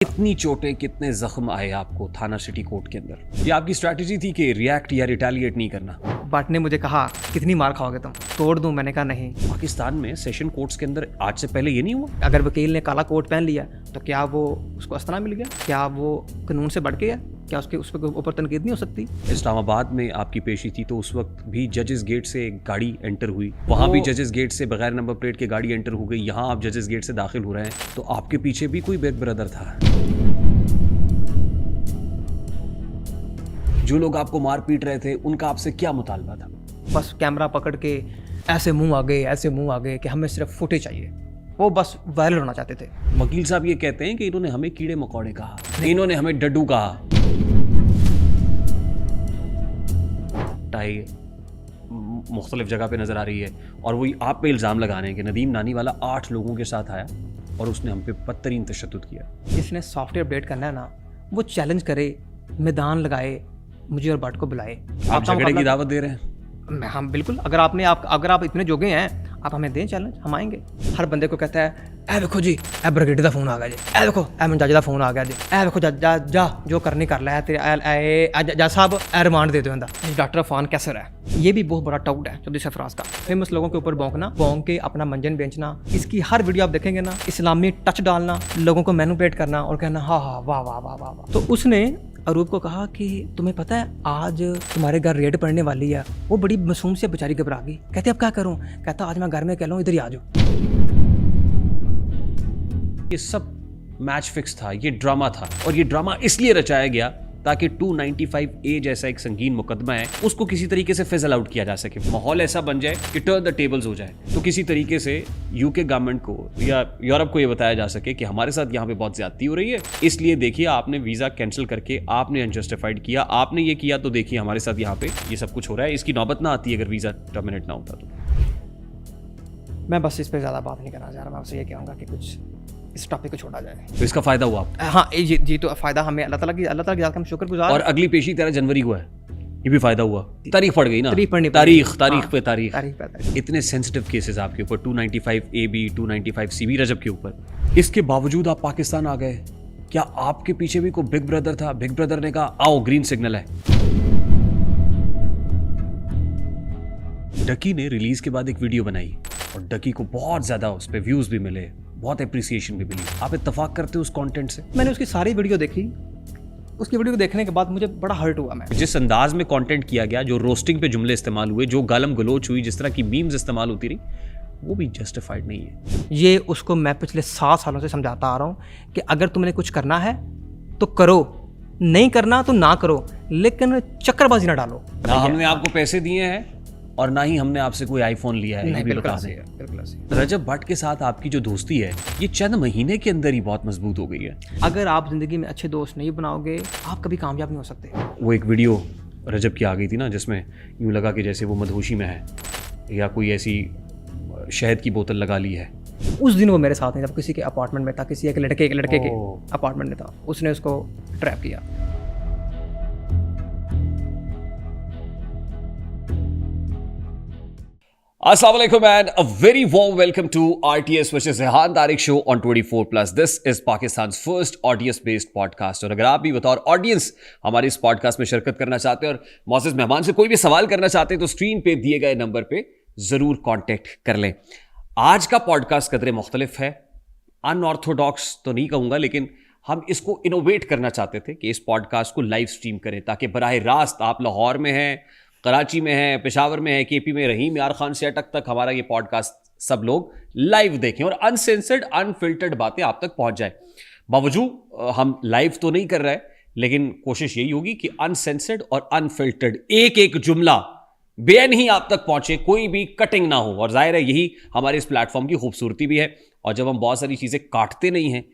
कितनी चोटें कितने जख्म आए आपको थाना सिटी कोर्ट के अंदर? ये आपकी स्ट्रैटेजी थी कि रिएक्ट या रिटेलिएट नहीं करना? बट ने मुझे कहा कितनी मार खाओगे तुम, तोड़ दूं? मैंने कहा नहीं। पाकिस्तान में सेशन कोर्ट्स के अंदर आज से पहले ये नहीं हुआ? अगर वकील ने काला कोट पहन लिया तो क्या वो उसको अस्तना मिल गया? क्या वो कानून से बढ़ गया? क्या उसके उस पर ऊपर तनकीद नहीं हो सकती? इस्लामाबाद में आपकी पेशी थी तो उस वक्त भी जजेस गेट से एक गाड़ी एंटर हुई, वहां भी जजेस गेट से बगैर नंबर प्लेट के गाड़ी एंटर हो गई, यहाँ आप जजेस गेट से दाखिल हो रहे हैं, तो आपके पीछे भी कोई बिग ब्रदर था? जो लोग आपको मार पीट रहे थे उनका आपसे क्या मुतालबा था? बस कैमरा पकड़ के ऐसे मुंह आ गए कि हमें सिर्फ फुटेज चाहिए। वो बस वायरल होना चाहते थे। वकील साहब ये कहते हैं कि इन्होंने हमें कीड़े मकोड़े कहा, इन्होंने हमें डड्डू कहा। टाई मुख्तलिफ जगह पे नजर आ रही है और वही आप पे इल्ज़ाम लगाने हैं कि नदीम नानी वाला 8 लोगों के साथ आया और उसने हम पे बदतरीन तशद्दुद किया। जिसने सॉफ्टवेयर अपडेट करना है ना, वो चैलेंज करे, मैदान लगाए, मुझे और बट को बुलाए। आप झगड़े की दावत दे रहे हैं? हम बिल्कुल, अगर आप इतने जोगे हैं, आप हमें दें चैलेंज, हम आएंगे। हर बंदे को कहता है ए देखो जी, ए ब्रिगेड का फोन आ गया जी, ए देखो ए मंजाज का फोन आ गया जी, ए देखो जा जो करनी कर ला है तेरे जा साहब, ए रिमांड दे दो इंदा। डॉक्टर अफान कैसर है, ये भी बहुत बड़ा टाउट है चौधरी सरफराज का। फेमस लोगों के ऊपर भौंक के अपना मंजन बेचना, इसकी हर वीडियो आप देखेंगे ना, इस्लामी टच डालना, लोगों को मैनिपुलेट करना और कहना हाँ वाह वाह वाह वाह वाह। तो उसने अरूप को कहा कि तुम्हें पता है आज तुम्हारे घर रेड पड़ने वाली है। वो बड़ी मासूम से बेचारी घबरा गई, कहते अब क्या करूं? कहता आज मैं घर में कह लूं इधर ही आ जाओ। ये सब मैच फिक्स था, ये ड्रामा था और ये ड्रामा इसलिए रचाया गया ताकि 295A जैसा एक संगीन मुकदमा है उसको किसी तरीके से फिजल आउट किया जा सके, माहौल ऐसा बन जाए कि टर्न द टेबल्स हो जाए, तो किसी तरीके से यूके गवर्नमेंट को या यूरोप को ये बताया जा सके कि हमारे साथ यहाँ पे बहुत ज्यादती हो रही है, इसलिए देखिए आपने वीजा कैंसिल करके आपने अनजस्टिफाइड किया, आपने ये किया तो देखिए हमारे साथ यहाँ पे ये सब कुछ हो रहा है। इसकी नौबत ना आती अगर वीजा टर्मिनेट ना होता तो। मैं बस इस पर ज़्यादा बात नहीं करना चाह रहा, मैं आपसे ये कहूँगा कि कुछ इस टॉपिक को छोड़ा जाए। तो इसका फायदा हुआ? हाँ जी तो फायदा हमें अल्लाह ताला की ज़्यादा हम शुक्रगुजार। और अगली पेशी 13 जनवरी को है, ये भी फायदा हुआ। तारीख पड़ गई ना, तारीख पे इतने सेंसिटिव केसेस आपके ऊपर, 295AB 295CB रजब के ऊपर, इसके बावजूद आप पाकिस्तान आ गए। क्या आपके पीछे भी कोई बिग ब्रदर था? बिग ब्रदर ने कहा आओ ग्रीन सिग्नल है। डकी ने रिलीज के बाद एक वीडियो बनाई और डकी को बहुत ज्यादा उस पर व्यूज भी मिले, बहुत एप्रिसिएशन भी मिली। आप इत्तेफाक करते हो उस कंटेंट से? मैंने उसकी सारी वीडियो देखी, उसकी वीडियो को देखने के बाद मुझे बड़ा हर्ट हुआ। मैं जिस अंदाज में कंटेंट किया गया, जो रोस्टिंग पे जुमले इस्तेमाल हुए, जो गालम गलोच हुई, जिस तरह की मीम्स इस्तेमाल होती रही, वो भी जस्टिफाइड नहीं है। ये उसको मैं पिछले 7 सालों से समझाता आ रहा हूँ कि अगर तुमने कुछ करना है तो करो, नहीं करना तो ना करो, लेकिन चक्करबाजी ना डालो। ना हमने आपको पैसे दिए हैं और ना ही हमने आपसे कोई आईफोन लिया है। नहीं, बिल्कुल ऐसे। रजब भट्ट के साथ आपकी जो दोस्ती है ये चंद महीने के अंदर ही बहुत मजबूत हो गई है। अगर आप जिंदगी में अच्छे दोस्त नहीं बनाओगे, आप कभी कामयाब नहीं हो सकते। वो एक वीडियो रजब की आ गई थी ना, जिसमें यूं लगा कि जैसे वो मदहोशी में है या कोई ऐसी शहद की बोतल लगा ली है। उस दिन वो मेरे साथ नहीं था, किसी के अपार्टमेंट में था, किसी एक लड़के के अपार्टमेंट में था, उसने उसको ट्रैप किया। Assalamu alaikum and a very warm welcome to RTS, which is Rehan Tariq show on 24+. This is Pakistan's first audience-based podcast. और अगर आप भी बतौर ऑडियंस हमारे इस पॉडकास्ट में शिरकत करना चाहते हैं और मौजूद मेहमान से कोई भी सवाल करना चाहते हैं तो स्क्रीन पे दिए गए नंबर पे जरूर कांटेक्ट कर लें। आज का पॉडकास्ट कदरे मुख्तलिफ है, अनऑर्थोडॉक्स तो नहीं कहूँगा, लेकिन हम इसको इनोवेट करना चाहते थे कि इस पॉडकास्ट को लाइव स्ट्रीम करें ताकि बराह रास्त आप लाहौर में हैं, कराची में है, पेशावर में है, केपी में, रहीम यार खान से अटक तक हमारा ये पॉडकास्ट सब लोग लाइव देखें और अनसेंसर्ड अनफिल्टर्ड बातें आप तक पहुंच जाए। बावजूद हम लाइव तो नहीं कर रहे, लेकिन कोशिश यही होगी कि अनसेंसर्ड और अनफिल्टर्ड एक एक जुमला बेन ही आप तक पहुंचे, कोई भी कटिंग ना हो। और जाहिर है यही हमारे इस प्लेटफॉर्म की खूबसूरती भी है। और जब हम बहुत सारी चीज़ें काटते नहीं हैं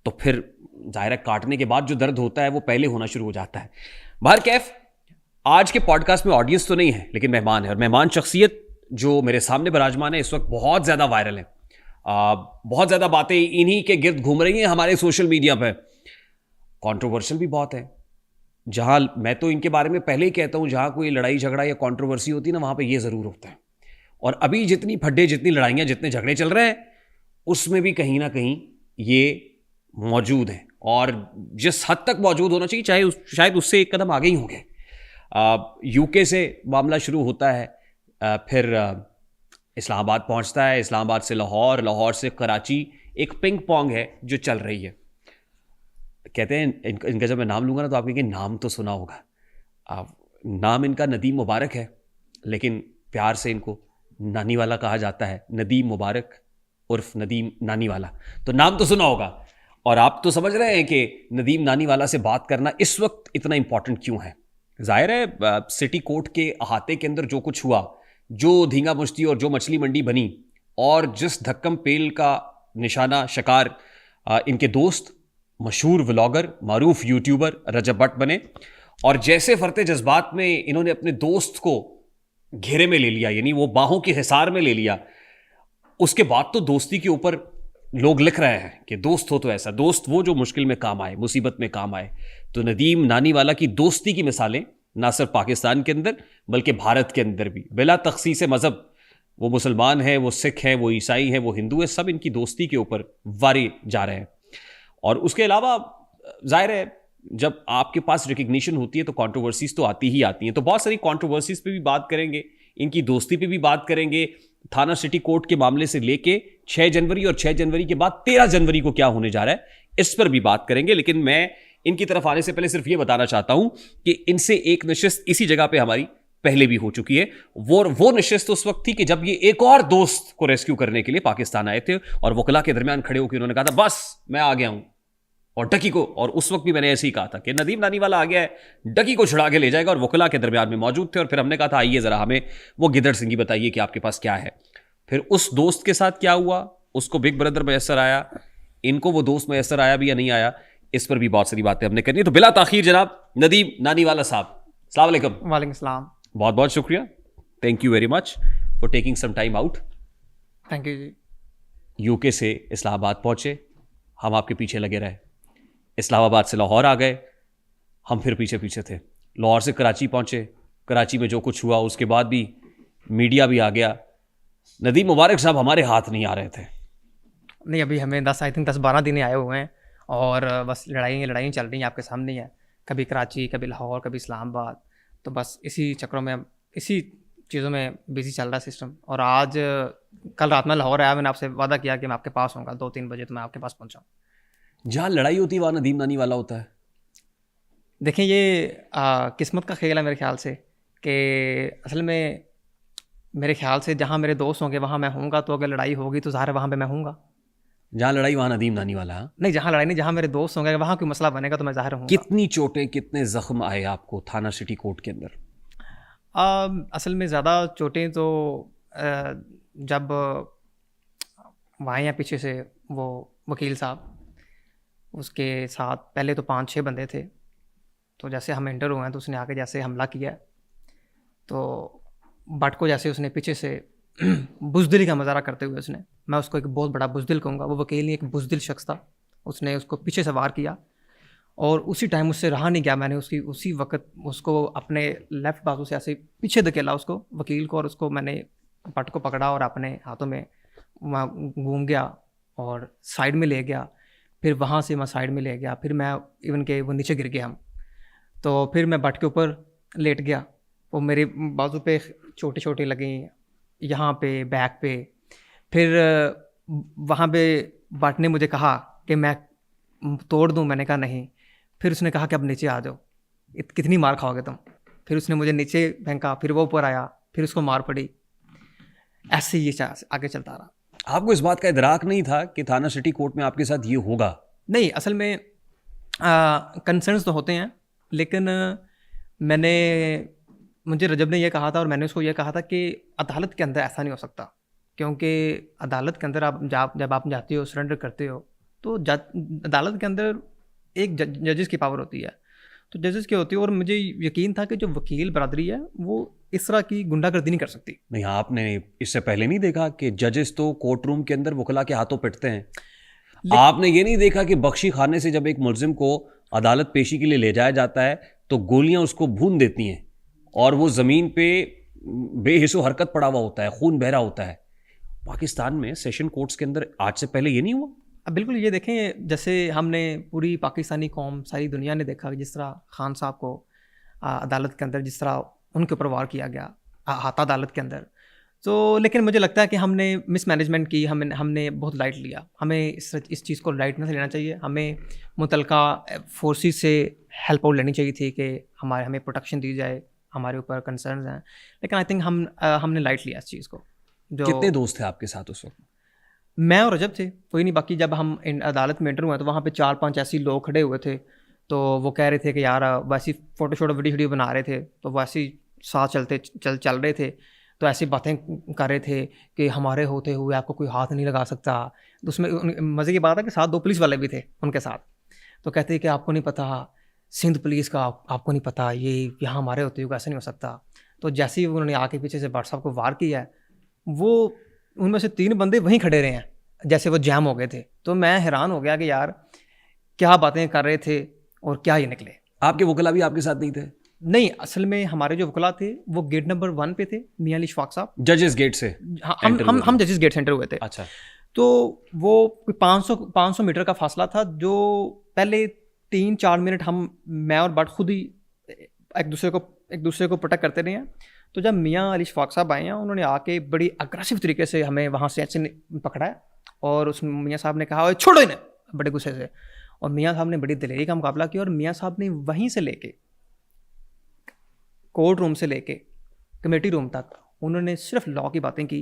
तो फिर जाहिर है काटने के बाद जो दर्द होता है वो पहले होना शुरू हो जाता है। बाहर कैफ, आज के पॉडकास्ट में ऑडियंस तो नहीं है लेकिन मेहमान है, और मेहमान शख्सियत जो मेरे सामने विराजमान है इस वक्त बहुत ज़्यादा वायरल है। बहुत ज़्यादा बातें इन्हीं के गिर्द घूम रही हैं हमारे सोशल मीडिया पर। कंट्रोवर्शियल भी बहुत है, जहां मैं तो इनके बारे में पहले ही कहता हूं, जहां कोई लड़ाई झगड़ा या कंट्रोवर्सी होती है ना, वहां पे ये ज़रूर होता है। और अभी जितनी फड्डे, जितनी लड़ाइयाँ, जितने झगड़े चल रहे हैं, उसमें भी कहीं ना कहीं ये मौजूद हैं और जिस हद तक मौजूद होना चाहिए, चाहे शायद उससे एक कदम आगे ही होंगे। यूके से मामला शुरू होता है, फिर इस्लामाबाद पहुंचता है, इस्लामाबाद से लाहौर, लाहौर से कराची। एक पिंग पोंग है जो चल रही है। कहते हैं इनका जब मैं नाम लूंगा ना तो आप कहेंगे नाम तो सुना होगा। नाम इनका नदीम मुबारक है, लेकिन प्यार से इनको नानी वाला कहा जाता है। नदीम मुबारक उर्फ नदीम नानी वाला, तो नाम तो सुना होगा। और आप तो समझ रहे हैं कि नदीम नानी वाला से बात करना इस वक्त इतना इंपॉर्टेंट क्यों है। जाहिर है सिटी कोर्ट के अहाते के अंदर जो कुछ हुआ, जो धींगा मुश्ती और जो मछली मंडी बनी, और जिस धक्कम पेल का निशाना शिकार इनके दोस्त मशहूर व्लॉगर मारूफ यूट्यूबर रजब भट्ट बने, और जैसे फरते जज्बात में इन्होंने अपने दोस्त को घेरे में ले लिया, यानी वो बाहों के हिसार में ले लिया। उसके बाद तो दोस्ती के ऊपर लोग लिख रहे हैं कि दोस्त हो तो ऐसा, दोस्त वो जो मुश्किल में काम आए, मुसीबत में काम आए। तो नदीम नानी वाला की दोस्ती की मिसालें ना सिर्फ पाकिस्तान के अंदर बल्कि भारत के अंदर भी, बिला तखसीस मजहब, वो मुसलमान है, वो सिख है, वो ईसाई है, वो हिंदू है, सब इनकी दोस्ती के ऊपर वारे जा रहे हैं। और उसके अलावा जाहिर है जब आपके पास रिकग्निशन होती है तो कंट्रोवर्सीज तो आती ही आती हैं। तो बहुत सारी कंट्रोवर्सीज पे भी बात करेंगे, इनकी दोस्ती पे भी बात करेंगे, थाना सिटी कोर्ट के मामले से लेके 6 जनवरी और 6 जनवरी के बाद 13 जनवरी को क्या होने जा रहा है, इस पर भी बात करेंगे। लेकिन मैं इनकी तरफ आने से पहले सिर्फ यह बताना चाहता हूं कि इनसे एक नशिस्त इसी जगह पे हमारी पहले भी हो चुकी है। वो नशिस्त उस वक्त थी कि जब ये एक और दोस्त को रेस्क्यू करने के लिए पाकिस्तान आए थे और वकला के दरमियान खड़े होकर उन्होंने कहा था बस मैं आ गया हूं, और डकी को, और उस वक्त भी मैंने ऐसे ही कहा था कि नदीम नानी वाला आ गया है, डकी को छुड़ा के ले जाएगा, और वकला के दरमियान में मौजूद थे। और फिर हमने कहा था आइए जरा हमें वो गिदड़ सिंगी बताइए कि आपके पास क्या है। फिर उस दोस्त के साथ क्या हुआ, उसको बिग ब्रदर मैसर आया, इनको वो दोस्त मैसर आया भी या नहीं आया, इस पर भी बहुत सारी बातें हमने करनी है। तो बिला ताखीर जनाब नदीम नानी वाला साहब, अस्सलाम वालेकुम। वालेकुम सलाम। बहुत बहुत शुक्रिया, thank you very much for taking some time out. Thank you ji. UK से इस्लामाबाद पहुंचे, हम आपके पीछे लगे रहे। इस्लामाबाद से लाहौर आ गए, हम फिर पीछे पीछे थे। लाहौर से कराची पहुंचे, कराची में जो कुछ हुआ उसके बाद भी मीडिया भी आ गया। नदीम मुबारक साहब हमारे हाथ नहीं आ रहे थे। नहीं, अभी हमें 10-12 दिन आए हुए हैं, और बस लड़ाई चल रही हैं आपके सामने ही है। कभी कराची, कभी लाहौर, कभी इस्लामाबाद, तो बस इसी चक्रों में, इसी चीज़ों में बिजी चल रहा है सिस्टम। और आज कल रात में लाहौर आया, मैंने आपसे वादा किया कि मैं आपके पास होऊंगा 2-3 बजे, तो मैं आपके पास पहुंचा। जहाँ लड़ाई होती है वहाँ नदीम नानी वाला होता है। देखें, ये किस्मत का खेल है मेरे ख्याल से, कि असल में मेरे ख्याल से जहाँ मेरे दोस्त होंगे वहाँ मैं होऊंगा, तो अगर लड़ाई होगी तो ज़ाहिर है वहाँ पे मैं होऊंगा। जहाँ लड़ाई वहाँ नदीम नानी वाला। हाँ? नहीं, जहाँ लड़ाई नहीं, जहाँ मेरे दोस्त होंगे, वहाँ कोई मसला बनेगा तो मैं ज़ाहिर होऊंगा। कितनी चोटें, कितने जख्म आए आपको थाना सिटी कोर्ट के अंदर? असल में ज़्यादा चोटें तो जब वहाँ या पीछे से वो वकील साहब, उसके साथ पहले तो 5-6 बंदे थे, तो जैसे हम एंटर हुए हैं तो उसने आके जैसे हमला किया, तो बट को जैसे उसने पीछे से बुज़दिली का मज़ारा करते हुए उसने, मैं उसको एक बहुत बड़ा बुज़दिल कहूँगा, वो वकील नहीं, एक बुज़दिल शख्स था, उसने उसको पीछे से वार किया, और उसी टाइम उससे रहा नहीं गया। मैंने उसी वक्त उसको अपने लेफ़्ट बाजू से ऐसे पीछे धकेला उसको, वकील को, और उसको मैंने बट को पकड़ा और अपने हाथों में वहाँ घूम गया और साइड में ले गया। फिर वहाँ से मैं साइड में ले गया, फिर मैं इवन के वो नीचे गिर गया हम, तो फिर मैं बट के ऊपर लेट गया, वो मेरे बाजू पे छोटी छोटी लगी, यहाँ पे, बैक पे। फिर वहाँ पे बट ने मुझे कहा कि मैं तोड़ दूँ, मैंने कहा नहीं। फिर उसने कहा कि अब नीचे आ जाओ, कितनी मार खाओगे तुम। फिर उसने मुझे नीचे फेंका, फिर वो ऊपर आया, फिर उसको मार पड़ी। ऐसे ही ये आगे चलता रहा। आपको इस बात का इदराक नहीं था कि थाना सिटी कोर्ट में आपके साथ ये होगा? नहीं, असल में कंसर्न्स तो होते हैं, लेकिन मुझे रजब ने यह कहा था और मैंने उसको यह कहा था कि अदालत के अंदर ऐसा नहीं हो सकता, क्योंकि अदालत के अंदर जब आप जाते हो, सरेंडर करते हो, तो अदालत के अंदर एक जजेस की पावर होती है, तो जजेस की होती है। और मुझे यकीन था कि जो वकील बरादरी है वो इस तरह की गुंडागर्दी नहीं कर सकती। नहीं, आपने इससे पहले नहीं देखा कि जजेस तो कोर्ट रूम के अंदर वकला के हाथों पिटते हैं? आपने ये नहीं देखा कि बख्शी खाने से जब एक मुलजिम को अदालत पेशी के लिए ले जाया जाता है तो गोलियां उसको भून देती हैं और वो ज़मीन पे बेहिस्सो हरकत पड़ा हुआ होता है, खून बह रहा होता है? पाकिस्तान में सेशन कोर्ट्स के अंदर आज से पहले ये नहीं हुआ? अब बिल्कुल ये देखें, जैसे हमने पूरी पाकिस्तानी कौम, सारी दुनिया ने देखा कि जिस तरह खान साहब को अदालत के अंदर जिस तरह उनके ऊपर वार किया गया हाता अदालत के अंदर, तो लेकिन मुझे लगता है कि हमने मिसमैनेजमेंट की, हमने बहुत लाइट लिया। हमें इस चीज़ को लाइट नहीं लेना चाहिए। हमें मुतलका फोर्सेस से हेल्प आउट लेनी चाहिए थी कि हमें प्रोटेक्शन दी जाए, हमारे ऊपर कंसर्न्स हैं, लेकिन आई थिंक हमने लाइट लिया इस चीज़ को। जो कितने दोस्त थे आपके साथ उस वक्त? मैं और रजब थे, कोई नहीं। बाकी जब हम अदालत में एंटर हुए तो वहाँ पे 4-5 ऐसे लोग खड़े हुए थे, तो वो कह रहे थे कि यार वैसी फ़ोटो शोटो वीडियो बना रहे थे, तो वैसे ही साथ चल रहे थे, तो ऐसी बातें कर रहे थे कि हमारे होते हुए आपको कोई हाथ नहीं लगा सकता। तो उसमें मज़े की बात है कि साथ 2 पुलिस वाले भी थे उनके साथ, तो कहते हैं कि आपको नहीं पता सिंध पुलिस का, आपको नहीं पता ये यहाँ हमारे होते हुए ऐसा नहीं हो सकता। तो जैसे ही उन्होंने आके पीछे से भट्ट साहब को वार किया है, वो उनमें से 3 बंदे वहीं खड़े रहे हैं, जैसे वो जैम हो गए थे। तो मैं हैरान हो गया कि यार क्या बातें कर रहे थे और क्या ये निकले। आपके वकला भी आपके साथ नहीं थे? नहीं, असल में हमारे जो वकला थे वो गेट नंबर 1 पे थे, मियां अली इशफाक साहब। जजेस गेट से? हम जजेस गेट सेंटर हुए थे। अच्छा। तो वो 500 मीटर का फासला था, जो पहले 3-4 मिनट मैं और भट्ट खुद ही एक दूसरे को प्रोटेक्ट करते रहे हैं। तो जब मियां अली इशफाक साहब आए हैं, उन्होंने आके बड़ी अग्रेसिव तरीके से हमें वहाँ से ऐसे पकड़ा है, और उस मियां साहब ने कहा छोड़ो इन्हें, बड़े गुस्से से। और मियां साहब ने बड़ी दिलेरी का मुकाबला किया, और मियां साहब ने वहीं से लेके कोर्ट रूम से लेके कमेटी रूम तक उन्होंने सिर्फ लॉ की बातें की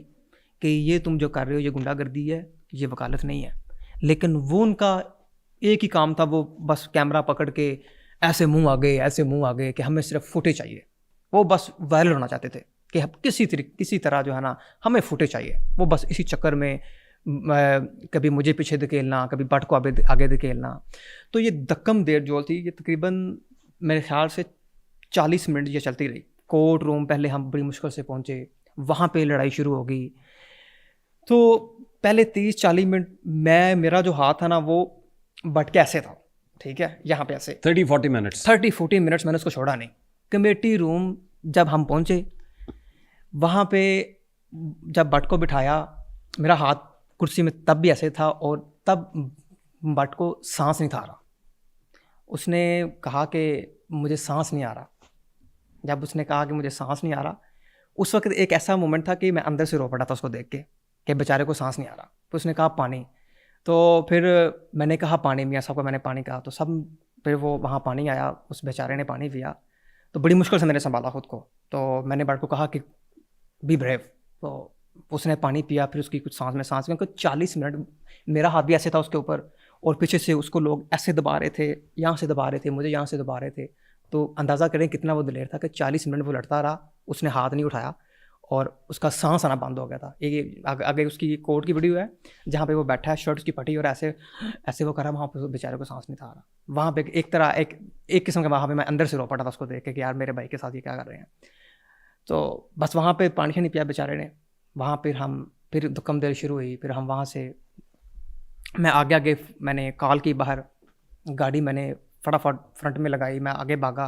कि ये तुम जो कर रहे हो ये गुंडागर्दी है, ये वकालत नहीं है। लेकिन वो उनका एक ही काम था, वो बस कैमरा पकड़ के ऐसे मुंह आगे कि हमें सिर्फ फुटेज चाहिए। वो बस वायरल होना चाहते थे कि हम किसी तरह जो है ना हमें फुटेज चाहिए। वो बस इसी चक्कर में कभी मुझे पीछे धकेलना, कभी भट्ट को आगे धकेलना। तो ये दक्कम देर जोल थी, ये तकरीबन मेरे ख्याल से 40 मिनट ये चलती रही। कोर्ट रूम पहले हम बड़ी मुश्किल से पहुँचे, वहाँ पे लड़ाई शुरू हो गई। तो पहले 30-40 मिनट मेरा जो हाथ था ना वो भट्ट के ऐसे था, ठीक है, यहाँ पे ऐसे 30-40 मिनट्स मैंने उसको छोड़ा नहीं। कमेटी रूम जब हम पहुँचे, वहाँ पे जब भट्ट को बिठाया, मेरा हाथ कुर्सी में तब भी ऐसे था, और तब भट्ट को सांस नहीं था आ रहा। उसने कहा कि मुझे सांस नहीं आ रहा। जब उसने कहा कि मुझे सांस नहीं आ रहा, उस वक्त एक ऐसा मोमेंट था कि मैं अंदर से रो पड़ा था उसको देख के कि बेचारे को सांस नहीं आ रहा। तो उसने कहा पानी। तो फिर मैंने कहा पानी, मियाँ साहब को मैंने पानी कहा, तो फिर वो वहाँ पानी आया, उस बेचारे ने पानी पिया। तो बड़ी मुश्किल से मैंने संभाला खुद को। तो मैंने भट्ट को कहा कि बी ब्रेव। तो उसने पानी पिया, फिर उसकी कुछ सांस में कुछ 40 मिनट मेरा हाथ भी ऐसे था उसके ऊपर, और पीछे से उसको लोग ऐसे दबा रहे थे, यहाँ से दबा रहे थे, मुझे यहाँ से दबा रहे थे। तो अंदाज़ा करें कितना वो दिलेर था कि 40 मिनट वो लड़ता रहा, उसने हाथ नहीं उठाया, और उसका सांस आना बंद हो गया था। ये आगे उसकी कोर्ट की वीडियो है जहाँ पे वो बैठा है, शर्ट उसकी फटी और ऐसे वो करा, वहाँ पर बेचारे को सांस नहीं था आ रहा। वहाँ पे एक किस्म का वहाँ पे मैं अंदर से रो पड़ा था उसको देख के कि यार मेरे भाई के साथ ये क्या कर रहे हैं। तो बस वहाँ पे पानी नहीं पिया बेचारे ने। वहाँ फिर दुक्कम देर शुरू हुई। फिर हम वहाँ से मैं आगे मैंने कॉल की बाहर, गाड़ी मैंने फटाफट फ्रंट में लगाई, मैं आगे भागा,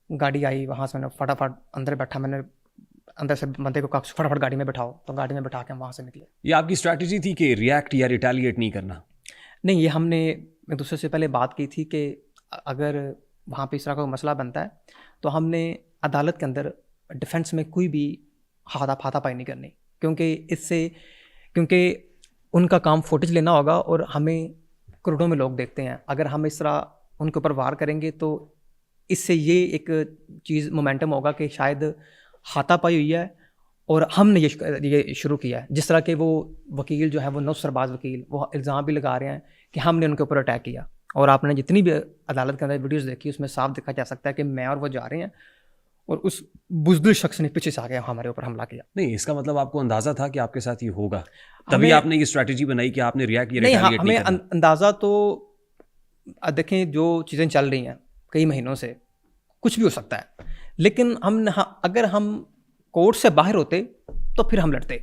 गाड़ी आई, वहाँ से मैंने फटाफट अंदर बैठा, मैंने अंदर से बंदे को कहा फटाफट गाड़ी में बैठाओ, तो गाड़ी में बैठा के हम वहाँ से निकले। ये आपकी स्ट्रैटेजी थी कि रिएक्ट या रिटेलिएट नहीं करना? नहीं, ये हमने एक दूसरे से पहले बात की थी कि अगर वहाँ पे इस तरह का मसला बनता है तो हमने अदालत के अंदर डिफेंस में कोई भी हाथापाई नहीं करनी, क्योंकि उनका काम फुटेज लेना होगा और हमें करोड़ों में लोग देखते हैं। अगर हम इस तरह उनके ऊपर वार करेंगे तो इससे ये एक चीज़ मोमेंटम होगा कि शायद हाथापाई हुई है और हमने ये शुरू किया है। जिस तरह के वो वकील जो है वो नौसरबाज वकील, वो इल्ज़ाम भी लगा रहे हैं कि हमने उनके ऊपर अटैक किया, और आपने जितनी भी अदालत के अंदर वीडियोस देखी उसमें साफ देखा जा सकता है कि मैं और वो जा रहे हैं और उस बुज़दिल शख्स ने पीछे से आके हमारे ऊपर हमला किया। नहीं, इसका मतलब आपको अंदाज़ा था कि आपके साथ ये होगा, तभी आपने ये स्ट्रैटेजी बनाई कि आपने रिएक्ट या रिटेलिएट नहीं करना। हमें अंदाज़ा तो देखें, जो चीज़ें चल रही हैं कई महीनों से, कुछ भी हो सकता है, लेकिन अगर हम कोर्ट से बाहर होते तो फिर हम लड़ते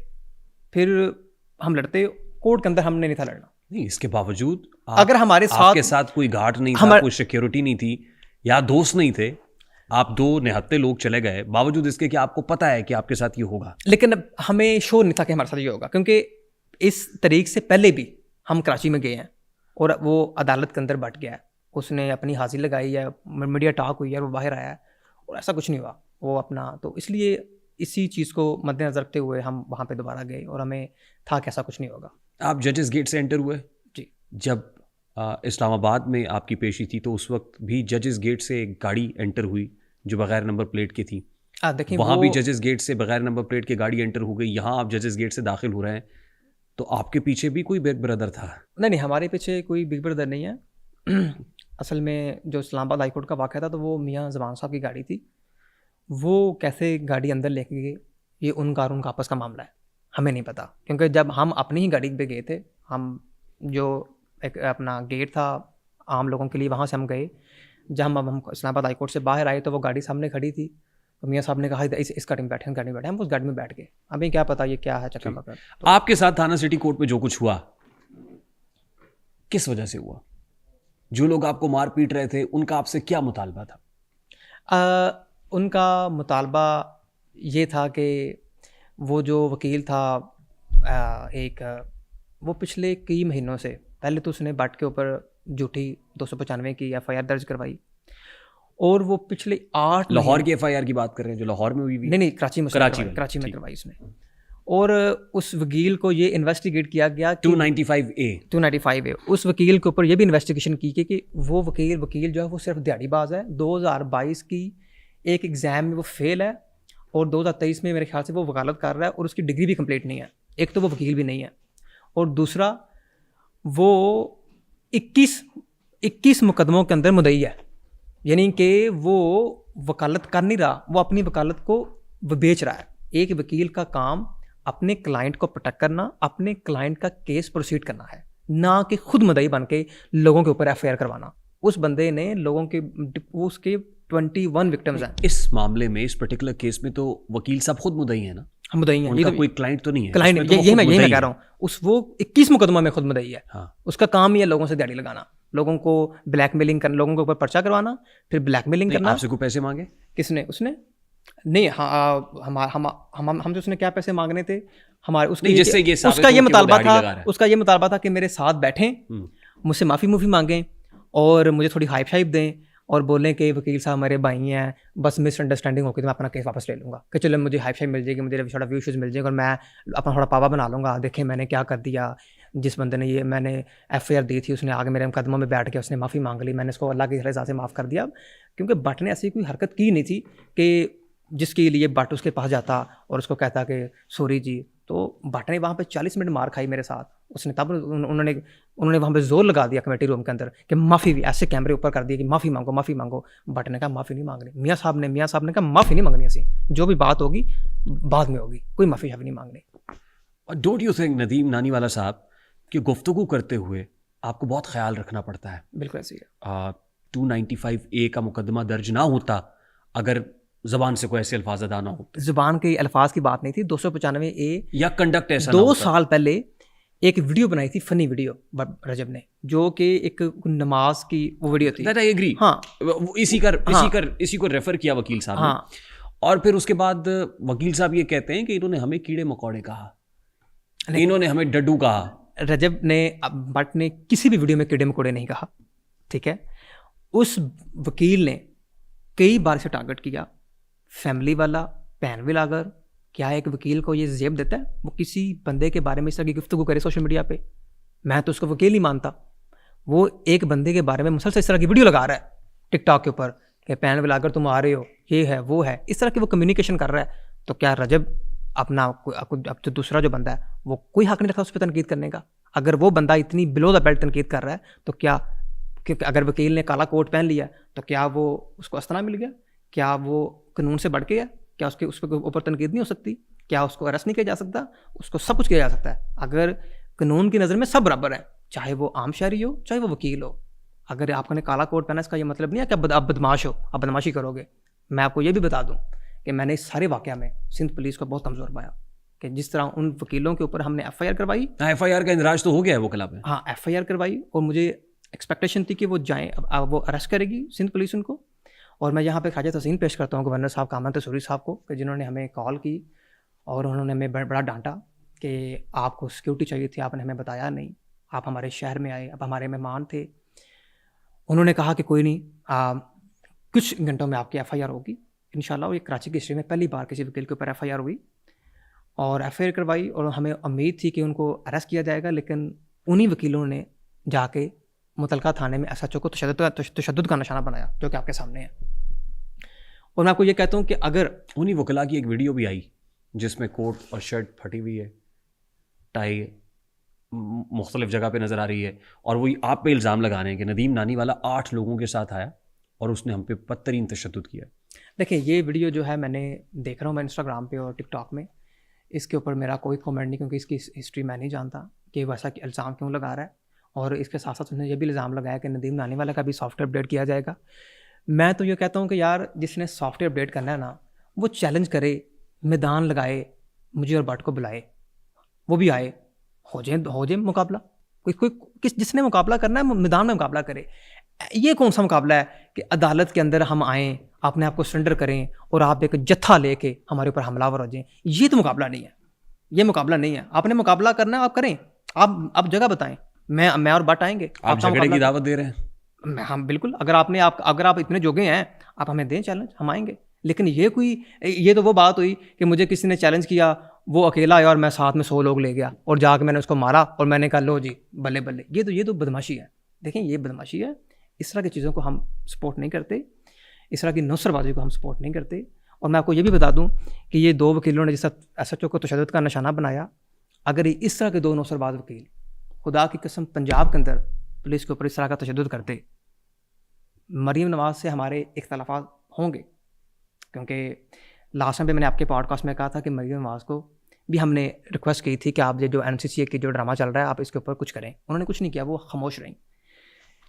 कोर्ट के अंदर हमने नहीं था लड़ना। नहीं, इसके बावजूद अगर हमारे साथ आपके साथ कोई गार्ड नहीं था, कोई सिक्योरिटी नहीं थी या दोस्त नहीं थे, आप 2 निहत्ते लोग चले गए, बावजूद इसके कि आपको पता है कि आपके साथ ये होगा, लेकिन हमें श्योर नहीं था कि हमारे साथ ये होगा, क्योंकि इस तरीक से पहले भी हम कराची में गए हैं और वो अदालत के अंदर बैठ गया है, उसने अपनी हाजिर लगाई है, मीडिया टॉक हुई है, वो बाहर आया है और ऐसा कुछ नहीं हुआ वो अपना। तो इसलिए इसी चीज़ को मद्देनजर रखते हुए हम वहाँ पे दोबारा गए और हमें था कि ऐसा कुछ नहीं होगा। आप जजेस गेट से एंटर हुए जी। जब इस्लामाबाद में आपकी पेशी थी तो उस वक्त भी जजेस गेट से एक गाड़ी एंटर हुई जो बगैर नंबर प्लेट की थी। देखिए वहाँ भी जजेस गेट से बगैर नंबर प्लेट की गाड़ी एंटर हो गई, यहाँ आप जजेस गेट से दाखिल हो रहे हैं, तो आपके पीछे भी कोई बिग ब्रदर था? नहीं, हमारे पीछे कोई बिग ब्रदर नहीं है। असल में जो इस्लामाबाद हाई कोर्ट का वाक़या था तो वो मियाँ ज़मान साहब की गाड़ी थी। वो कैसे गाड़ी अंदर लेके गए ये उनका और उनका आपस का मामला है, हमें नहीं पता। क्योंकि जब हम अपनी ही गाड़ी पे गए थे, हम जो एक अपना गेट था आम लोगों के लिए, वहाँ से हम गए। जब हम इस्लामाबाद हाई कोर्ट से बाहर आए तो वो गाड़ी सामने खड़ी थी, तो मियाँ साहब ने कहा इस गाड़ी में बैठे, हम गाड़ी में बैठे, हम उस गाड़ी में बैठ गए। हमें क्या पता ये क्या है चक्कर मकर। तो आपके साथ थाना सिटी कोर्ट में जो कुछ हुआ किस वजह से हुआ? जो लोग आपको मार पीट रहे थे उनका आपसे क्या मुतालबा था? उनका मुतालबा ये था कि वो जो वकील था वो पिछले कई महीनों से, पहले तो उसने बट के ऊपर झूठी 295 की FIR दर्ज करवाई और वो पिछले 8 लाहौर की FIR की बात कर रहे हैं जो लाहौर में हुई? नहीं, कराची में करवाई उसने। और उस वकील को ये इन्वेस्टिगेट किया गया 295A उस वकील के ऊपर ये भी इन्वेस्टिगेशन की कि वो वकील जो है वो सिर्फ दिहाड़ीबाज है। 2022 की एक एग्ज़ाम में वो फेल है और 2023 में मेरे ख्याल से वो वकालत कर रहा है और उसकी डिग्री भी कंप्लीट नहीं है। एक तो वो वकील भी नहीं है और दूसरा वो 21 मुकदमों के अंदर मुद्दई है, यानी कि वो वकालत कर नहीं रहा, वो अपनी वकालत को बेच रहा है। एक वकील का काम अपने क्लाइंट को प्रोटेक्ट करना, अपने क्लाइंट का केस प्रोसीड करना है, ना कि खुद मुद्दई बन के लोगों के ऊपर FIR करवाना। उस बंदे ने लोगों के उसके 21 विक्टिम्स हैं इस मामले में, इस पर्टिकुलर केस में। तो वकील साहब खुद मुद्दई है ना? हम मुद्दई हैं, उनका कोई क्लाइंट तो नहीं है? क्लाइंट तो यही मैं कह रहा हूँ। वो 21 मुकदमा में खुद मुद्दई है। हाँ। उसका काम ही है लोगों से दिहाड़ी लगाना, लोगों को ब्लैकमेलिंग करना, लोगों के ऊपर पर्चा करवाना, फिर ब्लैकमेलिंग करना। आपसे कोई पैसे मांगे? किसने? उसने नहीं। हम जो उसने क्या पैसे मांगने थे हमारे उसका ये मुतालबा था कि मेरे साथ बैठें, मुझसे माफ़ी मांगें और मुझे थोड़ी हाइप शाइप दें और बोलें कि वकील साहब हमारे भाई हैं, बस मिसअंडरस्टैंडिंग होगी तो मैं अपना केस वापस ले लूँगा, कि चलो मुझे हाइप शाइप मिल जाएगी, मुझे थोड़ा व्यू इश्यूज़ मिल जाएगा और मैं अपना थोड़ा पावा बना लूँगा। देखें मैंने क्या कर दिया, जिस बंदे ने ये मैंने FIR दी थी उसने आगे मेरे मुकदमों में बैठ के उसने माफ़ी मांग ली, मैंने उसको अल्लाह की रज़ा से माफ़ कर दिया। क्योंकि बट ने ऐसी कोई हरकत की नहीं थी कि जिसके लिए बट उसके पास जाता और उसको कहता कि सॉरी जी। तो बट ने वहाँ पे 40 मिनट मार खाई मेरे साथ। उसने तब उन्होंने वहाँ पे जोर लगा दिया कमेटी रूम के अंदर कि माफ़ी भी, ऐसे कैमरे ऊपर कर दिया कि माफ़ी मांगो। बट ने कहा माफ़ी नहीं मांगनी। मियाँ साहब ने कहा माफ़ी नहीं मांगनी, ऐसी जो भी बात होगी बाद में होगी, कोई माफ़ी शाफ़ी नहीं मांगनी। डोंट यू थिंक नदीम नानीवाला साहब कि गुफ्तगू करते हुए आपको बहुत ख्याल रखना पड़ता है? बिल्कुल ऐसी है। 295A का मुकदमा दर्ज ना होता अगर ज़बान से कोई ऐसे अल्फाज अदा ना होते? ज़बान के अल्फाज की बात नहीं थी। 295A या कंडक्ट ऐसा 2 साल पहले एक वीडियो बनाई थी, फनी वीडियो रजब ने, जो कि एक नमाज की वो वीडियो थी। That I agree। हाँ, इसी को रेफर किया वकील साहब ने। हाँ। और फिर उसके बाद वकील साहब ये कहते हैं कि इन्होंने हमें कीड़े मकोड़े कहा, इन्होंने हमें डड्डू कहा। रजब ने, बट ने किसी भी वीडियो में कीड़े मकोड़े नहीं कहा, ठीक है। उस वकील ने कई बार से टारगेट किया, फैमिली वाला पैन भी लागर। क्या एक वकील को ये जेब देता है वो किसी बंदे के बारे में इस तरह की गुफ्तगू करे सोशल मीडिया पे? मैं तो उसको वकील ही मानता। वो एक बंदे के बारे में मुसलसल इस तरह की वीडियो लगा रहा है टिकटॉक के ऊपर कि पैन भी लागर तुम आ रहे हो, ये है वो है, इस तरह की वो कम्युनिकेशन कर रहा है। तो क्या रजब अपना अब जो दूसरा जो बंदा है वो कोई हक नहीं रखता उस पर तनकीद करने का? अगर वो बंदा इतनी बिलो द बेल्ट तनकीद कर रहा है तो क्या, क्योंकि अगर वकील ने काला कोट पहन लिया तो क्या वो उसको अस्तना मिल गया? क्या वो कानून से बढ़ गया? क्या उस पर ऊपर तनकीद नहीं हो सकती? क्या उसको अरेस्ट नहीं किया जा सकता? उसको सब कुछ किया जा सकता है। अगर कानून की नज़र में सब बराबर है, चाहे वो आम शहरी हो चाहे वो वकील हो। अगर आपने काला कोट पहना इसका ये मतलब नहीं है कि आप बदमाश हो, आप बदमाशी करोगे। मैं आपको ये भी बता दूं कि मैंने इस सारे वाक़या में सिंध पुलिस को बहुत कमज़ोर पाया कि जिस तरह उन वकीलों के ऊपर हमने FIR करवाई। FIR का इंदराज तो हो गया है वो क्लब में। हाँ, FIR करवाई और मुझे एक्सपेक्टेशन थी कि वो जाएँ, अब वो अरेस्ट करेगी सिंध पुलिस उनको। और मैं यहाँ पे ख्वाजा तहसीन पेश करता हूँ गवर्नर साहब कामन तसूरी साहब को, कि जिन्होंने हमें कॉल की और उन्होंने हमें बड़ा डांटा कि आपको सिक्योरिटी चाहिए थी, आपने हमें बताया नहीं, आप हमारे शहर में आए, आप हमारे मेहमान थे। उन्होंने कहा कि कोई नहीं, कुछ घंटों में आपकी FIR होगी इंशाल्लाह। और ये कराची की हिस्ट्री में पहली बार किसी वकील के ऊपर FIR हुई और FIR करवाई, और हमें उम्मीद थी कि उनको अरेस्ट किया जाएगा, लेकिन उन्हीं वकीलों ने जाके मुतलका थाने में SHO को तशद्दुद का निशाना बनाया, जो कि आपके सामने है। और मैं आपको ये कहता हूँ कि अगर उन्हीं वकला की एक वीडियो भी आई जिसमें कोट और शर्ट फटी हुई है, टाई मुख्तलिफ जगह पे नज़र आ रही है, और वही आप पे इल्ज़ाम लगा रहे हैं कि नदीम नानी वाला 8 लोगों के साथ आया और उसने हम पे बदतरीन तशद्दुद किया। देखिए, ये वीडियो जो है मैंने देख रहा हूँ मैं इंस्टाग्राम पे और टिकटॉक में, इसके ऊपर मेरा कोई कमेंट नहीं, क्योंकि इसकी हिस्ट्री मैं नहीं जानता कि वैसा इल्ज़ाम क्यों लगा रहा है। और इसके साथ साथ उसने ये भी इल्ज़ाम लगाया कि नदीम नानी वाला का भी सॉफ्टवेयर अपडेट किया जाएगा। मैं तो ये कहता हूँ कि यार, जिसने सॉफ्टवेयर अपडेट करना है ना, वो चैलेंज करे, मैदान लगाए, मुझे और भट्ट को बुलाए, वो भी आए, हो जाए मुकाबला। कोई जिसने मुकाबला करना है मैदान में मुकाबला करे। ये कौन सा मुकाबला है कि अदालत के अंदर हम आएँ, अपने आप को सरेंडर करें और आप एक जत्था लेके हमारे ऊपर हमलावर हो जाएं? ये तो मुकाबला नहीं है, ये मुकाबला नहीं है। आपने मुकाबला करना है, आप करें, आप जगह बताएं, मैं और भट्ट आएंगे। आप झगड़े की दावत दे रहे हैं? हम बिल्कुल, अगर आप इतने जोगे हैं, आप हमें दें चैलेंज, हम आएंगे। लेकिन ये तो वो बात हुई कि मुझे किसी ने चैलेंज किया, वो अकेला आया और मैं साथ में 100 लोग ले गया और जाकर मैंने उसको मारा और मैंने कहा लो जी बल्ले बल्ले। ये तो बदमाशी है। देखें, ये बदमाशी है। इस तरह की चीज़ों को हम सपोर्ट नहीं करते, इस तरह की नौसरबाजी को हम सपोर्ट नहीं करते। और मैं आपको ये भी बता दूं कि ये 2 वकीलों ने जिस SHO को तशद्दुद का निशाना बनाया, अगर ये इस तरह के 2 नौसरबाज वकील खुदा की कसम पंजाब के अंदर पुलिस के ऊपर इस तरह का तशद्दुद करते, मरीम नवाज़ से हमारे इख्तलाफात होंगे। क्योंकि लास्ट टाइम पे मैंने आपके पॉडकास्ट में कहा था कि मरीम नवाज़ को भी हमने रिक्वेस्ट की थी कि आप ये जो NCCA की जो ड्रामा चल रहा है, आप इसके ऊपर कुछ करें। उन्होंने कुछ नहीं किया, वो खामोश रहीं।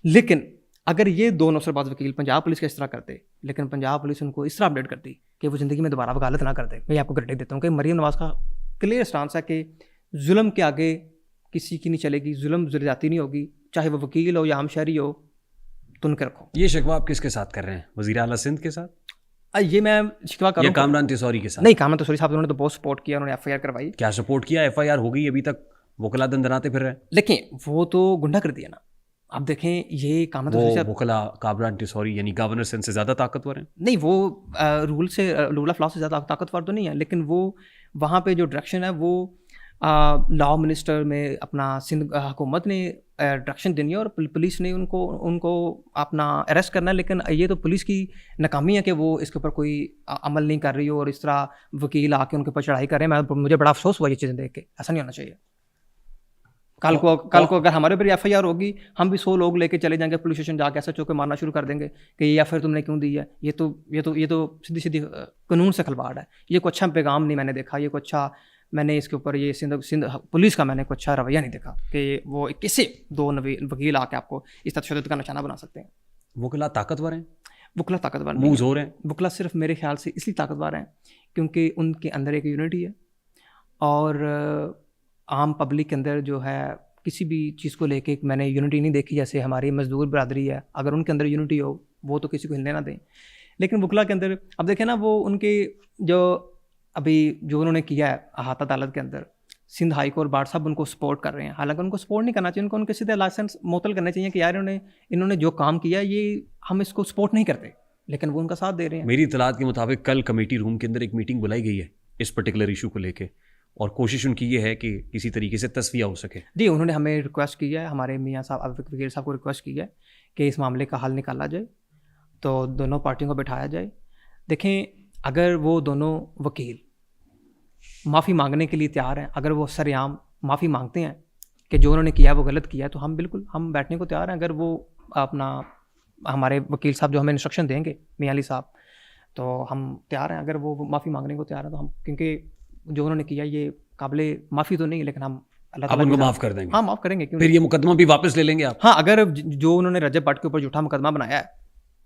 लेकिन अगर ये 2 नौसरबाज वकील पंजाब पुलिस का इस तरह करते, लेकिन पंजाब पुलिस उनको इस तरह अपडेट करती कि वो ज़िंदगी में दोबारा वकालत ना करते, मैं आपको गारंटी देता हूँ कि मरीम नवाज़ का क्लियर स्टांस है कि जुल्म के आगे किसी की नहीं चलेगी, जुल्म ज़्यादती नहीं होगी, चाहे वो वकील हो या आम शहरी हो, तुन के रखो। ये शिकवा आप किसके साथ कर रहे हैं? वज़ीर आला सिंध के साथ? ये मैं शिकवा कर रहा हूँ कामरान तिसौरी के साथ? नहीं, कामरान तिसौरी साहब उन्होंने तो बहुत सपोर्ट किया, उन्होंने FIR करवाई। क्या सपोर्ट किया? FIR हो गई, अभी तक वकला दंदनाते फिर रहे हैं। लेकिन वो तो गुंडा कर दिया ना। आप देखें, ये वकला कामरान तिसौरी यानी गवर्नर सिंध से ज़्यादा ताकतवर हैं? नहीं, वो रूल ऑफ लॉ से ज़्यादा ताकतवर तो नहीं है, लेकिन वो वहाँ पे जो डायरेक्शन है वो लॉ मिनिस्टर में अपना सिंध हुकूमत ने डायरेक्शन देनी है और पुलिस ने उनको अपना अरेस्ट करना है। लेकिन ये तो पुलिस की नाकामी है कि वो इसके ऊपर कोई अमल नहीं कर रही हो और इस तरह वकील आके उनके ऊपर चढ़ाई कर रहे हैं। मुझे बड़ा अफसोस हुआ ये चीज़ें देख के। ऐसा नहीं होना चाहिए। कल को अगर हमारे ऊपर FIR होगी, हम भी 100 लोग लेके चले जाएंगे पुलिस स्टेशन, जाके SHO के मारना शुरू कर देंगे कि ये FIR तुमने क्यों दी है। ये तो सीधी कानून से खिलवाड़ है। ये कोई अच्छा पैगाम नहीं मैंने देखा, ये कोई अच्छा मैंने इसके ऊपर ये सिंध पुलिस का मैंने कोई अच्छा रवैया नहीं देखा कि वो किसी 2 वकील आके आपको इस तशद्दुद का निशाना बना सकते हैं। वकला ताकतवर हैं? वकला ताकतवर मुँह जोर हैं? वकला सिर्फ मेरे ख्याल से इसलिए ताकतवर हैं क्योंकि उनके अंदर एक यूनिटी है, और आम पब्लिक के अंदर जो है किसी भी चीज़ को लेके मैंने यूनिटी नहीं देखी। जैसे हमारी मजदूर बरादरी है, अगर उनके अंदर यूनिटी हो वो तो किसी को हिलने ना दें। लेकिन वकला के अंदर अब देखें ना, वो उनके जो उन्होंने किया है अहाता अदालत के अंदर, सिंध हाई कोर्ट बार साहब उनको सपोर्ट कर रहे हैं। हालांकि उनको सपोर्ट नहीं करना चाहिए, उनके सीधे लाइसेंस मुअत्तल करने चाहिए कि यार इन्होंने जो काम किया ये हम इसको सपोर्ट नहीं करते, लेकिन वो उनका साथ दे रहे हैं। मेरी इतलात के मुताबिक कल कमेटी रूम के अंदर एक मीटिंग बुलाई गई है इस पर्टिकुलर इशू को लेके, और कोशिश उनकी ये है कि किसी तरीके से तस्वीया हो सके। जी, उन्होंने हमें रिक्वेस्ट की है, हमारे मियाँ साहब वकील साहब को रिक्वेस्ट की है कि इस मामले का हल निकाला जाए, तो दोनों पार्टियों को बैठाया जाए। देखें, अगर वो दोनों वकील माफ़ी मांगने के लिए तैयार हैं, अगर वो सरेआम माफ़ी मांगते हैं कि जो उन्होंने किया वो गलत किया है, तो हम बैठने को तैयार हैं। अगर वो हमारे वकील साहब जो हमें इंस्ट्रक्शन देंगे, मियाँ अली साहब, तो हम तैयार हैं। अगर वो माफ़ी मांगने को तैयार हैं तो हम, क्योंकि जो उन्होंने किया ये काबिले माफ़ी तो नहीं है, लेकिन हम अल्लाह ताला उनको माफ़ कर देंगे। हाँ, माफ़ करेंगे। फिर ये मुकदमा भी वापस ले लेंगे आप? हाँ, अगर जो उन्होंने रजब भट्ट के ऊपर झूठा मुकदमा बनाया है,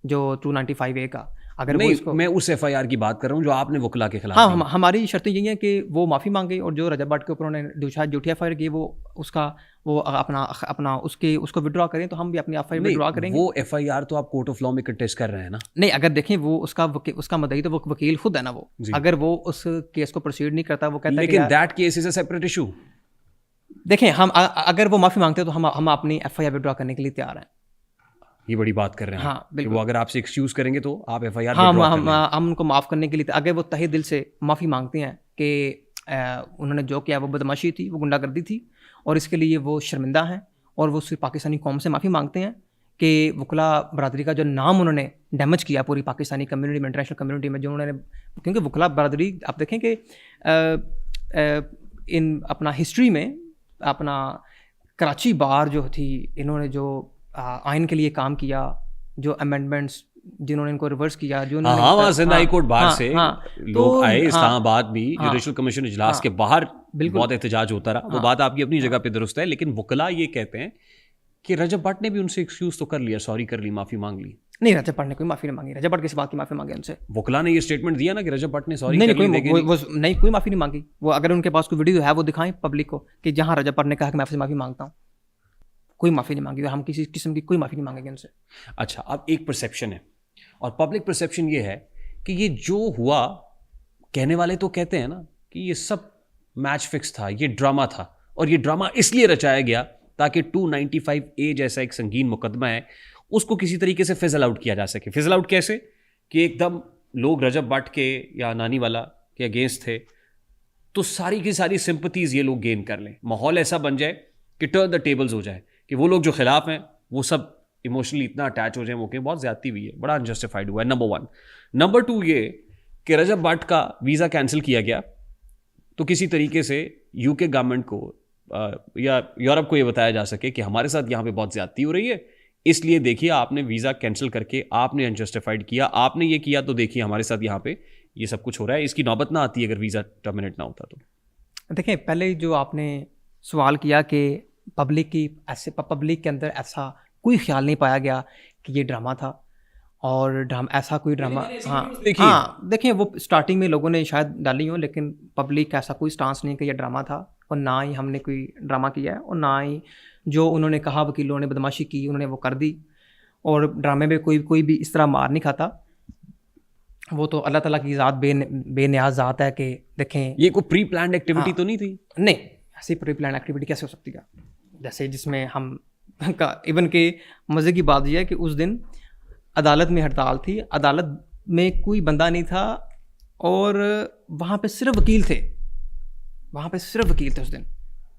जो 295A का, अगर नहीं, वो इसको, मैं उस FIR की बात कर रहा हूँ जो आपने वकला के खिलाफ। हाँ, हमारी शर्तें यही हैं कि वो माफ़ी मांगे, और जो रजब भट्ट के ऊपर उन्होंने झूठी FIR की वो अपना उसको विड्रॉ करें, तो हम भी अपनी FIR विड्रॉ करेंगे। वो FIR तो आप कोर्ट ऑफ लॉ में कंटेस्ट कर रहे हैं ना? नहीं, अगर देखें वो उसका मदई तो वो वकील खुद है ना। वो अगर वो उस केस को प्रोसीड नहीं करता, वो कहता है लेकिन that case is a separate issue. देखें हम अगर वो माफ़ी मांगते हैं तो हम अपनी FIR विड्रॉ करने के लिए तैयार हैं। ये बड़ी बात कर रहे हैं हाँ, कि बिल्कुल। वो अगर आपसे एक्सक्यूज करेंगे तो आप FIR हाँ, विड्रॉ कर लेंगे। हम उनको माफ़ करने के लिए, अगर वो तहे दिल से माफ़ी मांगते हैं कि उन्होंने जो किया वो बदमाशी थी, वो गुंडागर्दी थी और इसके लिए वो शर्मिंदा हैं और वो सिर्फ पाकिस्तानी कौम से माफ़ी मांगते हैं कि वकला बरदरी का जो नाम उन्होंने डैमेज किया पूरी पाकिस्तानी कम्युनिटी में, इंटरनेशनल कम्युनिटी में, जो उन्होंने, क्योंकि वकला बरदरी आप देखें कि इन अपना हिस्ट्री में अपना कराची बार जो थी, इन्होंने जो आइन के लिए काम किया, जो अमेंडमेंट्स जिन्होंने इनको रिवर्स किया, जो हाँ, वहाँ सिंध हाई कोर्ट बाहर से लोग तो आए, इस्लामाबाद भी जुडिशल कमीशन इजलास के बाहर बिल्कुल। बहुत एहतजाज होता रहा। वो बात आपकी अपनी जगह पे दुरुस्त है, लेकिन वकला ये कहते हैं कि रजब भट्ट ने भी उनसे एक्सक्यूज तो कर लिया, सॉरी कर ली, माफी मांग ली। नहीं, रजब भट्ट ने कोई माफ़ी नहीं मांगी। रजब भट्ट किस बात की माफ़ी मांगे उनसे? वकला ने ये स्टेटमेंट दिया ना कि रजब भट्ट ने सॉरी नहीं, कर ली, नहीं, नहीं, कोई माफ़ी नहीं मांगी। वो अगर उनके पास कोई वीडियो है वो दिखाएं पब्लिक को कि जहाँ रजब भट्ट ने कहा कि मैं आपसे माफ़ी मांगता हूँ। कोई माफ़ी नहीं मांगी, हम किसी किस्म की कोई माफ़ी नहीं मांगेंगे उनसे। अच्छा, अब एक परसेप्शन है और पब्लिक परसेप्शन ये है कि ये जो हुआ, कहने वाले तो कहते हैं ना कि ये सब मैच फिक्स था, ये ड्रामा था और ये ड्रामा इसलिए रचाया गया ताकि 295A जैसा एक संगीन मुकदमा है उसको किसी तरीके से फिजल आउट किया जा सके। फिजल आउट कैसे? कि एकदम लोग रजब भट्ट के या नानी वाला के अगेंस्ट थे तो सारी की सारी सिंपथीज ये लोग गेन कर लें, माहौल ऐसा बन जाए कि टर्न द टेबल्स हो जाए कि वो लोग जो खिलाफ हैं वो सब इमोशनली इतना अटैच हो जाए, वो कि बहुत ज्यादती हुई है, बड़ा अनजस्टिफाइड हुआ है। नंबर 1। नंबर 2 ये कि रजब भट्ट का वीज़ा कैंसिल किया गया तो किसी तरीके से यूके गवर्नमेंट को या यूरोप को ये बताया जा सके कि हमारे साथ यहाँ पे बहुत ज्यादती हो रही है, इसलिए देखिए आपने वीज़ा कैंसिल करके आपने अनजस्टिफाइड किया, आपने ये किया तो देखिए हमारे साथ यहाँ पे ये सब कुछ हो रहा है, इसकी नौबत ना आती अगर वीज़ा टर्मिनेट ना होता तो। देखें, पहले जो आपने सवाल किया कि पब्लिक के अंदर ऐसा कोई ख्याल नहीं पाया गया कि ये ड्रामा था और ऐसा कोई ड्रामा, हाँ देखें वो स्टार्टिंग में लोगों ने शायद डाली हो, लेकिन पब्लिक का ऐसा कोई स्टांस नहीं कि ये ड्रामा था और ना ही हमने कोई ड्रामा किया है और ना ही जो उन्होंने कहा वकीलों ने बदमाशी की उन्होंने वो कर दी और ड्रामे में कोई भी इस तरह मार नहीं खाता। वो तो अल्लाह ताला की ज़ात बेनियाज ज़ात है कि देखें ये कोई प्री प्लान्ड एक्टिविटी तो नहीं थी? नहीं, ऐसी प्री प्लान एक्टिविटी कैसे हो सकती है? जैसे जिसमें हम का इवन के मज़े की बात यह है कि उस दिन अदालत में हड़ताल थी, अदालत में कोई बंदा नहीं था और वहाँ पे सिर्फ वकील थे, वहाँ पे सिर्फ वकील थे उस दिन।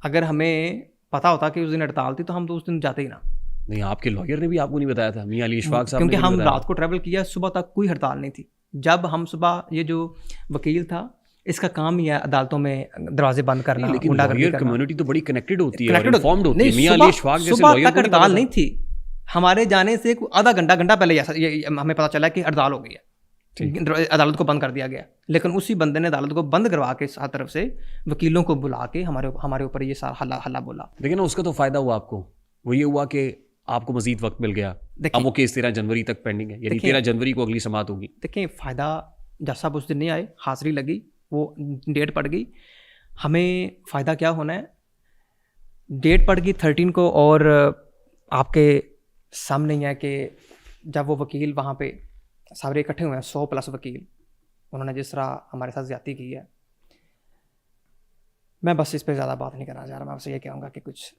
अगर हमें पता होता कि उस दिन हड़ताल थी तो हम तो उस दिन जाते ही ना। नहीं, आपके लॉयर ने भी आपको नहीं बताया था? मियां अली इशफाक साहब ने क्योंकि हम रात को ट्रैवल किया, सुबह तक कोई हड़ताल नहीं थी। जब हम सुबह, ये जो वकील था इसका काम ही है अदालतों में दरवाजे बंद करना, लेकिन लॉयर कम्युनिटी तो बड़ी कनेक्टेड होती है और इन्फॉर्म्ड होती है। मियां अली इशफाक जैसे लॉयर को हड़ताल नहीं थी, हमारे जाने से आधा घंटा पहले हमें पता चला कि हड़ताल हो गई है, अदालत को बंद कर दिया गया। लेकिन उसी बंदे ने अदालत को बंद करवा के साथ तरफ से वकीलों को बुला के हमारे ऊपर ये सारा हल्ला बोला। लेकिन ना उसका तो फायदा हुआ आपको, वो ये हुआ कि आपको मजीद वक्त मिल गया। अब वो केस 13 जनवरी तक पेंडिंग है, यानी 13 जनवरी को अगली समाअत होगी। देखिए फ़ायदा, जज साहब उस दिन नहीं आए, हाजिरी लगी, वो डेट पड़ गई। हमें फ़ायदा क्या होना है, डेट पड़ गई 13 को और आपके सामने ही है कि जब वो वकील वहाँ पे सारे इकट्ठे हुए हैं, 100+ वकील, उन्होंने जिस तरह हमारे साथ ज़्यादती की है, मैं बस इस पर ज़्यादा बात नहीं करना चाह रहा। मैं आपसे ये कहूँगा कि कुछ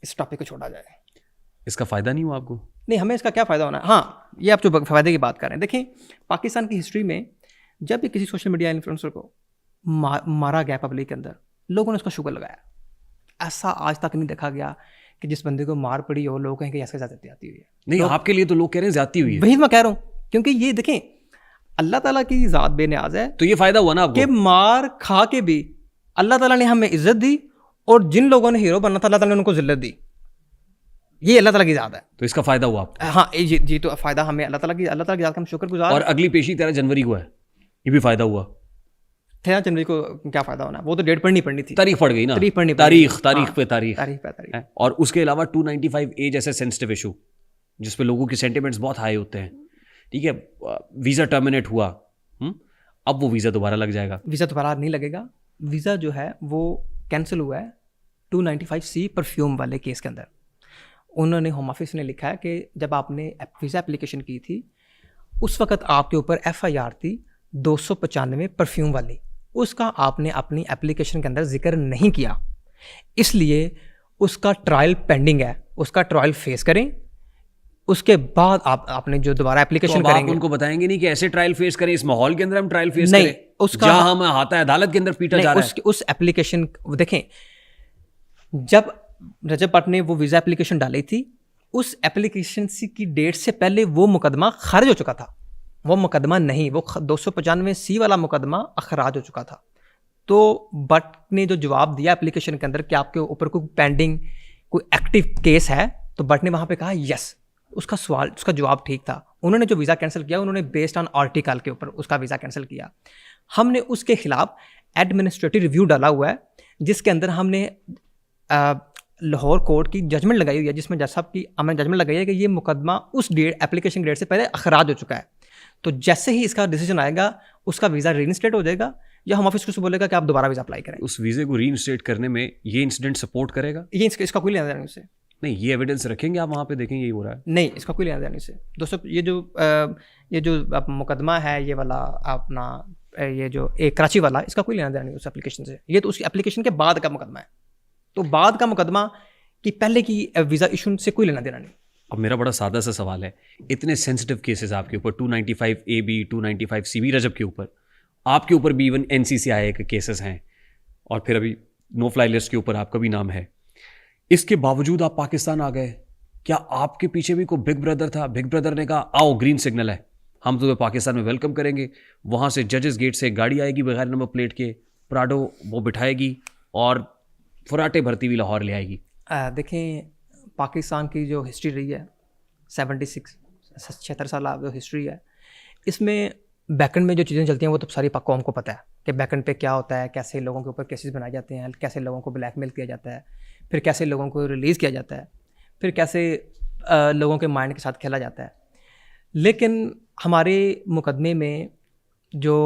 इस टॉपिक को छोड़ा जाए। इसका फ़ायदा नहीं हुआ आपको? नहीं, हमें इसका क्या फ़ायदा होना है? हाँ, ये आप जो फ़ायदे की बात कर रहे हैं, देखें पाकिस्तान की हिस्ट्री में जब भी किसी सोशल मीडिया इन्फ्लुएंसर को मारा गया पब्लिक के अंदर, लोगों ने उसका शुगर लगाया। ऐसा आज तक नहीं देखा गया कि जिस बंदे को मार पड़ी हो लोग कहें कि ऐसे ज़्यादती आती हुई है। नहीं, आपके लिए तो लोग कह रहे हैं ज़्यादती हुई है। वही मैं कह रहा हूँ, क्योंकि ये देखें अल्लाह ताला की ज़ात बेनियाज है। तो ये फ़ायदा हुआ ना आपको कि मार खा के भी अल्लाह ताला ने हमें इज्जत दी और जिन लोगों ने हीरो बनना था अल्लाह ताला ने उनको जिल्लत दी। ये अल्लाह ताला की ज़ात है। तो इसका फ़ायदा हुआ आपको? हाँ, जी तो फ़ायदा हमें अल्लाह ताला की ज़ात का हम शुक्रगुजार। और अगली पेशी 13 जनवरी को है, ये भी फ़ायदा हुआ। 13 जनवरी को क्या फ़ायदा होना, वो तो डेट पढ़नी पड़नी थी, तारीख पड़ गई ना, तारीख पे तारीख। और उसके अलावा 295A जैसे सेंसिटिव इशू जिस पे लोगों के सेंटिमेंट्स बहुत हाई होते हैं, ठीक है, वीज़ा टर्मिनेट हुआ, अब वो वीज़ा दोबारा लग जाएगा? वीज़ा दोबारा नहीं लगेगा। वीज़ा जो है वो कैंसिल हुआ है 295C परफ्यूम वाले केस के अंदर। उन्होंने होम ऑफिस ने लिखा है कि जब आपने वीज़ा एप्लीकेशन की थी उस वक्त आपके ऊपर FIR थी 295 परफ्यूम वाली, उसका आपने अपनी एप्लीकेशन के अंदर जिक्र नहीं किया, इसलिए उसका ट्रायल पेंडिंग है, उसका ट्रायल फेस करें, उसके बाद आपने जो दोबारा एप्लीकेशन तो आप करेंगे। उनको बताएंगे नहीं कि ऐसे ट्रायल फेस करें, इस माहौल के अंदर हम ट्रायल फेस नहीं, करें, उसका जहां हम हाथा अदालत के अंदर पीटा जा रहा है। उस एप्लीकेशन देखें, जब रजब भट्ट ने वो वीज़ा एप्लीकेशन डाली थी, उस एप्लीकेशन की डेट से पहले वो मुकदमा खारिज हो चुका था। वो मुकदमा नहीं, वो 295C वाला मुकदमा अखराज हो चुका था। तो भट्ट ने जो जवाब दिया एप्लीकेशन के अंदर कि आपके ऊपर कोई पेंडिंग कोई एक्टिव केस है, तो भट्ट ने वहाँ पे कहा यस, उसका जवाब ठीक था। उन्होंने जो वीज़ा कैंसिल किया, उन्होंने बेस्ड ऑन आर्टिकल के ऊपर उसका वीज़ा कैंसिल किया। हमने उसके खिलाफ एडमिनिस्ट्रेटिव रिव्यू डाला हुआ है, जिसके अंदर हमने लाहौर कोर्ट की जजमेंट लगाई हुई है, जिसमें जज साहब की हमने जजमेंट लगाई है कि ये मुकदमा उस डेट एप्लीकेशन डेट से पहले अखराज हो चुका है। तो जैसे ही इसका डिसीजन आएगा, उसका वीज़ा रीइंस्टेट हो जाएगा, या हम ऑफिस को बोलेगा कि आप दोबारा वीज़ा अप्लाई करें। उस वीजे को रीइंस्टेट करने में ये इंसिडेंट सपोर्ट करेगा? ये इसका कोई लेना देना नहीं उससे। नहीं, ये एविडेंस रखेंगे आप वहां पे, देखेंगे यही हो रहा है? नहीं, इसका कोई लेना देना नहीं से दोस्तों। ये जो मुकदमा है, ये वाला अपना ये जो एक कराची वाला, इसका कोई लेना देना नहीं उस एप्लीकेशन से। ये तो उसकी एप्लीकेशन के बाद का मुकदमा है। तो बाद का मुकदमा कि पहले की वीज़ा इशू से कोई लेना देना नहीं। अब मेरा बड़ा सादा सा सवाल है, इतने सेंसिटिव केसेस आपके ऊपर, 295AB 295CB रजब के ऊपर, आपके ऊपर भी इवन NCCI के केसेस हैं, और फिर अभी नो फ्लाई लिस्ट के ऊपर आपका भी नाम है। इसके बावजूद आप पाकिस्तान आ गए। क्या आपके पीछे भी कोई बिग ब्रदर था? बिग ब्रदर ने कहा आओ, ग्रीन सिग्नल है, हम तुम्हें पाकिस्तान में वेलकम करेंगे। वहाँ से जजेस गेट से गाड़ी आएगी बगैर नंबर प्लेट के, प्राडो वो बिठाएगी और फुराटे भरती हुई लाहौर ले आएगी। देखें, पाकिस्तान की जो हिस्ट्री रही है 76 साल जो हिस्ट्री है, इसमें बैकएंड में जो चीज़ें चलती हैं वो तो सारी कौम को पता है कि बैकएंड पे क्या होता है, कैसे लोगों के ऊपर केसेस बनाए जाते हैं, कैसे लोगों को ब्लैकमेल किया जाता है, फिर कैसे लोगों को रिलीज़ किया जाता है, फिर कैसे लोगों के माइंड के साथ खेला जाता है। लेकिन हमारे मुकदमे में जो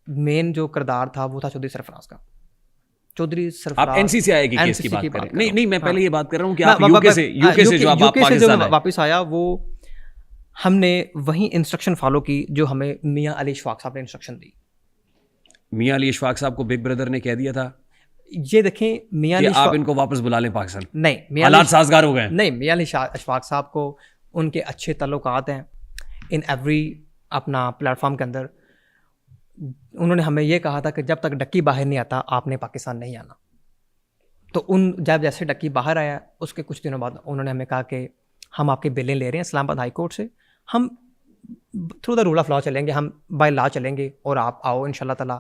मेन जो किरदार था वो था चौधरी सरफराज का। चौधरी सरफराज, आप NCCI की केस की बात करें? नहीं, मैं पहले ये बात कर रहा हूँ कि आप यूके से जो आप पाकिस्तान आए, वापस आया, वो हमने वही इंस्ट्रक्शन फॉलो की जो हमें मियाँ अली इशफाक साहब ने इंस्ट्रक्शन दी। मियाँ अली इशफाक साहब को बिग ब्रदर ने कह दिया था ये देखें, मियाँ अली आप इनको वापस बुला लें पाकिस्तान? नहीं, हालात साजगार हो गए। नहीं, मियाँ अली इशफाक साहब को उनके अच्छे ताल्लुकात हैं इन एवरी अपना प्लेटफॉर्म के अंदर। उन्होंने हमें ये कहा था कि जब तक डक्की बाहर नहीं आता आपने पाकिस्तान नहीं आना। तो जब जैसे डक्की बाहर आया, उसके कुछ दिनों बाद उन्होंने हमें कहा कि हम आपके बिलें ले रहे हैं इस्लामाबाद हाई कोर्ट से, हम through the rule of law चलेंगे, हम बाय लॉ चलेंगे और आप आओ, इंशाल्लाह ताला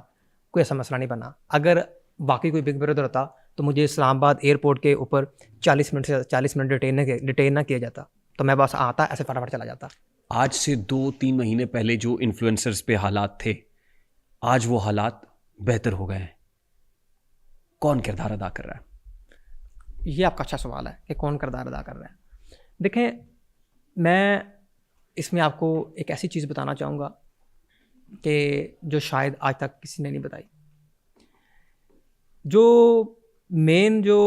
कोई ऐसा मसला नहीं बना। अगर बाकी कोई बिग ब्रदर होता तो मुझे इस्लामाबाद एयरपोर्ट के ऊपर 40 मिनट डिटेन ना किया जाता, तो मैं बस आता ऐसे फटाफट चला जाता। आज से 2-3 महीने पहले जो इन्फ्लुएंसर्स पे हालात थे, आज वो हालात बेहतर हो गए हैं। कौन किरदार अदा कर रहा है? ये आपका अच्छा सवाल है कि कौन किरदार अदा कर रहा है। देखें, मैं इसमें आपको एक ऐसी चीज़ बताना चाहूँगा कि जो शायद आज तक किसी ने नहीं बताई। जो मेन जो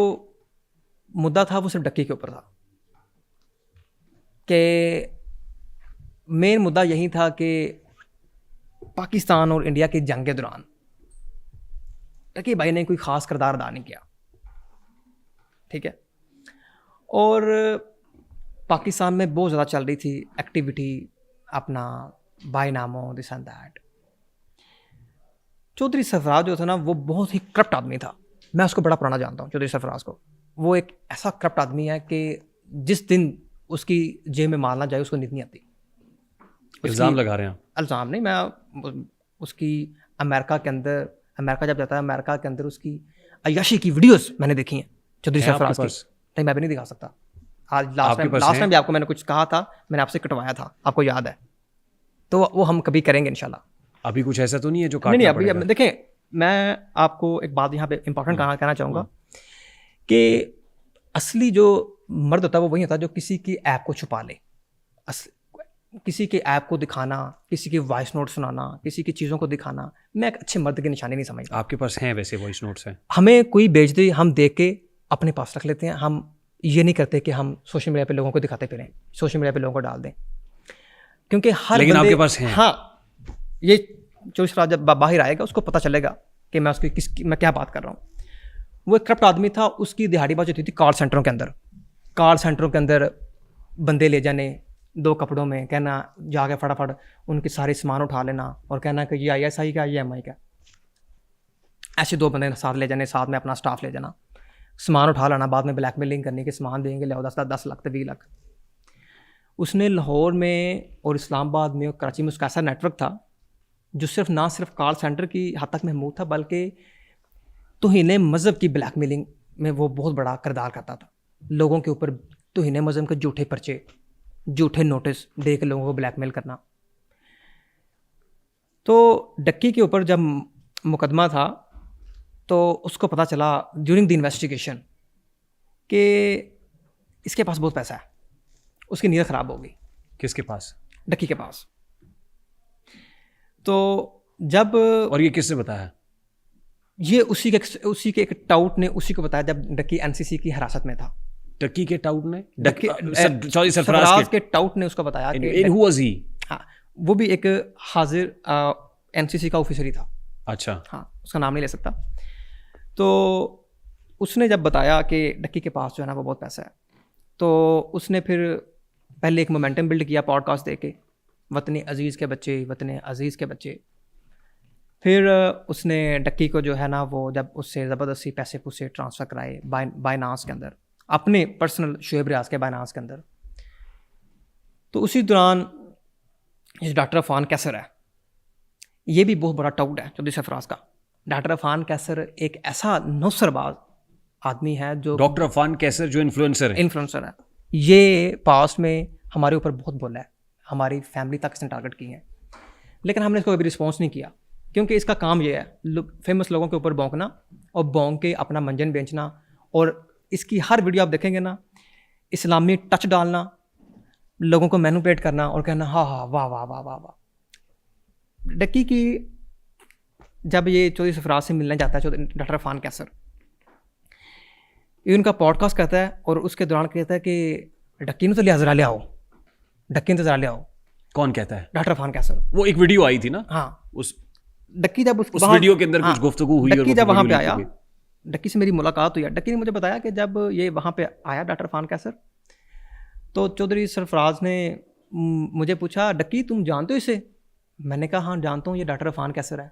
मुद्दा था वो सिर्फ डक्की के ऊपर था, कि मेन मुद्दा यही था कि पाकिस्तान और इंडिया की जंग के दौरान डक्की भाई ने कोई ख़ास किरदार अदा नहीं किया, ठीक है। और पाकिस्तान में बहुत ज़्यादा चल रही थी एक्टिविटी, अपना बायनामो, this and that. Chaudhary Sarfaraz जो था ना, वो बहुत ही करप्ट आदमी था। मैं उसको बड़ा पुराना जानता हूँ चौधरी सरफराज को। वो एक ऐसा करप्ट आदमी है कि जिस दिन उसकी जेब में मारना जाए उसको नींद नहीं आती। इल्ज़ाम लगा रहे हैं? इल्ज़ाम नहीं, मैं उसकी अमेरिका के अंदर, अमेरिका जब जाता है, अमेरिका के अंदर उसकी अय्याशी की वीडियोस मैंने देखी हैं चौधरी सरफराज की। नहीं, मैं भी नहीं दिखा सकता। आज लास्ट टाइम भी आपको मैंने कुछ कहा था, मैंने आपसे कटवाया था, आपको याद है? तो वो हम कभी करेंगे इंशाल्लाह। अभी कुछ ऐसा तो नहीं है जो नहीं, अभी देखें, मैं आपको एक बात यहाँ पे इंपॉर्टेंट कहना चाहूँगा कि असली जो मर्द होता है वो वही होता है जो किसी की ऐप को छुपा ले। किसी के ऐप को दिखाना, किसी की वॉइस नोट सुनाना, किसी की चीज़ों को दिखाना, मैं एक अच्छे मर्द की निशानी नहीं समझता। आपके पास हैं वैसे वॉइस नोट्स हैं? हमें कोई भेज दे, हम देख के अपने पास रख लेते हैं। हम ये नहीं करते कि हम सोशल मीडिया पे लोगों को दिखाते फिरें, सोशल मीडिया पे लोगों को डाल दें, क्योंकि हर लेकिन आपके पास हैं। हाँ, ये चौधरी सरफराज जब बाहर आएगा उसको पता चलेगा कि मैं उसकी मैं क्या बात कर रहा हूँ। वो एक करप्ट आदमी था, उसकी दिहाड़ीबाजी होती थी कॉल सेंटरों के अंदर। कॉल सेंटरों के अंदर बंदे ले जाने 2 कपड़ों में, कहना जाके फटाफट उनके सारे सामान उठा लेना और कहना कि ये ISI का, ये MI का। ऐसे 2 बंदे साथ ले जाने, साथ में अपना स्टाफ ले जाना, सामान उठा लाना, बाद में ब्लैकमेलिंग करने के सामान देंगे, ले 10 लाख 20 लाख। उसने लाहौर में और इस्लामाबाद में और कराची में उसका ऐसा नेटवर्क था जो ना सिर्फ कॉल सेंटर की हद तक महमूद था, बल्कि तौहीन मज़हब की ब्लैकमेलिंग में वो बहुत बड़ा किरदार करता था। लोगों के ऊपर तौहीन मज़हब के झूठे पर्चे, झूठे नोटिस दे के लोगों को ब्लैकमेल करना। तो डक्की के ऊपर जब मुकदमा था तो उसको पता चला ड्यूरिंग द इन्वेस्टिगेशन कि इसके पास बहुत पैसा है, उसकी नीयत ख़राब हो गई। किसके पास? डक्की के पास। तो जब, और ये किसने बताया? ये उसी के एक टाउट ने उसी को बताया जब डक्की NCC की हिरासत में था। डक्की के टाउट ने? सरफराज के टाउट ने उसको बताया कि who was he? हाँ, वो भी एक हाजिर NCC का ऑफिसर ही था। अच्छा। हाँ, उसका नाम नहीं ले सकता। तो उसने जब बताया कि डक्की के पास जो है ना वो बहुत पैसा है, तो उसने फिर पहले एक मोमेंटम बिल्ड किया पॉडकास्ट दे के, वतन अज़ीज़ के बच्चे, वतन अज़ीज़ के बच्चे। फिर उसने डक्की को जो है ना वो जब उससे ज़बरदस्ती पैसे पूसे ट्रांसफ़र कराए बाइनांस के अंदर, अपने पर्सनल शुएब रियाज के बाइनांस के अंदर। तो उसी दौरान ये डॉक्टर अफान कैसर है, ये भी बहुत बड़ा टाउट है चौधरी सरफराज का। डॉक्टर अफान कैसर एक ऐसा नौसरबाज आदमी है जो, डॉक्टर अफान कैसर जो इन्फ्लुएंसर है, ये पास्ट में हमारे ऊपर बहुत बोला है, हमारी फैमिली तक इसने टारगेट की है, लेकिन हमने इसको कभी रिस्पॉन्स नहीं किया, क्योंकि इसका काम ये है फेमस लोगों के ऊपर भौंकना और भौंक के अपना मंजन बेचना। और इसकी हर वीडियो आप देखेंगे ना, इस्लामी टच डालना, लोगों को मैनिपुलेट करना और कहना हाँ हाँ वाह वाह वाह वाह वाह। डक्की की जब ये चौधरी सरफराज से मिलने जाता है डॉक्टर अफान कैसर, ये उनका पॉडकास्ट करता है और उसके दौरान कहता है कि डक्की ने तो लिया ज़रा ले आओ, डक्की ने तो ज़रा ले आओ। कौन कहता है? डॉक्टर अफान कैसर। वो एक वीडियो आई थी ना? हाँ, उस डक्की जब उस वीडियो के अंदर कुछ गुफ्तगू हुई, डक्की जब वहाँ पे आया, डक्की से मेरी मुलाकात हुई। डक्की ने मुझे बताया कि जब ये वहाँ पे आया डॉक्टर अफान कैसर, तो चौधरी सरफराज ने मुझे पूछा, डक्की तुम जानते हो इसे? मैंने कहा हाँ जानता हूँ, ये डॉक्टर अफान कैसर है।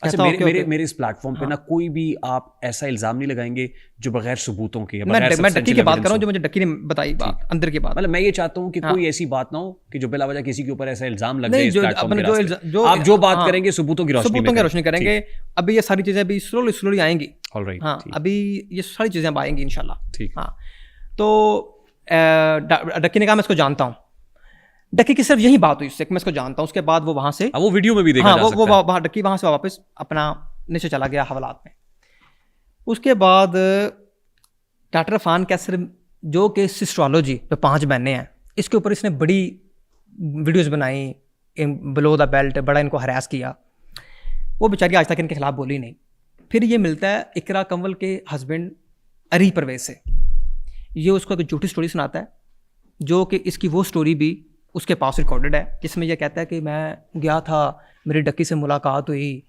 अच्छा, मेरे इस प्लेटफॉर्म पे ना कोई भी आप ऐसा इल्जाम नहीं लगाएंगे जो बगैर सबूतों के। मैं डक्की की बात कर रहा हूँ, जो मुझे डक्की ने बताई बात, अंदर की बात। मतलब मैं ये चाहता हूँ कि कोई ऐसी बात ना हो कि जो बिला वजह किसी के ऊपर ऐसा इल्जाम लग जाए। आप जो बात करेंगे सबूतों की रोशनी करेंगे। अभी ये सारी चीजें अभी स्लोली आएंगी। ऑलराइट, हाँ, अभी ये सारी चीजें अब आएंगी इंशाल्लाह। ठीक। हाँ, तो डक्की ने कहा मैं इसको जानता हूँ। डक्की की सिर्फ यही बात हुई उससे कि मैं इसको जानता हूँ। उसके बाद वो वहाँ से, वो वीडियो में भी देखा जा सकता है। वो डक्की वहाँ से वापस अपना नीचे चला गया हवालात में। उसके बाद डॉक्टर अफान कैसर, जो कि सिस्ट्रोलॉजी जो 5 बहनें हैं, इसके ऊपर इसने बड़ी वीडियोस बनाई, बिलो द बेल्ट, बड़ा इनको हरास किया। वो बेचारी आज तक इनके खिलाफ बोली नहीं। फिर ये मिलता है इकरा कंवल के हस्बैंड अरी परवेज से। ये उसको एक झूठी स्टोरी सुनाता है, जो कि इसकी वो स्टोरी भी उसके पास रिकॉर्डेड है, जिसमें यह कहता है कि मैं गया था, मेरी डक्की से मुलाकात हुई,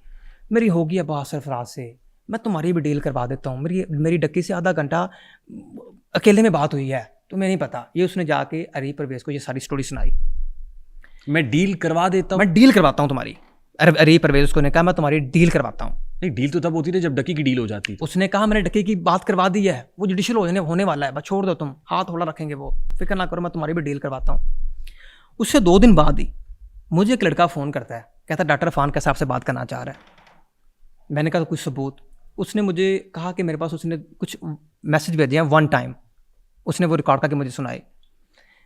मेरी होगी अब सरफराज से, मैं तुम्हारी भी डील करवा देता हूँ, मेरी डक्की से आधा घंटा अकेले में बात हुई है, तुम्हें नहीं पता। ये उसने जाके अरी परवेज को ये सारी स्टोरी सुनाई। मैं डील करवा देता हूँ, मैं डील करवाता हूँ तुम्हारी। अरी परवेज उसको ने कहा मैं तुम्हारी डील करवाता हूँ। नहीं, डील तो तब होती थी जब डक्की की डील हो जाती। उसने कहा मैंने डक्की की बात करवा दी है, वो जुडिशियल होने वाला है, बस छोड़ दो, तुम हाथ होला रखेंगे, वो फिक्र ना करो, मैं तुम्हारी भी डील करवाता हूँ। उससे 2 दिन बाद ही मुझे एक लड़का फ़ोन करता है, कहता है डॉक्टर अफान कैसर आपसे बात करना चाह रहा है। मैंने कहा तो कुछ सबूत। उसने मुझे कहा कि मेरे पास उसने कुछ मैसेज भेजे हैं 1 टाइम, उसने वो रिकॉर्ड करके मुझे सुनाए,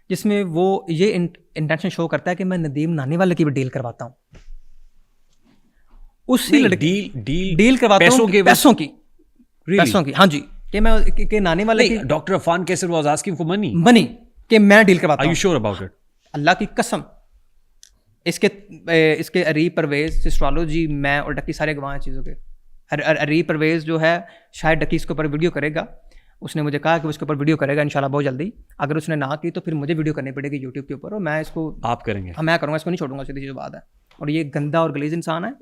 जिसमें वो ये इंटेंशन शो करता है कि मैं नदीम नानी वाले की भी डील करवाता हूँ। उसी लड़की डील करवाता हूँ पैसों की। हाँ जी, कि मैं कि नानी वाले की। Doctor Afan Qaiser was asking for money कि मैं डील करवाता हूँ। Are you sure about it? Allah की कसम, इसके अरी परवेज, सिस्ट्रोलॉजी, मैं और डक्की सारे गवाह हैं चीज़ों के। अरी परवेज जो है शायद डक्की इसके ऊपर वीडियो करेगा, उसने मुझे कहा कि उसके ऊपर वीडियो करेगा इंशाल्लाह बहुत जल्दी। अगर उसने ना की तो फिर मुझे वीडियो करनी पड़ेगी यूट्यूब के ऊपर, और मैं इसको आप करेंगे? हाँ, मैं करूँगा, इसको नहीं छोड़ूंगा, सीधी सी बात है। और ये गंदा और गलीज इंसान है।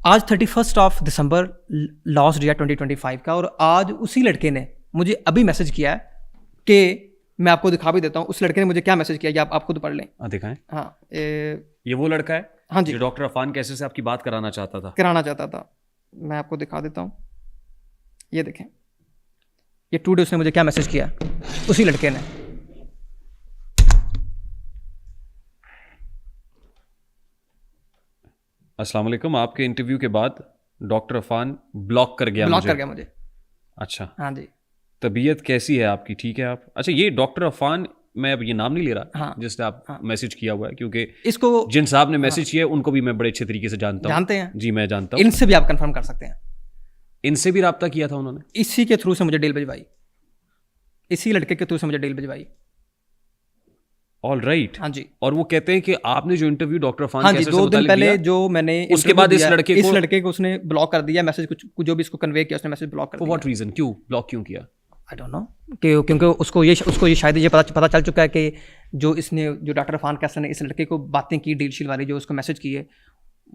आज 31 ऑफ दिसंबर लास्ट ईयर 2025 का, और आज उसी लड़के ने मुझे अभी मैसेज किया है कि मैं आपको दिखा भी देता हूँ उस लड़के ने मुझे क्या मैसेज किया, ये आप खुद पढ़ लें। दिखाएं। हाँ, ये वो लड़का है हाँ जी, जो डॉक्टर अफान कैसर से आपकी बात कराना चाहता था। मैं आपको दिखा देता हूँ, ये देखें, ये टुडे उसने मुझे क्या मैसेज किया, उसी लड़के ने। अस्सलाम वालेकुम, आपके इंटरव्यू के बाद डॉक्टर अफान ब्लॉक कर गया मुझे। अच्छा, हाँ जी। तबीयत कैसी है आपकी, ठीक है आप? अच्छा, ये डॉक्टर अफान, मैं अब ये नाम नहीं ले रहा, हाँ, जिसने आप मैसेज किया हुआ है, क्योंकि इसको जिन साहब ने मैसेज किया है उनको भी मैं बड़े अच्छे तरीके से जानता हूँ। जानते हैं जी, मैं जानता हूँ। इनसे भी आप कंफर्म कर सकते हैं, इनसे भी रब्ता किया था उन्होंने, इसी के थ्रू से मुझे डील भिजवाई, इसी लड़के के थ्रू से मुझे डील भिजवाई। All right. हाँ जी। और वो कहते हैं कि आपने जो इंटरव्यू डॉक्टर अफान हाँ जी, कैसर से 2 दिन मुतालिक पहले दिया, जो मैंने उसके बाद इस लड़के को उसने ब्लॉक कर दिया, मैसेज कुछ जो भी इसको कन्वे किया उसने मैसेज ब्लॉक कर फॉर दिया। व्हाट रीजन, क्यों ब्लॉक क्यों किया? आई डोंट नो, क्योंकि उसको ये शायद ये पता चल चुका है कि जो डॉक्टर अफान कैसर ने इस लड़के को बातें की डील शील वाली, जो उसको मैसेज किए,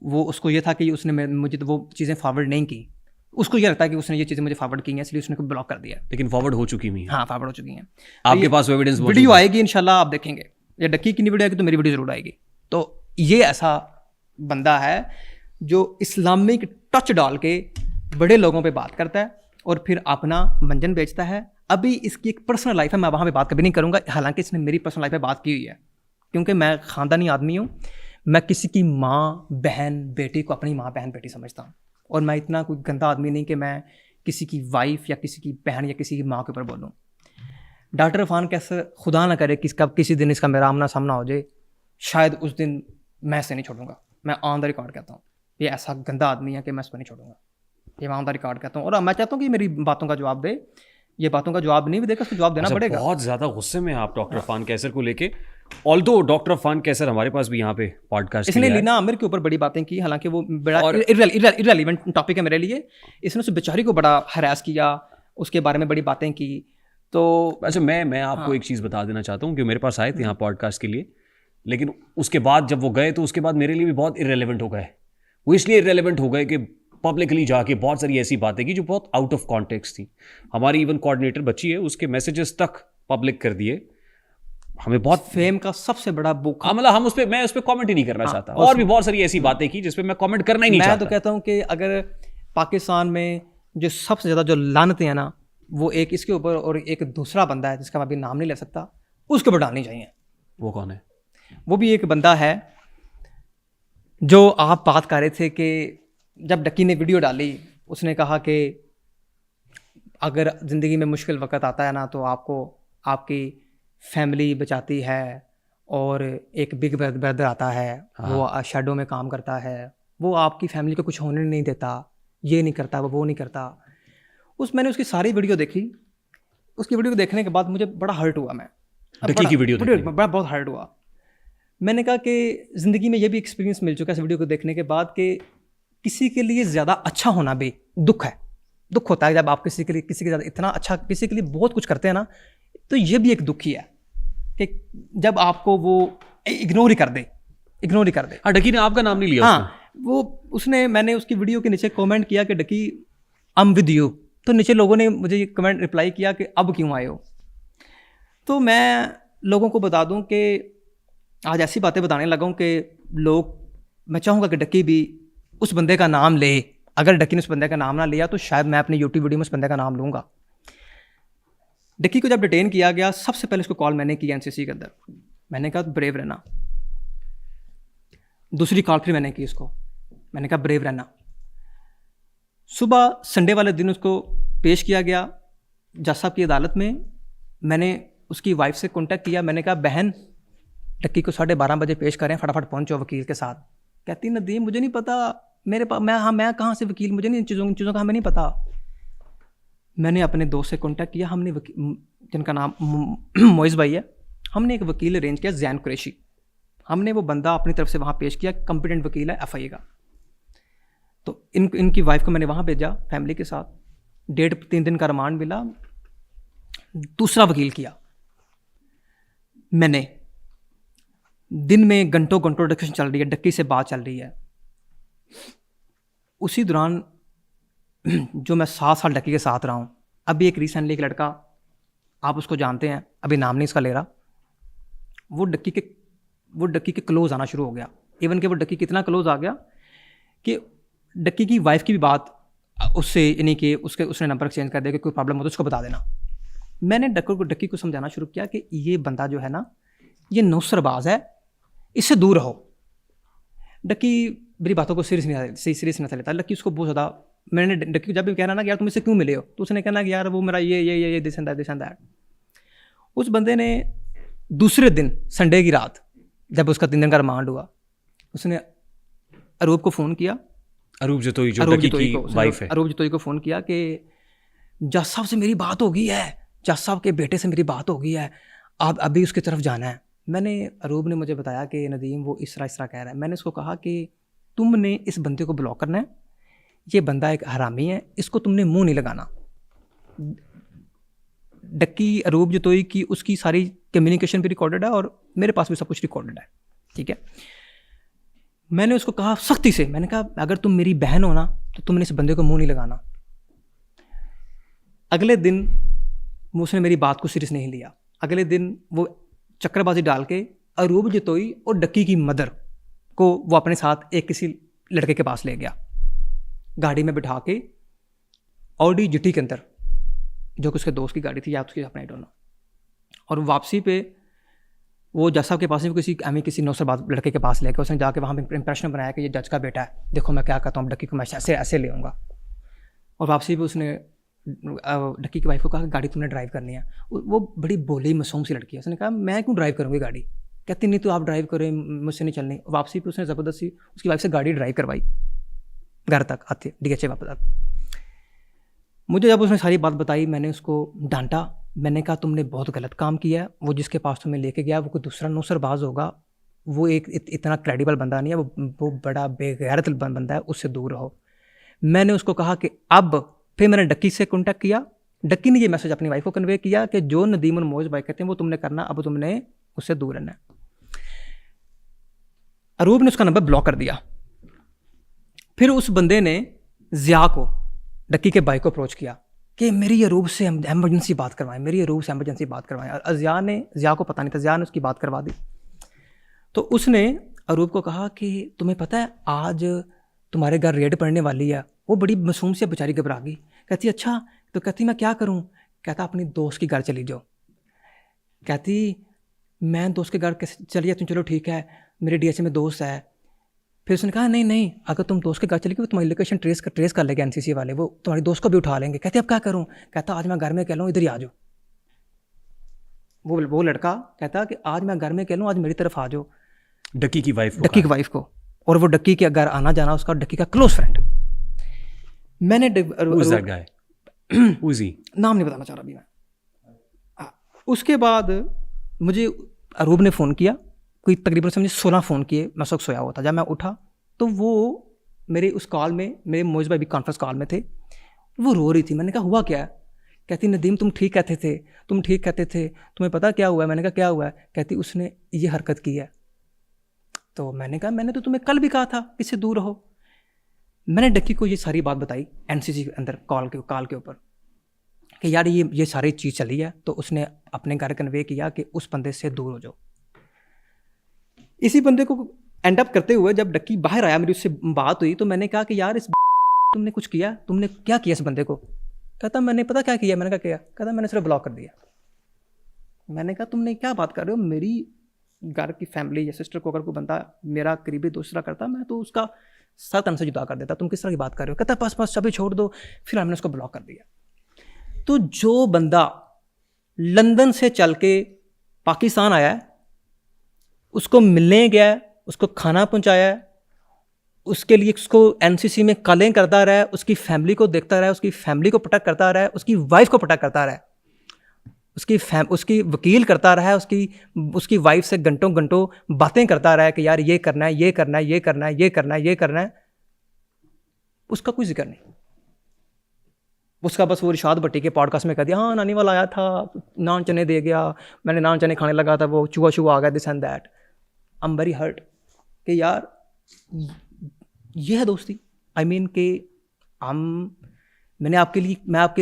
वो उसको ये था कि उसने मुझे तो वो चीज़ें फॉरवर्ड नहीं की। उसको ये लगता है कि उसने ये चीज़ें मुझे फॉरवर्ड की हैं, इसलिए उसने ब्लॉक कर दिया। लेकिन फॉरवर्ड हो चुकी हुई है। हाँ, फॉरवर्ड हो चुकी हैं। आपके पास एविडेंस वीडियो आएगी इंशाल्लाह, आप देखेंगे। या डक्की की नहीं वीडियो आएगी तो मेरी वीडियो जरूर आएगी। तो ये ऐसा बंदा है जो इस्लामिक टच डाल के बड़े लोगों पे बात करता है और फिर अपना मंजन बेचता है। अभी इसकी एक पर्सनल लाइफ है, मैं वहाँ पे बात कभी नहीं करूँगा, हालांकि इसने मेरी पर्सनल लाइफ पे बात की हुई है, क्योंकि मैं ख़ानदानी आदमी हूँ। मैं किसी की माँ बहन बेटी को अपनी माँ बहन बेटी समझता हूँ, और मैं इतना कोई गंदा आदमी नहीं कि मैं किसी की वाइफ या किसी की बहन या किसी की माँ के ऊपर बोलूँ। डॉक्टर अफान कैसे, खुदा ना करे किसी दिन इसका मेरा आमना सामना हो जाए, शायद उस दिन मैं इसे नहीं छोड़ूंगा। मैं ऑन द रिकॉर्ड कहता हूँ, ये ऐसा गंदा आदमी है कि मैं इसको नहीं छोड़ूंगा। ये मैं ऑन द रिकॉर्ड कहता हूँ, और मैं चाहता हूँ कि मेरी बातों का जवाब दे। ये बातों का जवाब नहीं भी देगा, उसको जवाब देना पड़ेगा। बहुत ज्यादा गुस्से में आप डॉक्टर अफान कैसर को लेके। ऑल्दो डॉक्टर अफान कैसर हमारे पास भी यहाँ पे पॉडकास्ट इसने लीना आमिर के ऊपर बड़ी बातें की, हालांकि वो बड़ा इररेलेवेंट टॉपिक है मेरे लिए। इसने उस बेचारी को बड़ा हरास किया, उसके बारे में बड़ी बातें की। तो अच्छा, मैं आपको एक चीज़ बता देना चाहता हूँ कि मेरे पास आए थे यहाँ पॉडकास्ट के लिए, लेकिन उसके बाद जब वो गए तो उसके बाद मेरे लिए भी बहुत इररेलेवेंट हो गए। वो इसलिए इररेलेवेंट हो गए कि पब्लिकली जाके बहुत सारी ऐसी बातें की जो बहुत आउट ऑफ कॉन्टेक्स्ट थी। हमारी इवन कोऑर्डिनेटर बच्ची है, उसके मैसेजेस तक पब्लिक कर दिए। हमें बहुत फेम का सबसे बड़ा बुक, मतलब मैं उस पर कमेंट ही नहीं करना चाहता। और भी बहुत सारी ऐसी बातें की जिस पे मैं कमेंट करना ही नहीं चाहता। मैं तो कहता हूँ कि अगर पाकिस्तान में जो सबसे ज़्यादा जो लानतें हैं ना, वो एक इसके ऊपर और एक दूसरा बंदा है जिसका मैं अभी नाम नहीं ले सकता, उसके ऊपर डालनी चाहिए। वो कौन है? वो भी एक बंदा है जो आप बात कर रहे थे कि जब डक्की ने वीडियो डाली, उसने कहा कि अगर ज़िंदगी में मुश्किल वक्त आता है ना, तो आपको आपकी फैमिली बचाती है, और एक बिग ब्रदर आता है, वो शैडो में काम करता है, वो आपकी फैमिली को कुछ होने नहीं देता, ये नहीं करता, वो नहीं करता। मैंने उसकी सारी वीडियो देखी। उसकी वीडियो देखने के बाद मुझे बड़ा हर्ट हुआ। मैं डक्की की वीडियो बहुत हर्ट हुआ। मैंने कहा कि ज़िंदगी में ये भी एक्सपीरियंस मिल चुका है इस वीडियो को देखने के बाद कि किसी के लिए ज़्यादा अच्छा होना भी दुख है। दुख होता है जब आप किसी के ज़्यादा इतना अच्छा, किसी के लिए बहुत कुछ करते हैं ना, तो ये भी एक दुख ही है कि जब आपको वो इग्नोर ही कर दे। हाँ, डक्की ने आपका नाम नहीं लिया। हाँ, मैंने उसकी वीडियो के नीचे कमेंट किया कि Ducky I am with you, तो नीचे लोगों ने मुझे ये कमेंट रिप्लाई किया कि अब क्यों आए हो। तो मैं लोगों को बता दूं कि आज ऐसी बातें बताने लगा हूं कि मैं चाहूँगा कि डक्की भी उस बंदे का नाम ले। अगर डक्की ने उस बंदे का नाम ना लिया तो शायद मैं अपनी यूट्यूब वीडियो में उस बंदे का नाम लूँगा। डक्की को जब डिटेन किया गया, सबसे पहले उसको कॉल मैंने की एनसीसी के अंदर। मैंने कहा ब्रेव रहना। दूसरी कॉल फिर मैंने की उसको, मैंने कहा ब्रेव रहना। सुबह संडे वाले दिन उसको पेश किया गया जज साहब की अदालत में। मैंने उसकी वाइफ से कांटेक्ट किया, मैंने कहा बहन डक्की को 12:30 बजे पेश करें, फटाफट पहुंचो वकील के साथ। कहती नदीम मुझे नहीं पता, मेरे पास मैं कहाँ से वकील, मुझे नहीं इन चीज़ों का हमें नहीं पता। मैंने अपने दोस्त से कांटेक्ट किया, हमने जिनका नाम मोइज़ भाई है, हमने एक वकील अरेंज किया ज़ैन कुरैशी। हमने वो बंदा अपनी तरफ से वहाँ पेश किया, कॉम्पिटेंट वकील है FIA का। तो इनकी वाइफ को मैंने वहाँ भेजा फैमिली के साथ। 3 दिन का रिमांड मिला। दूसरा वकील किया मैंने, दिन में घंटों डिस्कशन चल रही है, डक्की से बात चल रही है। उसी दौरान जो मैं 7 साल डक्की के साथ रहा हूँ, अभी एक रिसेंटली एक लड़का, आप उसको जानते हैं, अभी नाम नहीं इसका ले रहा, वो डक्की के क्लोज आना शुरू हो गया। इवन कि वो डक्की कितना क्लोज आ गया कि डक्की की वाइफ की भी बात उससे, यानी कि उसने नंबर एक्सचेंज कर दिया कि कोई प्रॉब्लम हो तो उसको बता देना। मैंने डक्की को समझाना शुरू किया कि ये बंदा जो है ना, ये नौसरबाज है, इससे दूर रहो। डक्की मेरी बातों को सीरियस नहीं लेता। डक्की उसको बहुत ज़्यादा, मैंने डक्की को जब भी कहना ना कि यार तुम इससे क्यों मिले हो, तो उसने कहना कि यार वो मेरा ये दिस एंड दैट। उस बंदे ने दूसरे दिन संडे की रात जब उसका 3 दिन का रिमांड हुआ, उसने अरूप को फ़ोन किया, अरूप जतोई जो डक्की की वाइफ है, अरूप जतोई को फ़ोन किया कि जज साहब से मेरी बात हो गई है, जज साहब के बेटे से मेरी बात हो गई है, आप अभी उसकी तरफ जाना है। अरूप ने मुझे बताया कि नदीम वो इस तरह कह रहा है। मैंने उसको कहा कि तुमने इस बंदे को ब्लॉक करना है, ये बंदा एक हरामी है, इसको तुमने मुंह नहीं लगाना। डक्की अरूप जतोई की उसकी सारी कम्युनिकेशन भी रिकॉर्डेड है और मेरे पास भी सब कुछ रिकॉर्डेड है, ठीक है। मैंने उसको कहा सख्ती से, मैंने कहा अगर तुम मेरी बहन हो ना तो तुमने इस बंदे को मुंह नहीं लगाना। अगले दिन उसने मेरी बात को सीरियस नहीं लिया। अगले दिन वो चक्करबाजी डाल के अरूप जतोई और डक्की की मदर को वो अपने साथ एक किसी लड़के के पास ले गया, गाड़ी में बिठा के ऑडी GT के अंदर, जो कि उसके दोस्त की गाड़ी थी या उसकी अपना, आई डोंट नो। और वापसी पे वो जज साहब के पास नहीं, किसी नौसरबाज लड़के के पास लेकर उसने जाके वहाँ पे इंप्रेशन बनाया कि ये जज का बेटा है, देखो मैं क्या करता हूँ, डक्की को मैं ऐसे ले आऊँगा। और वापसी पे उसने डक्की की वाइफ को कहा कि गाड़ी तुमने ड्राइव करनी है। वो बड़ी भोली मासूम सी लड़की है, उसने कहा मैं क्यों ड्राइव करूँगी गाड़ी, कहती नहीं तो आप ड्राइव करें, मुझसे नहीं चलनी। वापसी पे उसने ज़बरदस्ती उसकी वाइफ से गाड़ी ड्राइव करवाई घर तक आते DHA वापस आते। मुझे जब उसने सारी बात बताई, मैंने उसको डांटा, मैंने कहा तुमने बहुत गलत काम किया है, वो जिसके पास तुम्हें लेके गया वो कोई दूसरा नौसरबाज होगा, वो एक इतना क्रेडिबल बंदा नहीं है, वो बड़ा बेगैरत बंदा है, उससे दूर रहो। मैंने उसको कहा कि अब फिर मैंने डक्की से कॉन्टैक्ट किया, डक्की ने ये मैसेज अपनी वाइफ को कन्वे किया कि जो नदीम और मोइज भाई कहते हैं वो तुमने करना, अब तुमने उससे दूर रहना है। अरूप ने उसका नंबर ब्लॉक कर दिया। फिर उस बंदे ने ज़िया को, डक्की के भाई को अप्रोच किया कि मेरी अरूप से एमरजेंसी बात करवाएं, मेरी अरूप से एमरजेंसी बात करवाएं। और ज़िया को पता नहीं था, ज़िया ने उसकी बात करवा दी। तो उसने अरूप को कहा कि तुम्हें पता है आज तुम्हारे घर रेड पड़ने वाली है। वो बड़ी मासूम से बेचारी घबरा गई, कहती अच्छा, तो कहती मैं क्या करूं, कहता अपनी दोस्त के घर चली जाओ। कहती मैं दोस्त के घर कैसे चली जाती हूँ, चलो ठीक है, मेरे DHA में दोस्त है। फिर उसने कहा नहीं, अगर तुम दोस्त के घर चली गई तो तुम्हारी लोकेशन ट्रेस कर लेंगे NCC वाले, वो तुम्हारी दोस्त को भी उठा लेंगे। कहते अब क्या करूँ, कहता आज मैं घर में कह लूँ इधर ही आ जाओ। वो लड़का कहता कि आज मैं घर में कह लूँ आज मेरी तरफ आ जाओ, डक्की की वाइफ को। और वो डक्की के घर आना जाना उसका डक्की का क्लोज फ्रेंड। मैंने नाम नहीं बताना चाह रहा अभी मैं। उसके बाद मुझे अरूप ने फ़ोन किया, कोई तकरीबन समझे 16 फ़ोन किए, मैं सब सोया हुआ था। जब मैं उठा तो वो मेरे उस कॉल में, मेरे मोइज भाई भी कॉन्फ्रेंस कॉल में थे, वो रो रही थी। मैंने कहा हुआ क्या है, कहती नदीम तुम ठीक कहते थे, तुम्हें पता क्या हुआ है। मैंने कहा क्या हुआ है, कहती उसने ये हरकत की है। तो मैंने कहा मैंने तो तुम्हें कल भी कहा था इससे दूर रहो। मैंने डक्की को ये सारी बात बताई NCC के अंदर कॉल के ऊपर कि यार ये सारी चीज़ चली है। तो उसने अपने घर कन्वे किया कि उस बंदे से दूर हो जाओ। इसी बंदे को एंड अप करते हुए जब डक्की बाहर आया, मेरी उससे बात हुई, तो मैंने कहा कि यार इस तुमने कुछ किया, तुमने क्या किया इस बंदे को। कहता मैंने पता क्या किया। मैंने कहा क्या। कहता मैंने सिर्फ ब्लॉक कर दिया। मैंने कहा तुमने क्या बात कर रहे हो, मेरी घर की फैमिली या सिस्टर को अगर कोई बंदा मेरा करीबी दूसरा करता, मैं तो उसका सर तन से जुदा कर देता, तुम किस तरह की बात कर रहे हो। कहता बस सभी छोड़ दो। फिर हमने उसको ब्लॉक कर दिया। तो जो बंदा लंदन से चल के पाकिस्तान आया है, उसको मिलने गया है, उसको खाना पहुंचाया है, उसके लिए उसको NCC में कॉलिंग करता रहा है, उसकी फैमिली को देखता रहा है, उसकी फैमिली को प्रोटेक्ट करता रहा है, उसकी वाइफ को प्रोटेक्ट करता रहा है, उसकी वकील करता रहा है, उसकी वाइफ से घंटों बातें करता रहा है कि यार ये करना है, ये करना है, ये करना है, ये करना है, ये करना है। उसका कोई जिक्र नहीं। उसका बस वो इरशाद भट्टी के पॉडकास्ट में कह दिया हाँ नानी वाला आया था, नान चने दे गया, मैंने नान चने खाने लगा था, वो चूहा आ गया, this and that. I am very hurt कि यार ये है दोस्ती, आई मीन कि मैं आपके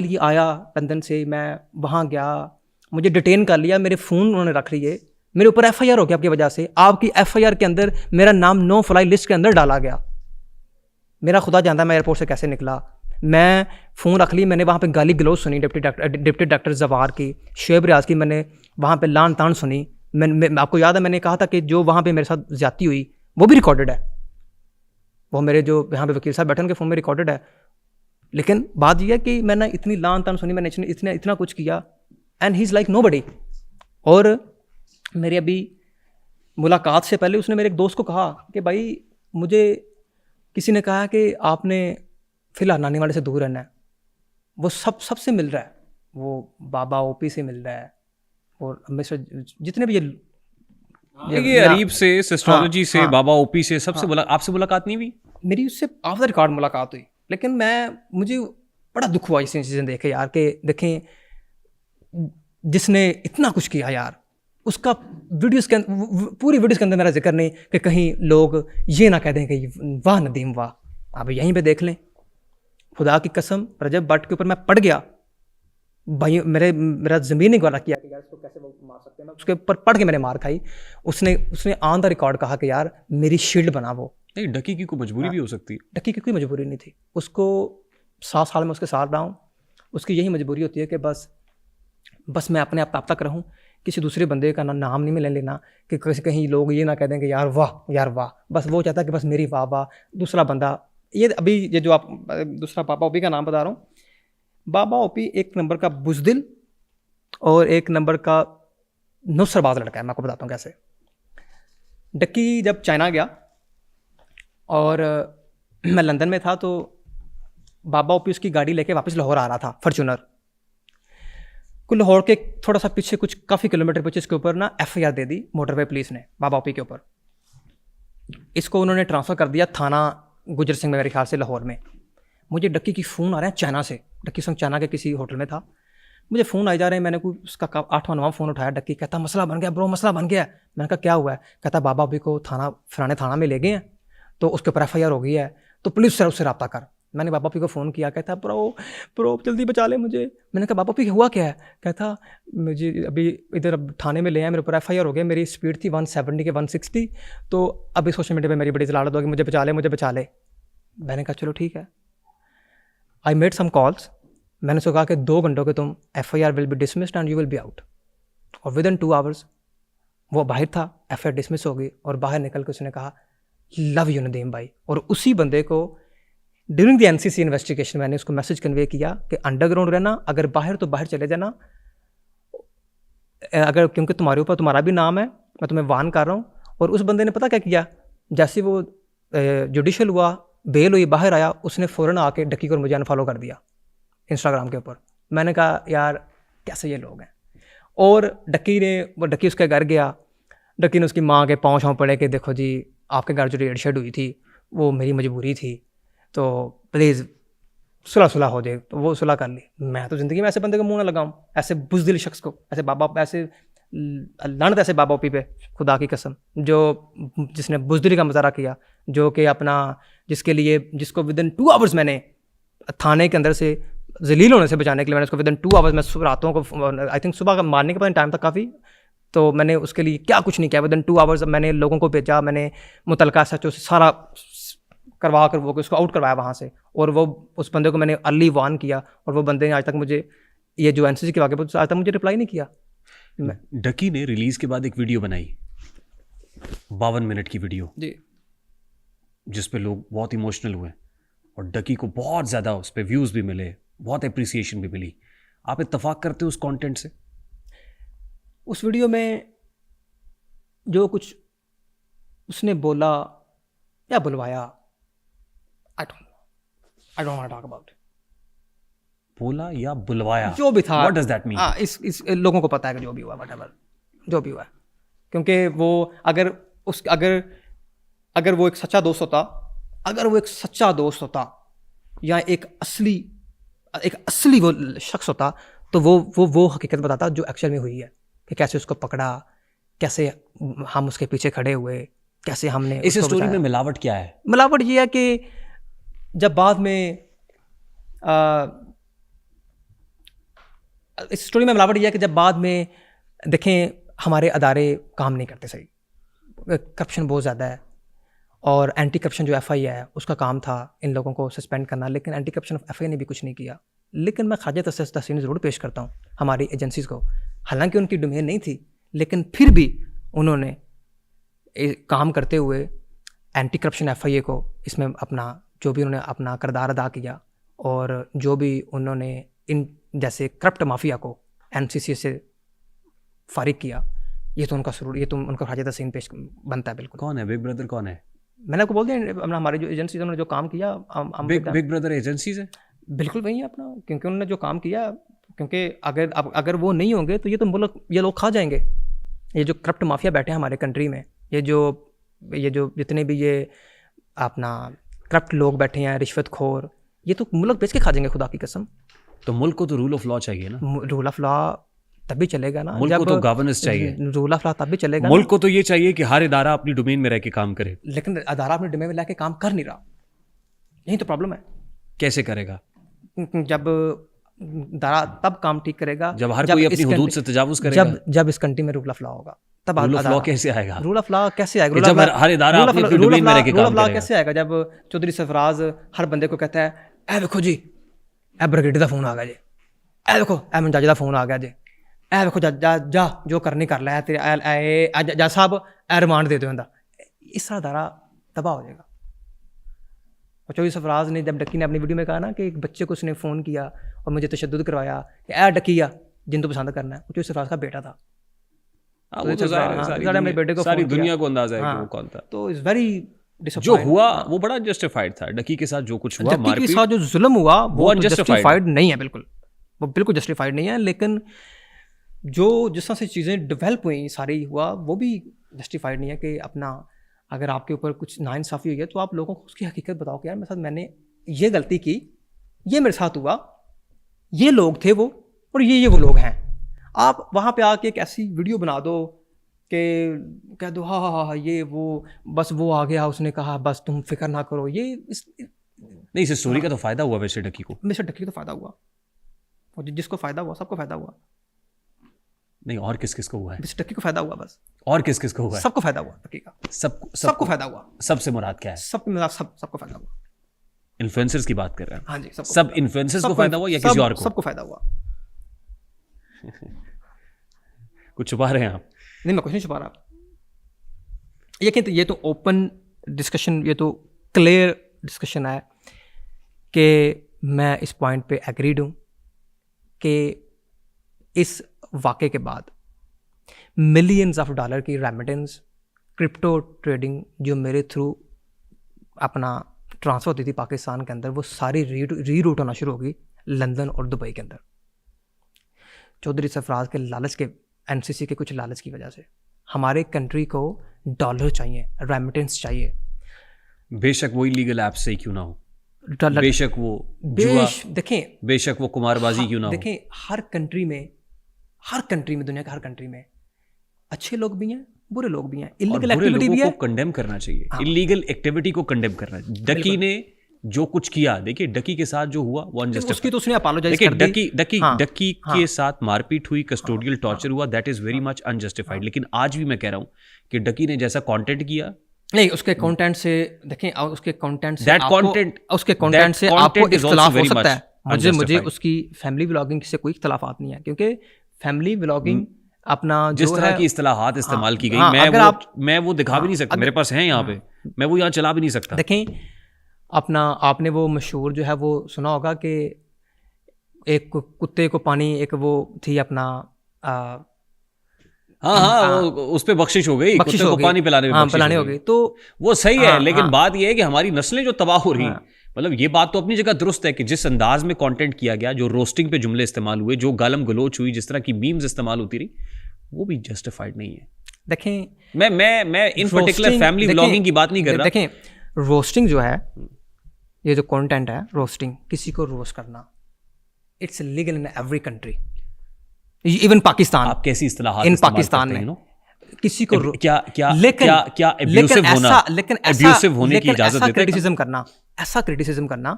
लिए आया लंदन से, मैं वहाँ गया, मुझे डिटेन कर लिया, मेरे फ़ोन उन्होंने रख लिए, मेरे ऊपर FIR हो गया आपकी वजह से। आपकी FIR के अंदर मेरा नाम नो फ्लाई लिस्ट के अंदर डाला गया। मेरा खुदा जानता है मैं एयरपोर्ट से कैसे निकला। मैं फ़ोन रख ली, मैंने वहाँ पे गाली गलौज सुनी डिप्टी डॉक्टर जवार की, शुएब रियाज की, मैंने वहाँ पे लान तान सुनी। मैं आपको याद है मैंने कहा था कि जो वहाँ पे मेरे साथ ज़्यादती हुई वो भी रिकॉर्डेड है, वो मेरे जो यहाँ पे वकील साहब बैठे उनके फ़ोन में रिकॉर्डेड है। लेकिन बात यह है कि मैंने इतनी लान तान सुनी, मैंने इतना कुछ किया, and he is like nobody. और मेरी अभी मुलाकात से पहले उसने मेरे एक दोस्त को कहा कि भाई मुझे किसी ने कहा कि आपने फिलहाल नानी वाले से दूर रहना है। वो सबसे मिल रहा है, वो बाबा ओपी से मिल रहा है, और हमेशा जितने भी ये अरीब से, सिस्ट्रोलॉजी से, हाँ। बाबा ओपी से, सबसे आपसे मुलाकात नहीं हुई? मेरी उससे ऑफ द रिकॉर्ड मुलाकात हुई, लेकिन मुझे बड़ा दुख हुआ इस चीज़ें देखे यार, कि देखें जिसने इतना कुछ किया यार, उसका वीडियोस के पूरी वीडियोस के अंदर मेरा जिक्र नहीं कि कहीं लोग ये ना कह दें कि वाह नदीम वाह। आप यहीं पे देख लें, खुदा की कसम रजब भट्ट के ऊपर मैं पड़ गया भाई, मेरा ज़मीन ही गवारा किया कि यार इसको कैसे वो मार सकते हैं। मैं उसके ऊपर पढ़ के मैंने मार खाई। उसने ऑन द रिकॉर्ड कहा कि यार मेरी शील्ड बना। वो नहीं, डकी की कोई मजबूरी भी हो सकती है। डकी की कोई मजबूरी नहीं थी, उसको 7 साल में उसके साथ रहा हूँ, उसकी यही मजबूरी होती है कि बस मैं अपने आप तब तक रहूँ, किसी दूसरे बंदे का नाम नहीं मैं लेना, कि कहीं लोग ये ना कह दें कि यार वाह। बस वो चाहता है कि बस मेरी वाह। दूसरा बंदा ये अभी ये जो आप दूसरा बाबा ओपी का नाम बता रहा हूँ, बाबा ओपी एक नंबर का बुज़दिल और एक नंबर का नुस्रबाज लड़का है। मैं आपको बताता हूँ कैसे। डक्की जब चाइना गया और मैं लंदन में था, तो बाबा ओपी उसकी गाड़ी लेके वापस लाहौर आ रहा था, फॉर्च्यूनर को। लाहौर के थोड़ा सा पीछे, कुछ काफ़ी किलोमीटर पीछे, इसके ऊपर ना FIR दे दी मोटरवे पुलिस ने बाबा ओपी के ऊपर। इसको उन्होंने ट्रांसफ़र कर दिया थाना गुजर सिंह में, मेरे ख्याल से लाहौर में। मुझे डक्की की फ़ोन आ रहे हैं चाइना से, डक्की संग चाइना के किसी होटल में था, मुझे फ़ोन आई जा रहे हैं। मैंने कोई उसका 8वां 9वां फ़ोन उठाया। डक्की कहता मसला बन गया ब्रो, मसला बन गया। मैंने कहा क्या हुआ है? कहता बाबा ओपी को फलाने थाना में ले गए हैं, तो उसके ऊपर FIR हो गई है, तो पुलिस से उससे रब्ता कर। मैंने बाबा ओपी को फ़ोन किया, कहता ब्रो जल्दी बचा ले मुझे। मैंने कहा बाबा ओपी हुआ क्या है? कहता मुझे अभी इधर थाने में ले आए, मेरे ऊपर FIR हो गया, मेरी स्पीड थी 170 के 160, तो अभी सोशल मीडिया पे मेरी बड़ी जलालत होगी, मुझे बचा ले। मैंने कहा चलो ठीक है। आई मेड सम कॉल्स, मैंने उसको कहा कि 2 घंटों के तुम FIR will be dismissed and you will be out. और विद इन 2 आवर्स वो बाहर था, FIR डिसमिस हो गई, और बाहर निकल के उसने कहा लव यू नदीम भाई। और उसी बंदे को ड्यूरिंग द NCC इन्वेस्टिगेशन मैंने उसको मैसेज कन्वे किया कि अंडरग्राउंड रहना, अगर बाहर तो बाहर चले जाना, अगर क्योंकि तुम्हारे ऊपर तुम्हारा भी नाम है, मैं तुम्हें वार्न कर रहा हूँ। और उस बंदे ने पता क्या किया, जैसे वो जुडिशल हुआ, बेल हुई, बाहर आया, उसने फ़ौरन आके डक्की को और मुझे अनफॉलो कर दिया इंस्टाग्राम के ऊपर। मैंने कहा यार कैसे ये लोग हैं। और डक्की उसके घर गया, डक्की ने उसकी माँ के पाँव पड़े कि देखो जी आपके घर जो रेड शेड हुई थी वो मेरी मजबूरी थी, तो प्लीज़ सुलह हो जाए। तो वो सुलह कर ली। मैं तो ज़िंदगी में ऐसे बंदे को मुँह ना लगाऊँ, ऐसे बुज़दिल शख्स को, ऐसे लानत ऐसे बाबा ओपी पे, खुदा की कसम, जिसने बुज़दिली का मुजाहरा किया, जो कि जिसको विद इन 2 आवर्स मैंने थाने के अंदर से जलील होने से बचाने के लिए, मैंने उसको विद इन 2 आवर्स, मैं रातों को आई थिंक सुबह का मारने के बाद टाइम था काफ़ी, तो मैंने उसके लिए क्या कुछ नहीं किया। विद इन 2 आवर्स मैंने लोगों को भेजा, मैंने मुतलका SHO से सारा करवा कर वो उसको आउट करवाया वहाँ से। और वो उस बंदे को मैंने अर्ली वार्न किया, और वो बंदे ने आज तक मुझे ये जो NCC के वाक़े आज तक मुझे रिप्लाई नहीं किया। डकी ने रिलीज के बाद एक वीडियो बनाई, 52 मिनट की वीडियो जी, जिस पे लोग बहुत इमोशनल हुए, और डकी को बहुत ज़्यादा उस पर व्यूज़ भी मिले, बहुत अप्रिसिएशन भी मिली। आप इत्तेफाक करते हो उस कंटेंट से? उस वीडियो में जो कुछ उसने बोला या बुलवाया, I don't want to talk about. बोला या बुलवाया, जो भी था, व्हाट डज दैट मीन? इस लोगों को पता है कि जो भी हुआ, व्हाटएवर जो भी हुआ, क्योंकि वो अगर वो एक सच्चा दोस्त होता, या एक असली वो शख्स होता, तो वो हकीकत बताता जो एक्चुअल में हुई है, कि कैसे उसको पकड़ा, कैसे हम उसके पीछे खड़े हुए, कैसे हमने इस स्टोरी में मिलावट क्या है? मिलावट ये है कि जब बाद में इस स्टोरी में मिलावट यह है कि जब बाद में देखें हमारे अदारे काम नहीं करते सही, करप्शन बहुत ज़्यादा है, और एंटी करप्शन जो एफआई है उसका काम था इन लोगों को सस्पेंड करना, लेकिन एंटी करप्शन एफआई ने भी कुछ नहीं किया। लेकिन मैं ख्वाजा तहसीन ज़रूर पेश करता हूँ हमारी एजेंसीज़ को, हालांकि उनकी डोमेन नहीं थी, लेकिन फिर भी उन्होंने काम करते हुए एंटी करप्शन एफआईए को इसमें अपना जो भी उन्होंने अपना किरदार अदा किया, और जो भी उन्होंने इन जैसे करप्ट माफिया को एनसीसी से फारिग किया, ये तो उनका सुरूर, ये तो उनका ख्वाजा तहसीन पेश बनता है। बिल्कुल। कौन है बिग ब्रदर? कौन है? मैंने आपको बोल दिया, हमारी जो एजेंसी उन्होंने जो काम किया, बिग ब्रदर एजेंसीज है। बिल्कुल वही है अपना, क्योंकि उन्होंने जो काम किया, क्योंकि अगर वो नहीं होंगे तो ये तो मुल्क, ये लोग खा जाएंगे। ये जो करप्ट माफिया बैठे हैं हमारे कंट्री में, ये जो जितने भी ये अपना करप्ट लोग बैठे हैं, रिश्वतखोर, ये तो मुल्क बेच के खा जाएंगे, खुदा की कसम। तो मुल्क को तो रूल ऑफ लॉ चाहिए ना। रूल ऑफ लॉ तभी चलेगा ना, मुल्क को तो गवर्नेंस चाहिए। रूल ऑफ लॉ तभी चलेगा। मुल्क को तो ये चाहिए कि हर इदारा अपनी डोमेन में रह के काम करे, लेकिन अदारा अपने डोमेन में रह के काम कर नहीं रहा, यही तो प्रॉब्लम है। कैसे करेगा? जब अदारा तब काम ठीक करेगा जब हर कोई अपनी हुदूद से तजावुज करेगा। जब इस कंट्री में रूल ऑफ लॉ होगा, तब रूल ऑफ लॉ कैसे आएगा? रूल ऑफ लॉ कैसे आएगा? जब हर इदारा अपनी डोमेन में रह के काम करेगा। रूल ऑफ लॉ कैसे आएगा? जब चौधरी सरफराज हर बंदे को कहता है, ए देखो जी, ए ब्रिगेडियर दा फोन आ गया जी, ए देखो ए मंजाजी दा फोन आ गया जी, ए देखो जा जो करनी कर लै तेरे जज साहब, ए रिमांड दे दो इनका। इस तरह अदारा तबाह हो जाएगा। और चौधरी सरफराज ने जब डक्की ने अपनी वीडियो में कहा ना कि एक बच्चे को उसने फ़ोन किया और मुझे तशद्दुद करवाया कि ए डक्किया जिन तो पसंद करना है, वो चौधरी सरफराज का बेटा था। सारी दुनिया को अंदाजा है कि वो कौन था। तो इट्स वेरी जो हुआ वो बड़ा जस्टिफाइड था। डक्की के साथ जो कुछ हुआ, डक्की के साथ जो जुल्म हुआ वो जस्टिफाइड नहीं है, बिल्कुल वो बिल्कुल जस्टिफाइड नहीं है। लेकिन जो जिस तरह से चीज़ें डेवलप हुई सारी हुआ, वो भी जस्टिफाइड नहीं है कि अपना अगर आपके ऊपर कुछ नाइंसाफ़ी हुई है तो आप लोगों को उसकी हकीकत बताओ कि यार मेरे साथ मैंने ये गलती की, ये मेरे साथ हुआ, ये लोग थे वो, और ये वो लोग हैं। आप वहाँ पे आके एक ऐसी वीडियो बना दो कि कह दो हाँ ये वो बस वो आ गया, उसने कहा बस तुम फिक्र ना करो, ये नहीं। इस स्टोरी का तो फ़ायदा हुआ वैसे डक्की को। वैसे डक्की को तो फ़ायदा हुआ, और जिसको फ़ायदा हुआ सबको फ़ायदा हुआ। नहीं, और किस किस को हुआ है? बस डक्की को फ़ायदा हुआ बस। और किस किस को हुआ है? सबको फ़ायदा हुआ डक्की का। सबको फ़ायदा हुआ। सबसे मुराद क्या है? सबको फ़ायदा हुआ। इन्फ्लुएंसर्स की बात कर रहे हैं। हाँ जी, सब इन्फ्लुएंसर्स को फ़ायदा हुआ या किसी और को? सबको फ़ायदा हुआ। कुछ छुपा रहे हैं आप? नहीं, मैं कुछ नहीं छुपा रहा। ये तो ओपन डिस्कशन, ये तो क्लियर डिस्कशन है कि मैं इस पॉइंट पे एग्रीड हूँ कि इस वाक़े के बाद मिलियंस ऑफ डॉलर की रेमिटेंस, क्रिप्टो ट्रेडिंग जो मेरे थ्रू अपना ट्रांसफ़र होती थी पाकिस्तान के अंदर, वो सारी रीरूट होना शुरू होगी लंदन और दुबई के अंदर। चौधरी सरफराज के लालच के, एनसीसी के कुछ लालच की वजह से हमारे कंट्री को डॉलर चाहिए, रेमिटेंस चाहिए। बेशक वो इलीगल ऐप से ही क्यों ना हो, बेशक वो देखें, बेशक वो कुमारबाजी क्यों ना हो। देखें, हर कंट्री में, दुनिया के हर कंट्री में अच्छे लोग भी हैं, बुरे लोग भी हैं, इलीगल एक्टिविटी भी है। कंडेम करना चाहिए, इलीगल एक्टिविटी को कंडेम करना चाहिए। डक्की ने जो कुछ किया, देखिए डक्की के साथ जो हुआ वो अनजस्टिफाइड। उसकी तो उसने अपोलोजाइज कर दी। डक्की के साथ मारपीट हुई, कस्टोडियल टॉर्चर हुआ, that is very much unjustified. लेकिन आज भी मैं कह रहा हूं कि डक्की ने जैसा कंटेंट किया, नहीं, उसके कंटेंट से देखें, उसके कंटेंट से आपको इख्तिलाफ हो सकता है। मुझे उसकी फैमिली व्लॉगिंग से कोई इख्तिलाफात नहीं है, क्योंकि फैमिली व्लॉगिंग अपना जिस तरह की इस्तिलाहात इस्तेमाल की गई, मैं वो दिखा भी नहीं सकता, मेरे पास है यहाँ पे, मैं वो यहाँ चला भी नहीं सकता। देखें, अपना आपने वो मशहूर जो है वो सुना होगा कि एक कुत्ते को पानी, एक वो थी अपना हाँ, उस पे बख्शिश हो गई, कुत्ते को पानी पिलाने हो गई, तो वो सही है। लेकिन बात ये है कि हमारी नस्लें जो तबाह हो रही हैं, मतलब ये बात तो अपनी जगह दुरुस्त है कि जिस अंदाज में कंटेंट किया गया, जो रोस्टिंग पे जुमले इस्तेमाल हुए, जो गालम गलोच हुई, जिस तरह की मीम्स इस्तेमाल होती रही, वो भी जस्टिफाइड नहीं है। देखें, मैं इन पर्टिकुलर फैमिली व्लॉगिंग की बात नहीं कर रहा। देखें, रोस्टिंग जो है, ये जो कंटेंट है रोस्टिंग, किसी को रोस्ट करना, it's legal in every country, even Pakistan. आप कैसी इस्तिलाहात इन पाकिस्तान में किसी को क्या एब्यूसिव होने की इजाजत देता है? क्रिटिसिज्म करना, ऐसा क्रिटिसिज्म करना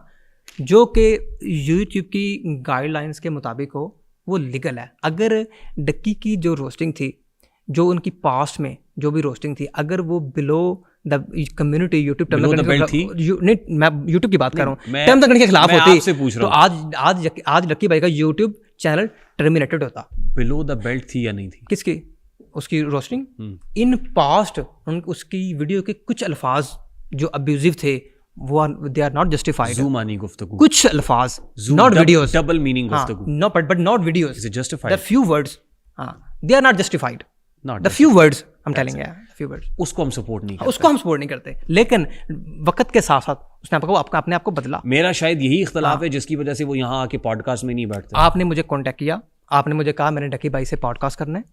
जो कि यूट्यूब की गाइडलाइंस के मुताबिक हो, वो लीगल है। अगर डक्की की जो रोस्टिंग थी, जो उनकी पास्ट में जो भी रोस्टिंग थी, अगर वो below the community YouTube terms and condition, नहीं मैं यूट्यूब की बात कर रहा हूँ, टर्म्स एंड कंडीशन के खिलाफ होती तो आज लक्की भाई का यूट्यूब चैनल टर्मिनेटेड होता। बिलो द बेल्ट थी या नहीं थी? किसकी? उसकी रोस्टिंग। इन पास्ट उसकी वीडियो के कुछ अल्फाज जो अब्यूजिव थे वो दे आर नॉट जस्टिफाइड। जुमानी गुफ्तगू, कुछ अल्फाज, नॉट वीडियोस, डबल मीनिंग गुफ्तगू, no but not videos, is it justified? The few words, they are not justified, the few words I am telling, few words. उसको हम support नहीं करते, उसको हम सपोर्ट नहीं करते, लेकिन वक्त के साथ साथ उसने अपने आप को बदला। मेरा शायद यही इख्तलाफ है जिसकी वजह से वो यहाँ आके पॉडकास्ट में नहीं बैठते। आपने मुझे कांटेक्ट किया, आपने मुझे कहा मैंने डकी भाई से पॉडकास्ट करना है,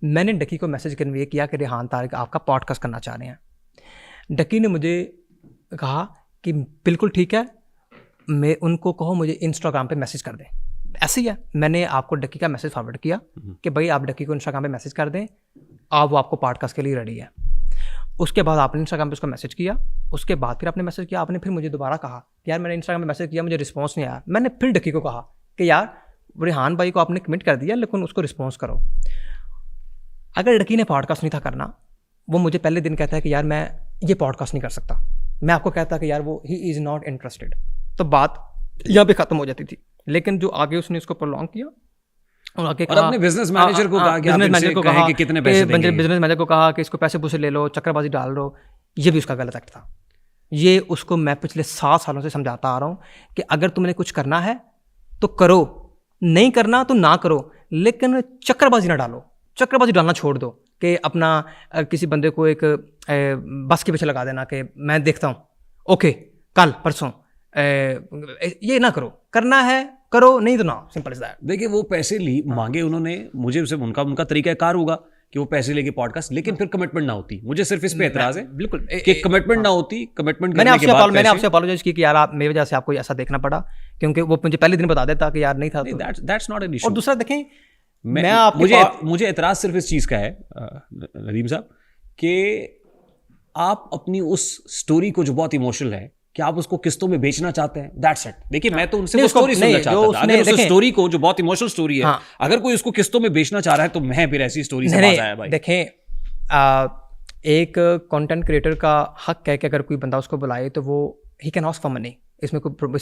मैंने डकी को मैसेज कन्वे किया कि रेहान तारिक आपका पॉडकास्ट करना चाह रहे हैं। डकी ने मुझे कहा कि बिल्कुल ठीक है, मैं उनको कहो मुझे इंस्टाग्राम पे मैसेज कर दें। ऐसे ही है, मैंने आपको डकी का मैसेज फॉरवर्ड किया कि भाई आप डकी को इंस्टाग्राम पे मैसेज कर दें, आप वो आपको पॉडकास्ट के लिए रेडी है। उसके बाद आपने इंस्टाग्राम पे उसको मैसेज किया, उसके बाद फिर आपने मैसेज किया, आपने फिर मुझे दोबारा कहा कि यार मैंने इंस्टाग्राम पे मैसेज किया, मुझे रिस्पॉन्स नहीं आया। मैंने फिर डकी को कहा कि यार रेहान भाई को आपने कमिट कर दिया, लेकिन उसको रिस्पॉन्स करो। अगर डकी ने पॉडकास्ट नहीं था करना, वो मुझे पहले दिन कहता है कि यार मैं ये पॉडकास्ट नहीं कर सकता, मैं आपको कहता कि यार वो ही इज़ नॉट इंटरेस्टेड, तो बात यहाँ पे ख़त्म हो जाती थी। लेकिन जो आगे उसने इसको प्रोलॉन्ग किया और आगे और अपने बिजनेस मैनेजर को कहा कि आप इनसे कहें कि कितने पैसे देंगे, बिजनेस मैनेजर को कहा कि इसको पैसे पूसे ले लो, चक्करबाजी डाल लो, ये भी उसका गलत एक्ट था। ये उसको मैं पिछले 7 सालों से समझाता आ रहा हूँ कि अगर तुमने कुछ करना है तो करो, नहीं करना तो ना करो, लेकिन चक्करबाजी ना डालो। चक्करबाजी डालना छोड़ दो कि अपना किसी बंदे को एक बस के पीछे लगा देना कि मैं देखता हूँ, ओके कल परसों, ये ना करो। करना है करो, नहीं तो ना, सिंपल इज दैट। देखिए वो पैसे मांगे उन्होंने, मुझे सिर्फ उनका तरीका कार होगा कि वो पैसे लेके पॉडकास्ट, लेकिन फिर कमिटमेंट ना होती। मुझे सिर्फ इस पे एतराज है बिल्कुल कि कमिटमेंट ना होती। कमिटमेंट मैंने आपसे अपोलोजाइज की कि यार आप मेरी वजह से आपको ऐसा देखना पड़ा, क्योंकि वो मुझे पहले दिन बता देता कि यार नहीं था। That's not an issue. और दूसरा देखें, मुझे एतराज सिर्फ इस चीज का है नदीम साहब कि आप अपनी उस स्टोरी को जो बहुत इमोशनल है कि आप उसको किस्तों में बेचना चाहते हैं, दैट्स इट। देखिए मैं तो उनसे वो स्टोरी सुनना चाहता था। अगर उस स्टोरी को जो बहुत इमोशनल स्टोरी है, अगर कोई उसको किस्तों में बेचना चाह रहा है तो मैं फिर ऐसी स्टोरी से बाज आया भाई। देखें, एक कंटेंट क्रिएटर का हक है कि अगर कोई बंदा उसको बुलाए तो वो he can ask for money, इसमें कोई प्रॉब्लम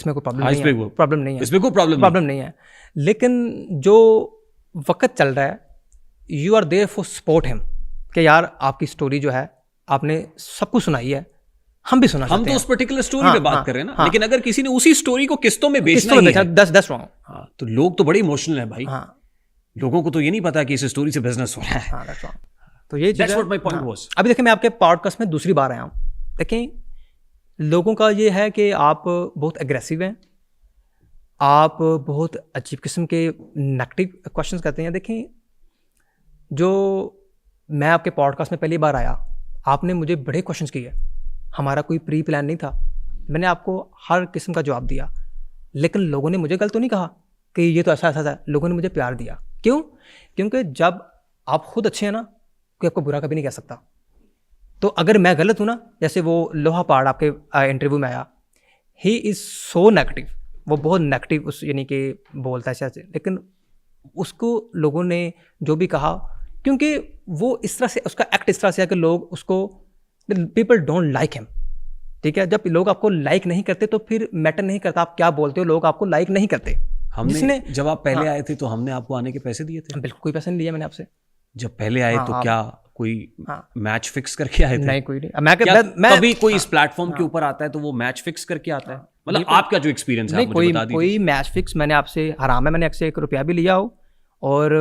नहीं है। लेकिन जो वक्त चल रहा है, you are there for support him कि यार आपकी स्टोरी जो है आपने सब कुछ सुनाई है, हम भी सुना, हम तो उस पर्टिकुलर स्टोरी पे बात कर रहे हैं ना। लेकिन अगर किसी ने उसी स्टोरी को किस्तों में बेचना ही है, 10 रॉन्ग। हाँ, तो लोग तो बड़े इमोशनल हैं भाई। लोगों को तो ये नहीं पता कि इस स्टोरी से बिजनेस हो रहा है। तो ये that's what my point was. अभी देखिए, मैं आपके पॉडकास्ट में दूसरी बार आया हूँ। देखें, लोगों का ये है कि आप बहुत एग्रेसिव हैं, आप बहुत अजीब किस्म के नेगेटिव क्वेश्चंस करते हैं। देखें, जो मैं आपके पॉडकास्ट में पहली बार आया, आपने मुझे बड़े क्वेश्चंस किए, हमारा कोई प्री प्लान नहीं था, मैंने आपको हर किस्म का जवाब दिया। लेकिन लोगों ने मुझे गलत तो नहीं कहा कि ये तो ऐसा था, लोगों ने मुझे प्यार दिया। क्यों? क्योंकि जब आप खुद अच्छे हैं ना, कोई आपको बुरा कभी नहीं कह सकता। तो अगर मैं गलत हूँ ना, जैसे वो लोहा पहाड़ आपके इंटरव्यू में आया, ही इज़ सो नेगेटिव, वो बहुत नेगेटिव उस यानी कि बोलता है ऐसे, लेकिन उसको लोगों ने जो भी कहा, क्योंकि वो इस तरह से, उसका एक्ट इस तरह से है कि लोग उसको, पीपल डोंट लाइक हिम। ठीक है, जब लोग आपको लाइक नहीं करते तो फिर मैटर नहीं करता आप क्या बोलते हो, लोग आपको लाइक नहीं करते। हमने जब आप पहले आए थे तो हमने आपको आने के पैसे दिए थे? बिल्कुल कोई पैसे नहीं दिया मैंने आपसे। जब पहले आए तो क्या कोई मैच फिक्स करके आए थे? नहीं, कोई नहीं। मैं कभी कोई इस प्लेटफॉर्म के ऊपर आता है तो वो मैच फिक्स करके आता है? मतलब आपका जो एक्सपीरियंस है, मुझे बता दीजिए। कोई मैच फिक्स मैंने आपसे, हराम है, मैंने आपसे 1 रुपया भी लिया हो, और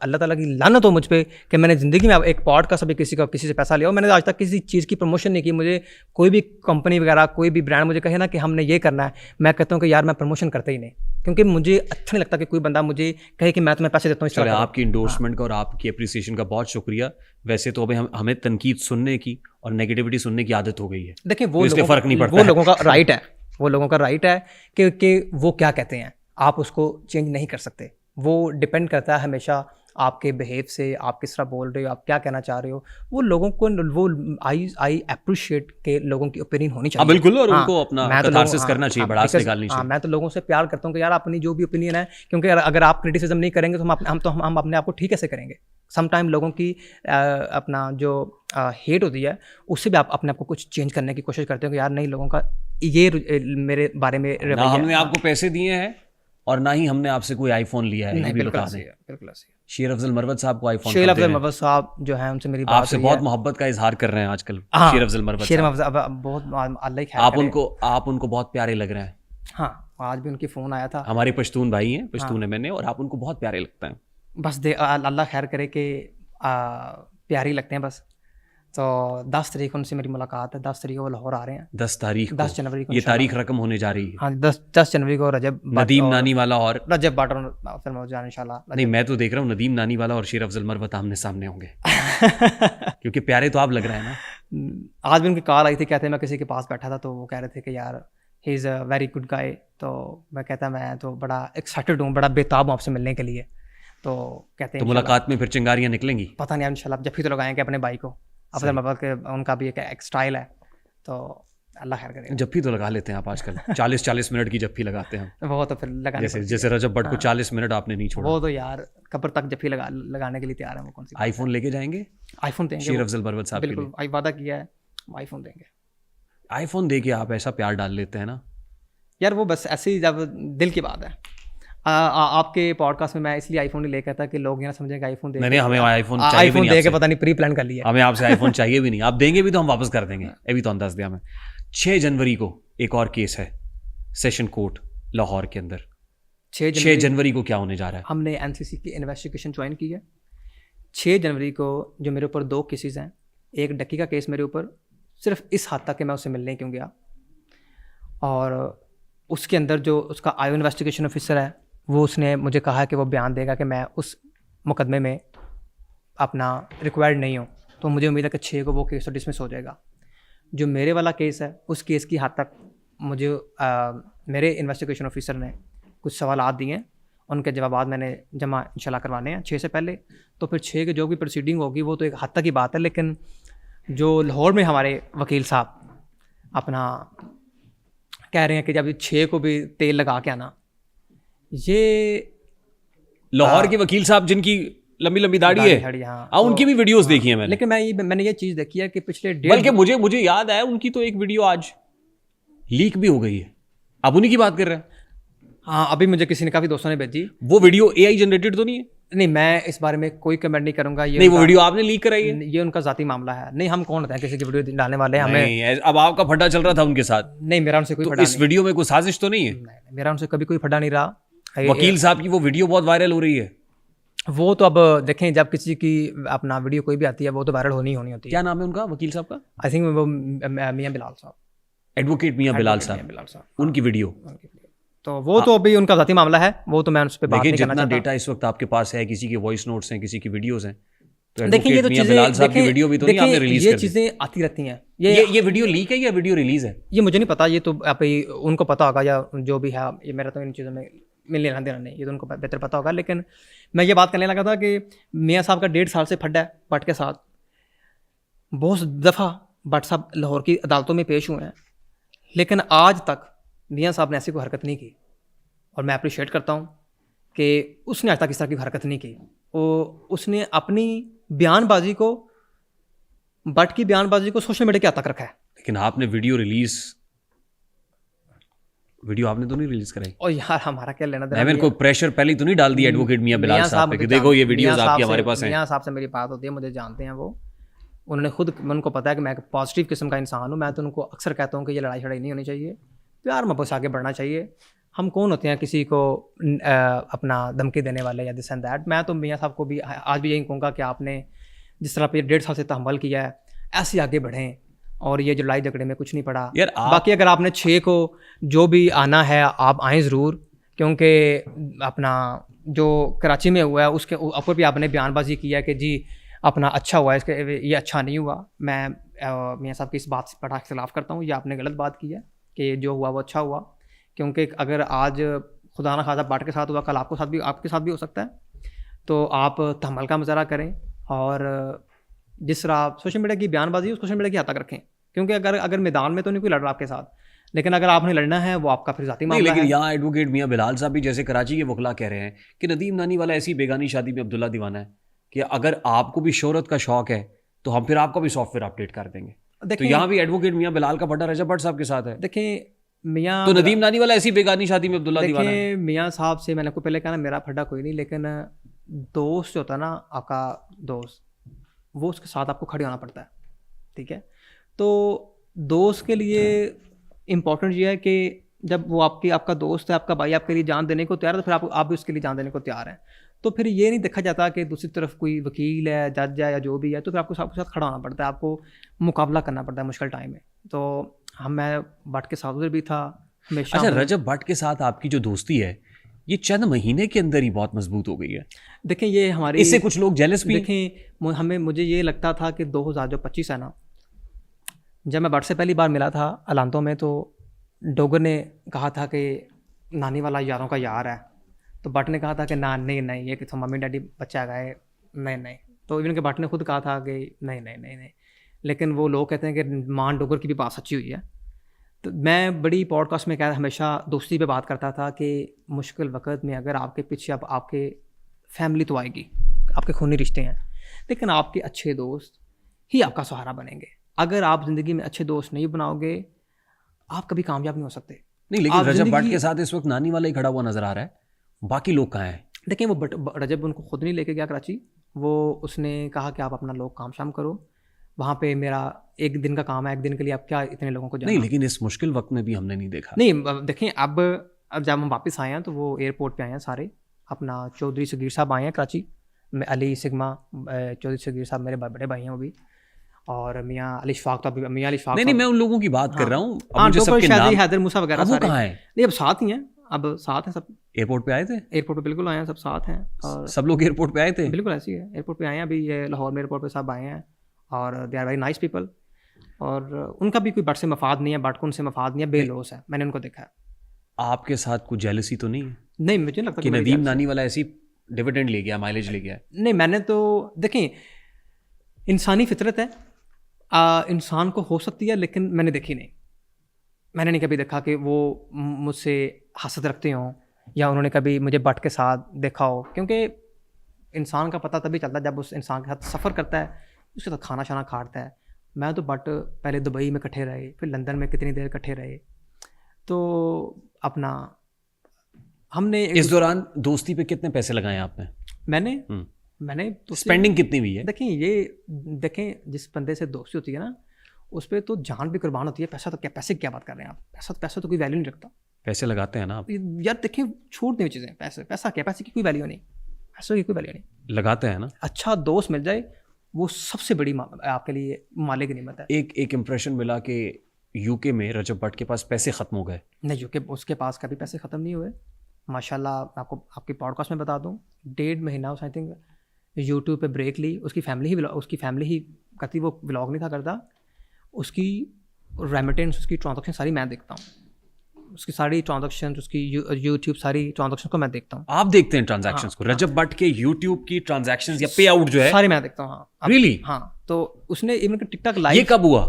अल्लाह ताला की लानत हो मुझ पे कि मैंने ज़िंदगी में एक पॉडकास्ट अभी किसी से पैसा लिया हो। मैंने आज तक किसी चीज़ की प्रमोशन नहीं की। मुझे कोई भी कंपनी वगैरह, कोई भी ब्रांड मुझे कहे ना कि हमने ये करना है, मैं कहता हूँ कि यार मैं प्रमोशन करता ही नहीं, क्योंकि मुझे अच्छा नहीं लगता कि कोई बंदा मुझे कहे कि मैं तुम्हें पैसे देता हूँ इस तरह। आपकी इंडोर्समेंट का और आपकी अप्रिसिएशन का बहुत शुक्रिया। वैसे तो अभी हमें तनकीद सुनने की और नेगेटिविटी सुनने की आदत हो गई है। देखिए, वो फ़र्क नहीं पड़ता, वो लोगों का राइट है, वो लोगों का राइट है कि वो क्या कहते हैं, आप उसको चेंज नहीं कर सकते। वो डिपेंड करता है हमेशा आपके बिहेव से, आप किस तरह बोल रहे हो, आप क्या कहना चाह रहे हो, वो लोगों को वो आई अप्रिशिएट के लोगों की ओपिनियन होनी चाहिए। बिल्कुल, और हाँ, उनको अपना मैं तो कैथारसिस करना चाहिए, भड़ास because, निकालनी चाहिए। मैं तो लोगों से प्यार करता हूँ कि यार अपनी जो भी ओपिनियन है, क्योंकि अगर आप क्रिटिसिज्म नहीं करेंगे तो हम अपने आप को ठीक कैसे करेंगे। समटाइम लोगों की अपना जो हेट होती है उससे भी आप अपने आप को कुछ चेंज करने की कोशिश करते हो कि यार नहीं, लोगों का ये मेरे बारे में ना रवैया हमने आपको पैसे दिए हैं और ना ही हमने आपसे कोई आईफोन लिया है, ये भी बिल्कुल बता ऐसे दें। ही है, बिल्कुल ऐसे ही है। शेर अफजल मरवत साहब को आईफोन शेर कब दे अफजल रहे हैं? मरवत साहब जो है उनसे मेरी बात आपसे हुई बहुत है। मोहब्बत का इजहार कर रहे हैं आजकल हाँ, शेर अफजल मरवत शेर साहब। अफजल बहुत अल्लाह ही खैर आप करे। उनको बहुत प्यारे लग रहे हैं। हाँ, आज भी उनकी फ़ोन आया था। हमारे पश्तून भाई हैं, पश्तून है मैंने, और आप उनको बहुत प्यारे लगते हैं। बस अल्लाह खैर करे कि प्यारे ही लगते हैं बस। तो 10 तारीख उनसे मेरी मुलाकात है, 10 तारीख को वो लाहौर आ रहे हैं। 10 तारीख को 10 जनवरी को ये इंशाल्लाह। तारीख रकम होने जा रही है। हाँ, 10 जनवरी को रजब नदीम नानी वाला और रजब बाटर अफजल मरवत जान इंशाल्लाह। नहीं, मैं तो देख रहा हूँ नदीम नानी वाला और शेर अफजल मरवत आमने सामने होंगे क्योंकि प्यारे तो आप लग रहे हैं ना। आज भी उनकी कॉल आई थी, कहते मैं किसी के पास बैठा था तो वो कह रहे थे कि यार he is a very good guy. तो मैं कहता मैं तो बड़ा एक्साइटेड हूँ, बड़ा बेताब हूँ आपसे मिलने के लिए। तो कहते हैं तो मुलाकात में फिर चिंगारियां निकलेंगी। पता नहीं, इंशाल्लाह जब भी तो लगाएंगे अपने भाई को। अफजल मरवत के उनका भी एक स्टाइल है, तो अल्लाह खैर करे। जप्फी तो लगा लेते हैं आप आजकल 40-40 मिनट की जप्फी लगाते हैं। वो तो फिर लगाने जैसे रजब भट्ट को 40 मिनट आपने नहीं छोड़ा। वो तो यार कब्र तक जब भी लगाने के लिए तैयार है। वो कौन सी आईफोन लेके जाएंगे आईफोन देंगे शेर अफजल मरवत साहब के लिए। बिल्कुल, आई वादा किया है आईफोन देंगे। आईफोन दे के आप ऐसा प्यार डाल लेते हैं ना यार, वो बस ऐसे ही जब दिल की बात है। आपके पॉडकास्ट में मैं इसलिए आईफोन नहीं लेकर था कि लोग ये ना समझें कि आईफोन दे नहीं, हमें आईफोन चाहिए भी आईफोन नहीं दे के आपसे। पता नहीं प्री प्लान कर लिया। हमें आपसे आईफोन चाहिए भी नहीं। आप देंगे भी तो हम वापस कर देंगे। अभी तो अंदाज दिया हमें। 6 जनवरी को एक और केस है सेशन कोर्ट लाहौर के अंदर। 6 जनवरी को क्या होने जा रहा है? हमने एनसीसी की इन्वेस्टिगेशन ज्वाइन की है। 6 जनवरी को जो मेरे ऊपर 2 केसेस हैं, एक डक्की का केस मेरे ऊपर सिर्फ इस हद तक कि मैं उससे मिलने क्यों गया, और उसके अंदर जो उसका आयो इन्वेस्टिगेशन ऑफिसर है वो उसने मुझे कहा कि वो बयान देगा कि मैं उस मुकदमे में अपना रिक्वायर्ड नहीं हूँ। तो मुझे उम्मीद है कि 6 को वो केस तो डिसमिस हो जाएगा। जो मेरे वाला केस है उस केस की हद तक मुझे मेरे इन्वेस्टिगेशन ऑफिसर ने कुछ सवाल दिए हैं, उनके जवाब मैंने जमा इंशाल्लाह करवाने हैं 6 से पहले। तो फिर 6 की जो भी प्रोसीडिंग होगी वो तो एक हद तक की बात है, लेकिन जो लाहौर में हमारे वकील साहब अपना कह रहे हैं कि जब 6 को भी तेल लगा के आना, ये लाहौर के वकील साहब जिनकी लंबी लंबी दाढ़ी है, हाँ, उनकी भी वीडियोस देखी है मैंने। लेकिन मैंने ये चीज़ देखी है कि पिछले बल्कि मुझे याद है उनकी तो एक वीडियो आज लीक भी हो गई है। आप उन्हीं की बात कर रहे हैं? हाँ, अभी मुझे किसी ने, काफ़ी दोस्तों ने भेजी। वो वीडियो AI जनरेटेड तो नहीं है? नहीं, मैं इस बारे में कोई कमेंट नहीं करूंगा। ये नहीं, वो वीडियो आपने लीक कराई है? ये उनका जाती मामला है। नहीं, हम कौन होते हैं किसी की वीडियो डालने वाले? हमें नहीं, अब आपका फड्डा चल रहा था उनके साथ। नहीं, मेरा उनसे कोई तो फटा इस वीडियो में कोई साजिश तो नहीं है? नहीं, मेरा उनसे कभी कोई फटा नहीं रहा। वकील साहब की वो वीडियो बहुत वायरल हो रही है। वो तो अब देखें, जब किसी की अपना वीडियो कोई भी आती है वो तो वायरल होनी होती है। क्या नाम है उनका वकील साहब का? आई थिंक वो मियां बिलाल साहब, एडवोकेट मियां बिलाल साहब, उनकी वीडियो। तो वो तो अभी उनका जाती मामला है, वो तो मैं उस पर बात नहीं करना जितना चाहता। डेटा इस वक्त आपके पास है, किसी के वॉइस नोट्स हैं, किसी की वीडियोस हैं, तो देखिए ये तो मियां बिलाल साहब की वीडियो भी तो नहीं आपने रिलीज ये कर दी? चीज़ें आती रहती हैं। ये वीडियो लीक है या वीडियो रिलीज है? ये मुझे नहीं पता, ये तो आप उनको पता होगा, या जो भी है। ये मेरा तो इन चीज़ों में लेना देना नहीं, ये तो उनको बेहतर पता होगा। लेकिन मैं ये बात करने लगा था कि मियाँ साहब का 1.5 साल से फड्डा है भट्ट के साथ। बहुत दफ़ा भट्ट साहब लाहौर की अदालतों में पेश हुए हैं, लेकिन आज तक मियाँ साहब ने ऐसी कोई हरकत नहीं की। और मैं अप्रिशिएट करता हूँ कि उसने आज तक इस तरह की हरकत नहीं की। उसने अपनी बयानबाजी को, भट्ट की बयानबाजी को सोशल मीडिया के हद तक रखा है। लेकिन आपने वीडियो आपने तो नहीं रिलीज कराई? और यार हमारा क्या लेना देना? मैंने कोई प्रेशर पहले तो नहीं डाल दिया एडवोकेट मियां बिलाल साहब पे कि देखो ये वीडियोस आपकी हमारे पास हैं? मियां साहब से मेरी बात होती है, मुझे जानते हैं वो। उन्होंने खुद, उनको पता है कि मैं एक पॉजिटिव किस्म का इंसान हूँ। मैं तो उनको अक्सर कहता हूँ कि ये लड़ाई शड़ाई नहीं होनी चाहिए, प्यार में बस आगे बढ़ना चाहिए। हम कौन होते हैं किसी को अपना धमकी देने वाले या दिस एंड दैट। मैं तो मियां साहब को भी आज भी यही कहूँगा कि आपने जिस तरह पे 1.5 साल से तहम्मुल किया है, ऐसे आगे बढ़ें, और ये जो लड़ाई झगड़े में कुछ नहीं पड़ा। बाकी अगर आपने 6 को जो भी आना है आप आएँ ज़रूर, क्योंकि अपना जो कराची में हुआ है उसके ऊपर भी आपने बयानबाजी किया कि जी अपना अच्छा हुआ है, इसके ये अच्छा नहीं हुआ। मैं मियां साहब की इस बात से बड़ा इख्तिलाफ़ करता हूँ। ये आपने गलत बात की है कि जो हुआ वो अच्छा हुआ, क्योंकि अगर आज खुदा ना खासा भट्ट के साथ हुआ, कल आपके साथ भी हो सकता है। तो आप तहम्मुल का मुजाहरा करें और जिस तरह आप सोशल मीडिया की बयानबाजी है उसको सोशल मीडिया की हद तक रखें, क्योंकि अगर मैदान में तो नहीं कोई लड़ रहा आपके साथ, लेकिन अगर आपने लड़ना है वो आपका फिर जाती नहीं, मामला लेकिन है। यहाँ एडवोकेट मियां बिलाल साहब भी जैसे कराची के वकला कह रहे हैं कि नदीम नानी वाला ऐसी बेगानी शादी में अब्दुल्ला दीवाना है कि अगर आपको भी शोहरत का शौक है तो हम फिर आपका भी सॉफ्टवेयर अपडेट कर देंगे। तो देखें यहाँ भी एडवोकेट मियां बिलाल का बड़ा रजब भट्ट साहब के साथ है। देखें मियाँ तो नदीम नानी वाला ऐसी बेगानी शादी में अब्दुल्ला दीवाना है। देखिए मियाँ साहब से मैंने को पहले कहा ना मेरा फड्डा कोई नहीं, लेकिन दोस्त जो होता है ना आपका दोस्त, वो उसके साथ आपको खड़े होना पड़ता है, ठीक है। तो दोस्त के लिए इम्पोर्टेंट ये है कि जब वो आपका दोस्त है, आपका भाई आपके लिए जान देने को तैयार है, तो फिर आप भी उसके लिए जान देने को तैयार हैं। तो फिर ये नहीं देखा जाता कि दूसरी तरफ कोई वकील है, जज है या जो भी है, तो फिर आपको सबके साथ खड़ा होना पड़ता है, आपको मुकाबला करना पड़ता है मुश्किल टाइम में। तो मैं भट्ट के साथ उधर भी था हमेशा। अच्छा, रजब भट्ट के साथ आपकी जो दोस्ती है ये चंद महीने के अंदर ही बहुत मजबूत हो गई है। देखें ये हमारी, इससे कुछ लोग जेलस भी हैं। देखें मुझे ये लगता था कि 2025 है ना, जब मैं भट्ट से पहली बार मिला था अलांतों में, तो डोगर ने कहा था कि नानी वाला यारों का यार है, तो भट्ट ने कहा था कि ना नहीं ये कि तो मम्मी डैडी बच्चा गए, नहीं। तो इवन के भट्ट ने खुद कहा था कि नहीं। लेकिन वो लोग कहते हैं कि मान डोगर की भी बात सच्ची हुई है। तो मैं बड़ी पॉडकास्ट में हमेशा दोस्ती पे बात करता था कि मुश्किल वक्त में अगर आपके पीछे अब आपके फैमिली तो आएगी, आपके खूनी रिश्ते हैं, लेकिन आपके अच्छे दोस्त ही आपका सहारा बनेंगे। अगर आप ज़िंदगी में अच्छे दोस्त नहीं बनाओगे आप कभी कामयाब नहीं हो सकते। नहीं, लेकिन रजब भट्ट के साथ इस वक्त नानी वाला ही खड़ा हुआ नजर आ रहा है, बाकी लोग कहाँ हैं? देखें वो रजब उनको खुद नहीं लेके गया कराची, वो उसने कहा कि आप अपना लोग काम शाम करो, वहाँ पे मेरा एक दिन का काम है, एक दिन के लिए आप क्या इतने लोगों को जाना। नहीं, लेकिन इस मुश्किल वक्त में भी हमने नहीं देखा। नहीं देखें अब जब हम वापस आए हैं तो वो एयरपोर्ट पे आए हैं सारे, अपना चौधरी सगीर साहब आए हैं कराची, मैं अली सिग्मा चौधरी सगीर साहब मेरे बड़े भाई हैं वो भी, और मियाँ अली इशफाक, तो अभी मियाँ अली इशफाक नहीं, मैं उन लोगों की बात कर रहा हूँ। हैदर मूसा वगैरह वो कहाँ है? नहीं अब साथ ही हैं, अब साथ हैं सब। एयरपोर्ट पे आए थे? एयरपोर्ट पे बिल्कुल आए हैं, सब साथ हैं और सब लोग एयरपोर्ट पे आए थे? बिल्कुल ऐसे ही है, एयरपोर्ट पे आए हैं अभी, ये लाहौर में एयरपोर्ट पे सब आए हैं और they are very nice people, और उनका भी कोई भट्ट से मफाद नहीं है, भट्ट को उनसे मफाद नहीं है, बेलोस है, मैंने उनको देखा है। आपके साथ कुछ जेलसी तो नहीं है? नहीं मुझे नहीं लगता कि नदीम नानी वाला ऐसी डिविडेंड ले गया, माइलेज ले गया? नहीं, मैंने तो देखें इंसानी फितरत है, इंसान को हो सकती है, लेकिन मैंने देखी नहीं, मैंने नहीं कभी देखा कि वो मुझसे हसद रखते हों या उन्होंने कभी मुझे भट्ट के साथ देखा हो, क्योंकि इंसान का पता तभी चलता है जब उस इंसान के साथ सफ़र करता है, उसके साथ खाना शाना खाता है। मैं तो भट्ट पहले दुबई में इकट्ठे रहे, फिर लंदन में कितनी देर इकट्ठे रहे, तो अपना हमने इस दौरान दोस्ती पे कितने पैसे लगाए आपने? मैंने तो स्पेंडिंग कितनी हुई है? देखें जिस बंदे से दोस्ती होती है ना उस पर तो जान भी कुर्बान होती है। पैसे क्या बात कर रहे हैं आप? पैसा तो कोई वैल्यू नहीं रखता। पैसे लगाते हैं ना आप यार, देखें छोड़ दें चीज़ें, पैसा क्या, पैसे की कोई वैल्यू नहीं, पैसों की कोई वैल्यू नहीं। लगाते हैं ना। अच्छा दोस्त मिल जाए वो सबसे बड़ी आपके लिए मालिक निमत है। एक इंप्रेशन मिला कि यूके में रजब भट्ट के पास पैसे ख़त्म हो गए। नहीं, यूके उसके पास कभी पैसे ख़त्म नहीं हुए माशाल्लाह। आपको आपकी पॉडकास्ट में बता दूं, 1.5 महीना उस आई थिंक यूट्यूब पे ब्रेक ली, उसकी फैमिली ही करती, वो व्लॉग नहीं था करता, उसकी रेमिटेंस, उसकी ट्रांजैक्शन सारी मैं देखता हूँ, उसकी सारी ट्रांजैक्शन, उसकी यूट्यूब सारी ट्रांजैक्शन को मैं देखता हूँ। आप देखते हैं ट्रांजैक्शंस को? रजब भट्ट के यूट्यूब की ट्रांजैक्शंस या पे आउट जो है सारी मैं देखता हूँ। हाँ, रियली? हाँ, तो उसने इवन टिकटॉक लाइव, ये कब हुआ?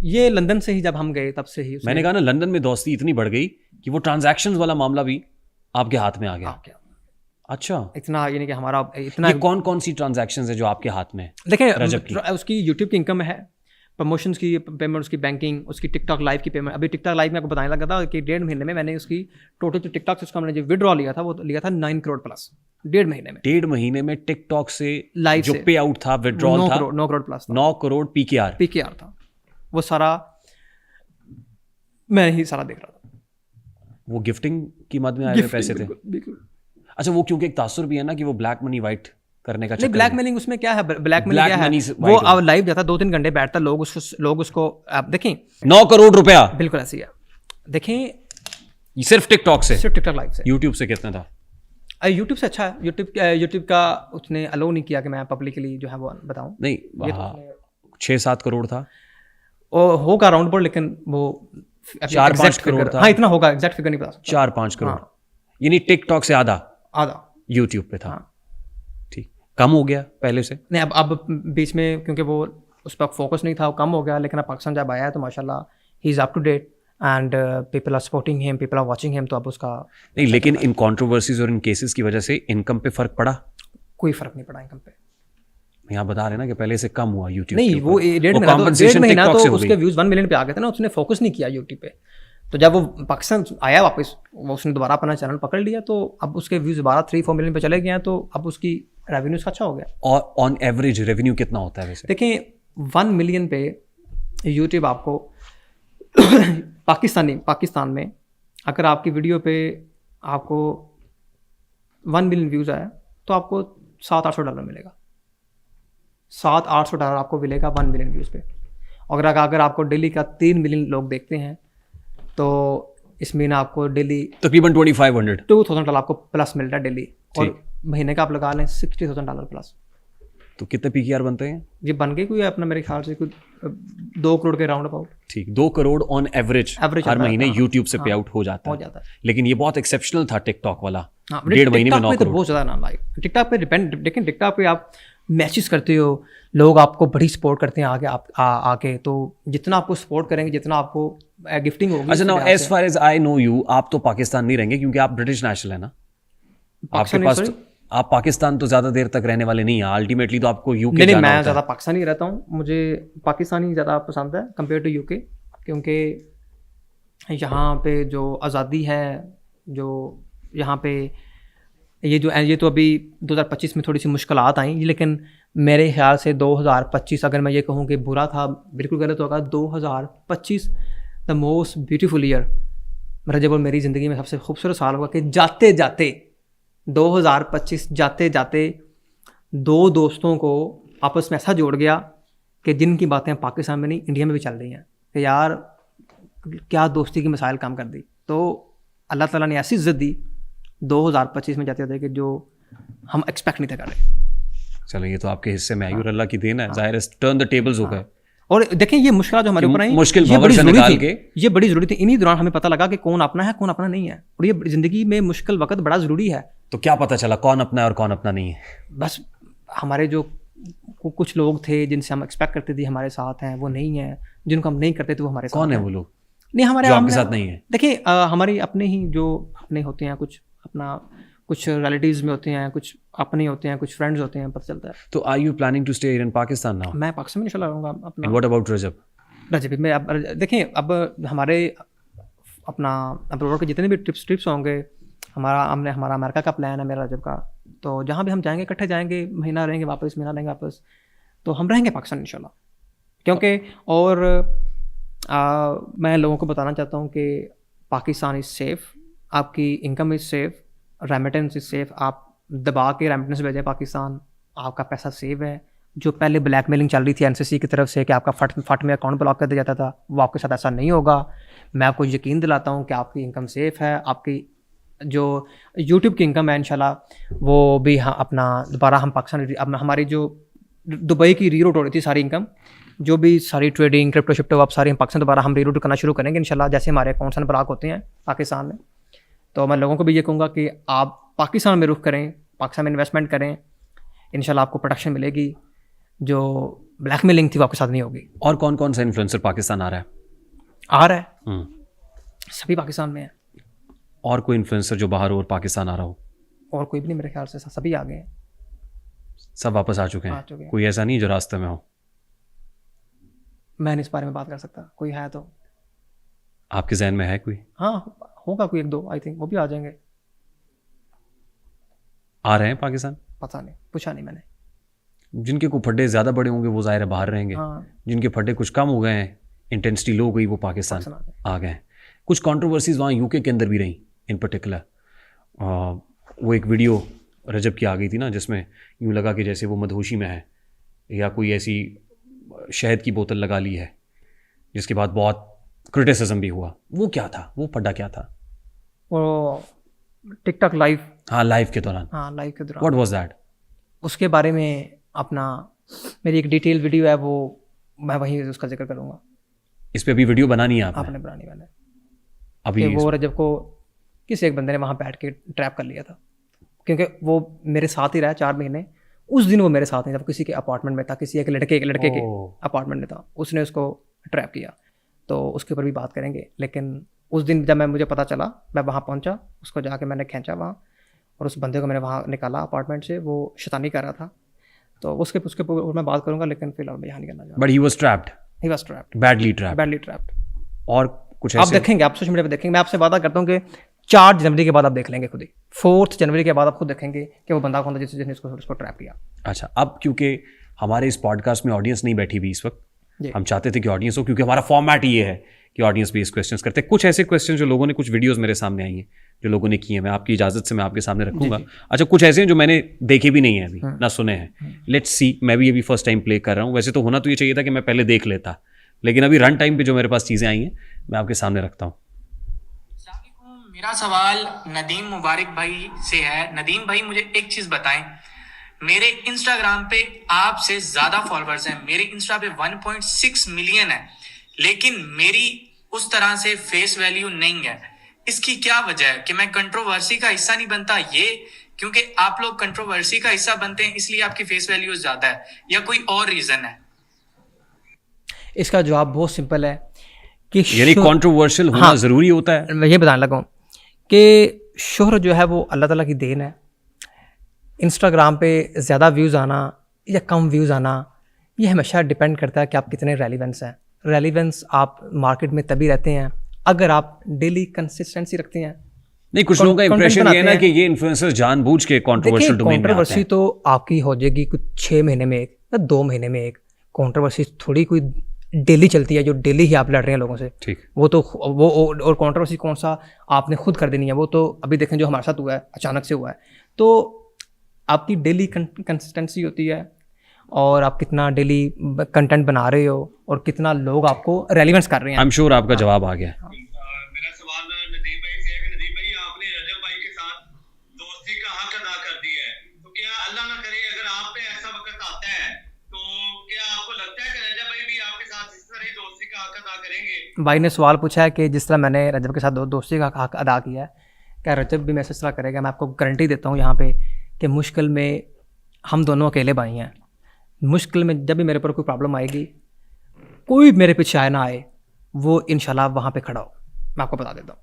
ये लंदन से ही जब हम गए तब से ही मैंने कहा ना, लंदन में दोस्ती इतनी बढ़ गई कि वो ट्रांजैक्शंस वाला मामला भी आपके हाथ में आ गया। अच्छा, इतना यानी कि हमारा इतना। ये कौन कौन सी ट्रांजैक्शंस है जो आपके हाथ में? देखें उसकी यूट्यूब की इनकम है, प्रमोशंस की पेमेंट, उसकी बैंकिंग, उसकी टिकटॉक लाइव की पेमेंट। अभी टिकटॉक लाइव में आपको बताने लगा था कि 1.5 महीने में मैंने उसकी टोटल जो टिकटॉक से उसका मैंने जो विड्रॉ लिया था वो लिया था 9 करोड़ प्लस 1.5 महीने में। 1.5 महीने में टिकटॉक से लाइव जो पे आउट था, विड्रॉल था, 9 करोड़ प्लस, 9 करोड़ पीकेआर था। वो सारा मैं ही सारा देख रहा था। वो गिफ्टिंग की मद में आए हुए पैसे थे? अच्छा, वो क्योंकि एक तासुर भी है ना कि वो ब्लैक मनी वाइट करने का चक्कर। ब्लैक मेलिंग उसमें क्या है? ब्लैक मनी क्या है? वो अब लाइव जाता 2-3 घंटे बैठता, लोग उसको आप देखें 9 करोड़ रुपया, बिल्कुल ऐसी है। देखें सिर्फ टिकटॉक से, सिर्फ टिकटॉक लाइव से। यूट्यूब से कितना था? यूट्यूब से अच्छा है। यूट्यूब का उसने अलो नहीं किया कि मैं पब्लिकली जो है वो बताऊं। नहीं, 6-7 करोड़ था होगा राउंड बोर्ड, लेकिन वो 4-5 करोड़ था। हाँ, इतना होगा, एग्जैक्ट फिगर नहीं पता। 4-5 करोड़, यानी टिकटॉक से आधा यूट्यूब पे था। हाँ। ठीक। कम हो गया पहले से? नहीं, अब बीच में क्योंकि वो उस पर फोकस नहीं था, वो कम हो गया, लेकिन अब पाकिस्तान जब आया है तो माशाल्लाह he is up to date and people are supporting him, people are watching him, तो अब उसका नहीं, लेकिन इन कंट्रोवर्सीज और इन केसेस की वजह से इनकम पे फर्क पड़ा? कोई फ़र्क नहीं पड़ा इनकम पे। यहाँ बता रहे ना कि पहले से कम हुआ यूट्यूब नहीं, वो डेढ़ महीना तो उसके व्यूज़ 1 मिलियन पे आ गए थे ना, उसने फोकस नहीं किया यूट्यूब पे। तो जब वो पाकिस्तान आया वापस, वो उसने दोबारा अपना चैनल पकड़ लिया, तो अब उसके व्यूज़ दोबारा 3-4 मिलियन पे चले गए हैं, तो अब उसकी रेवेन्यूज़ अच्छा हो गया। और ऑन एवरेज रेवेन्यू कितना होता है वैसे? देखिए 1 मिलियन पे यूट्यूब आपको पाकिस्तान में अगर आपकी वीडियो पे आपको 1 मिलियन व्यूज़ आया तो आपको $700-800 मिलेगा। $700-800 आपको मिलेगा 1 मिलियन व्यूज़ पे। और अगर आपको डेली का 3 मिलियन लोग देखते हैं तो इसमें ना आपको डेली तकरीबन $2500 आपको प्लस मिल रहा है डेली, और महीने का आप लगा लें $60,000 प्लस। तो कितने पीकेआर बनते हैं? ये बन गए कोई अपना मेरे ख्याल से कोई 2 करोड़ के राउंड अबाउट। ठीक, 2 करोड़ ऑन एवरेज हर महीने यूट्यूब से पे आउट हो जाता है। लेकिन ये बहुत एक्सेप्शनल था टिकटॉक वाला, 1.5 महीने में 9 करोड़। बहुत ज़्यादा ना लाइक टिकटॉक पे डिपेंड, लेकिन टिकटॉक पे आप मैसेज करते हो, लोग आपको बड़ी सपोर्ट करते हैं आगे आके, तो जितना आपको सपोर्ट करेंगे, जितना आपको गिफ्टिंग होगी। अच्छा, now as far as I know you, आप तो पाकिस्तान नहीं रहेंगे क्योंकि आप ब्रिटिश नेशनल है ना आपके पास। आप पाकिस्तान तो ज़्यादा देर तक रहने वाले नहीं हैं, अल्टीमेटली तो आपको यूके नहीं, मैं ज़्यादा पाकिस्तानी रहता हूँ, मुझे पाकिस्तानी ज़्यादा पसंद है कंपेयर टू यूके, क्योंकि यहाँ पे जो आज़ादी है, जो यहाँ पे ये तो अभी 2025 में थोड़ी सी मुश्किलात आई, लेकिन मेरे ख्याल से 2025, अगर मैं ये कहूँ कि बुरा था, बिल्कुल गलत होगा। 2025 द मोस्ट ब्यूटीफुल ईयर मेरा, जब मेरी ज़िंदगी में सबसे खूबसूरत साल होगा कि जाते जाते 2025 जाते जाते 2 दोस्तों को आपस में ऐसा जोड़ गया कि जिनकी बातें पाकिस्तान में नहीं, इंडिया में भी चल रही हैं, कि यार क्या दोस्ती की मिसाइल काम कर दी। तो अल्लाह ताला ने ऐसी इज़्ज़त दी 2025 में जाते थे कि जो हम एक्सपेक्ट नहीं थे कर रहे। चलो, ये तो आपके हिस्से में आई और अल्लाह की देन है, जाहिर है टर्न द टेबल्स हो गए। और देखें ये मुश्किल जो हमारे ऊपर आई, मुश्किल भंवर से निकाल के ये बड़ी ज़रूरी थी। इन्हीं दौरान हमें पता लगा कि कौन अपना है, कौन अपना नहीं है, और ये ज़िंदगी में मुश्किल वक्त बड़ा ज़रूरी है। तो क्या पता चला कौन अपना है और कौन अपना नहीं है? बस हमारे जो कुछ लोग थे जिनसे हम एक्सपेक्ट करते थे हमारे साथ हैं, वो नहीं है। जिनको हम नहीं करते थे वो हमारे साथ। कौन है वो लोग? नहीं, हमारे जो आपके साथ नहीं है। देखिए हमारी अपने ही जो अपने होते हैं, कुछ रिलेटिव्स में होते हैं, कुछ अपने होते हैं, कुछ फ्रेंड्स होते हैं, पता चलता है। तो are you planning to stay in Pakistan now? मैं पाकिस्तान में इंशाल्लाह रहूँगा अपना। व्हाट अबाउट रजब? रजब में अब देखें, अब हमारे अपना अब्रॉड के जितने भी ट्रिप्स होंगे, हमारा अमेरिका का प्लान है मेरा रजब का, तो जहाँ भी हम जाएंगे इकट्ठे जाएंगे, महीना रहेंगे वापस, महीना रहेंगे वापस, तो हम रहेंगे पाकिस्तान इंशाल्लाह। क्योंकि और मैं लोगों को बताना चाहता हूँ कि पाकिस्तान इज़ सेफ़, आपकी income is safe, remittance is safe. आप दबा के रेमिटेंस भेजें पाकिस्तान, आपका पैसा सेव है। जो पहले ब्लैकमेलिंग चल रही थी एनसीसी की तरफ से कि आपका फट में अकाउंट ब्लॉक कर दिया जाता था, वो आपके साथ ऐसा नहीं होगा। मैं आपको यकीन दिलाता हूँ कि आपकी इनकम सेफ़ है। आपकी जो यूट्यूब की इनकम है इंशाल्लाह वो भी अपना दोबारा हम पाकिस्तान अपना हमारी जो दुबई की रीरूट हो रही थी सारी इनकम, जो भी सारी ट्रेडिंग क्रिप्टो शिप्टो आप सारी हम पाकिस्तान दोबारा हम रीरूट करना शुरू करेंगे इंशाल्लाह, जैसे हमारे अकाउंट्स ब्लॉक होते हैं पाकिस्तान में। तो मैं लोगों को भी ये कहूँगा कि आप पाकिस्तान में रुख करें, पाकिस्तान में इन्वेस्टमेंट करें, इंशाल्लाह आपको प्रोटेक्शन मिलेगी, जो ब्लैकमेलिंग थी वो आपके साथ नहीं होगी। और कौन कौन सा इन्फ्लुएंसर पाकिस्तान आ रहा है? सभी पाकिस्तान में है। और कोई इन्फ्लुएंसर जो बाहर और पाकिस्तान आ रहा हो? और कोई भी नहीं मेरे ख्याल से, सभी आ गए हैं, सब वापस आ चुके हैं। कोई ऐसा नहीं जो रास्ते में हो? मैं नहीं इस बारे में बात कर सकता, कोई है तो। आपके जहन में है कोई? हाँ होगा कोई 1-2, आई थिंक वो भी आ जाएंगे। आ रहे हैं पाकिस्तान? पता नहीं, पूछा नहीं मैंने। जिनके को फड्डे ज़्यादा बड़े होंगे वो ज़ाहिर है बाहर रहेंगे। जिनके फड्डे कुछ कम हो गए हैं, इंटेंसिटी लो हो गई, वो पाकिस्तान आ गए हैं। कुछ कंट्रोवर्सीज वहाँ यूके के अंदर भी रही इन पर्टिकुलर। वो एक वीडियो रजब की आ गई थी ना, जिसमें यूँ लगा कि जैसे वो मदहोशी में है या कोई ऐसी शहद की बोतल लगा ली है, जिसके बाद बहुत क्रिटिसिज्म भी हुआ। वो क्या था, वो फड्डा क्या था? वो टिकटॉक लाइव। हाँ, लाइव के दौरान। हाँ, लाइव के दौरान। What was that? उसके बारे में अपना मेरी एक डिटेल वीडियो है, वो मैं वहीं उसका जिक्र करूँगा। इस पे अभी वीडियो बनानी है आपने बनानी मैंने अभी? वो रजब को किसी एक बंदे ने वहाँ बैठ के ट्रैप कर लिया था, क्योंकि वो मेरे साथ ही रहा 4 महीने। उस दिन वो मेरे साथ नहीं था, वो किसी के अपार्टमेंट में था, किसी एक लड़के के ओह। अपार्टमेंट में था, उसने उसको ट्रैप किया। तो उसके ऊपर भी बात करेंगे। लेकिन उस दिन जब मुझे पता चला, मैं वहाँ पहुँचा, उसको जाके मैंने खींचा वहाँ, और उस बंदे को मैंने वहाँ निकाला अपार्टमेंट से। वो शैतानी कर रहा था, तो उसके ऊपर मैं बात करूँगा, लेकिन फिलहाल मैं यहाँ नहीं करना चाहता। But he was trapped, he was trapped, badly trapped. Badly trapped. और कुछ आप ऐसे देखेंगे, आप सोशल मीडिया पे देखेंगे, मैं आपसे वादा करता हूँ कि 4 जनवरी के बाद आप देख लेंगे खुद ही, 4 जनवरी के बाद आप खुद देखेंगे कि वो बंदा कौन था जिसने उसको ट्रैप किया। अच्छा, अब क्योंकि हमारे इस पॉडकास्ट में ऑडियंस नहीं बैठी हुई इस वक्त, जी। हम चाहते थे कि ऑडियंस हो, क्योंकि हमारा फॉर्मेट ये है कि ऑडियंस बेस्ड क्वेश्चंस करते हैं। कुछ ऐसे क्वेश्चन जो लोगों ने, कुछ वीडियोस मेरे सामने आई हैं जो लोगों ने किए हैं, मैं आपकी इजाजत से मैं आपके सामने रखूंगा। अच्छा, कुछ ऐसे हैं जो मैंने देखे भी नहीं है अभी, ना सुने हैं। लेट्स सी, मैं भी अभी फर्स्ट टाइम प्ले कर रहा हूँ। वैसे तो होना तो ये चाहिए था कि मैं पहले देख लेता, लेकिन अभी रन टाइम पे जो मेरे पास चीज़ें आई हैं मैं आपके सामने रखता हूँ। मेरा सवाल नदीम मुबारक भाई से है। नदीम भाई, मुझे एक चीज बताएं, मेरे इंस्टाग्राम पे आपसे ज्यादा फॉलोअर्स हैं, मेरे इंस्टा पे 1.6 मिलियन है, लेकिन मेरी उस तरह से फेस वैल्यू नहीं है। इसकी क्या वजह है कि मैं कंट्रोवर्सी का हिस्सा नहीं बनता? ये क्योंकि आप लोग कंट्रोवर्सी का हिस्सा बनते हैं इसलिए आपकी फेस वैल्यू ज्यादा है, या कोई और रीजन है? इसका जवाब बहुत सिंपल है कि यानी कंट्रोवर्शियल होना जरूरी होता है। मैं ये बताने लगा हूँ कि शोहरत जो है वो अल्लाह ताला की देन है। इंस्टाग्राम पे ज़्यादा व्यूज़ आना या कम व्यूज़ आना, ये हमेशा डिपेंड करता है कि आप कितने रेलिवेंस हैं। रेलिवेंस आप मार्केट में तभी रहते हैं अगर आप डेली कंसिस्टेंसी रखते हैं। नहीं, कुछ लोगों का इंप्रेशन ये है ना कि ये इन्फ्लुएंसर्स जानबूझ के कंट्रोवर्शियल डोमेन में आते कंट्रोवर्सी हैं। तो आपकी हो जाएगी कुछ 6 महीने में एक या 2 महीने में एक। कंट्रोवर्सी थोड़ी कोई डेली चलती है जो डेली ही आप लड़ रहे हैं लोगों से। ठीक। वो तो वो और कंट्रोवर्सी कौन सा आपने खुद कर देनी है, वो तो अभी देखें जो हमारे साथ हुआ है, अचानक से हुआ है। तो आपकी डेली कंसिस्टेंसी होती है और आप कितना डेली कंटेंट बना रहे हो और कितना लोग आपको रेलिवेंस कर रहे हैं। आई एम श्योर आपका जवाब आ गया। मेरा सवाल नदीम भाई से है कि नदीम भाई, आपने रजब भाई के साथ दोस्ती का हक अदा कर दिया है, तो क्या अल्लाह ना करे अगर आप पे ऐसा वक्त आता है तो क्या आपको लगता है कि रजब भाई भी आपके साथ इस तरह ही दोस्ती का हक अदा करेंगे? भाई ने सवाल पूछा है कि जिस तरह मैंने रजब के साथ दोस्ती का हक अदा किया है, क्या रजब भी मैसेज तरह करेगा? मैं आपको गारंटी देता हूँ यहाँ पे कि मुश्किल में हम दोनों अकेले भाई हैं। मुश्किल में जब भी मेरे पर कोई प्रॉब्लम आएगी, कोई मेरे पीछे आए ना आए, वो इंशाल्लाह वहाँ पे खड़ा हो। मैं आपको बता देता हूँ।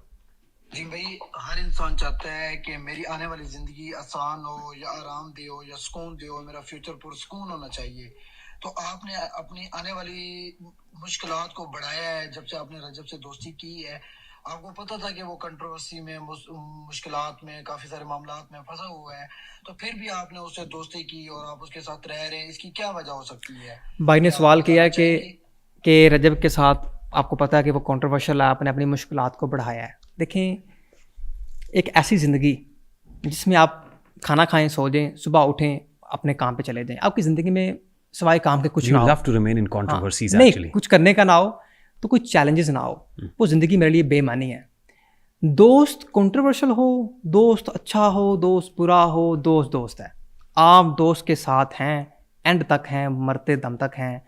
जी भाई, हर इंसान चाहता है कि मेरी आने वाली ज़िंदगी आसान हो या आरामदेह हो या सुकून दे हो, मेरा फ्यूचर पुरसुकून होना चाहिए। तो आपने अपनी आने वाली मुश्किलात को बढ़ाया है जब से आपने रजब से दोस्ती की है। आपको पता था कि वो कंट्रोवर्सी में, मुश्किलात में, काफ़ी सारे मामलात में फंसा हुआ है, तो फिर भी आपने उससे दोस्ती की और आप उसके साथ रह रहे हैं। इसकी क्या वजह हो सकती है? भाई ने सवाल किया है कि रजब के साथ आपको पता है कि वो कंट्रोवर्शियल है, आपने अपनी मुश्किलात को बढ़ाया है। देखें, एक ऐसी ज़िंदगी जिसमें आप खाना खाएं, सो जाएं, सुबह उठें, अपने काम पे चले जाएं, आपकी ज़िंदगी में सिवाय काम के कुछ ना हो। Love to remain in controversies नहीं, एक्चुअली। कुछ करने का ना हो तो कुछ चैलेंजेस ना हो, वो ज़िंदगी मेरे लिए बेमानी है। दोस्त कंट्रोवर्शियल हो, दोस्त अच्छा हो, दोस्त बुरा हो, दोस्त दोस्त है। आप दोस्त के साथ हैं, एंड तक हैं, मरते दम तक हैं,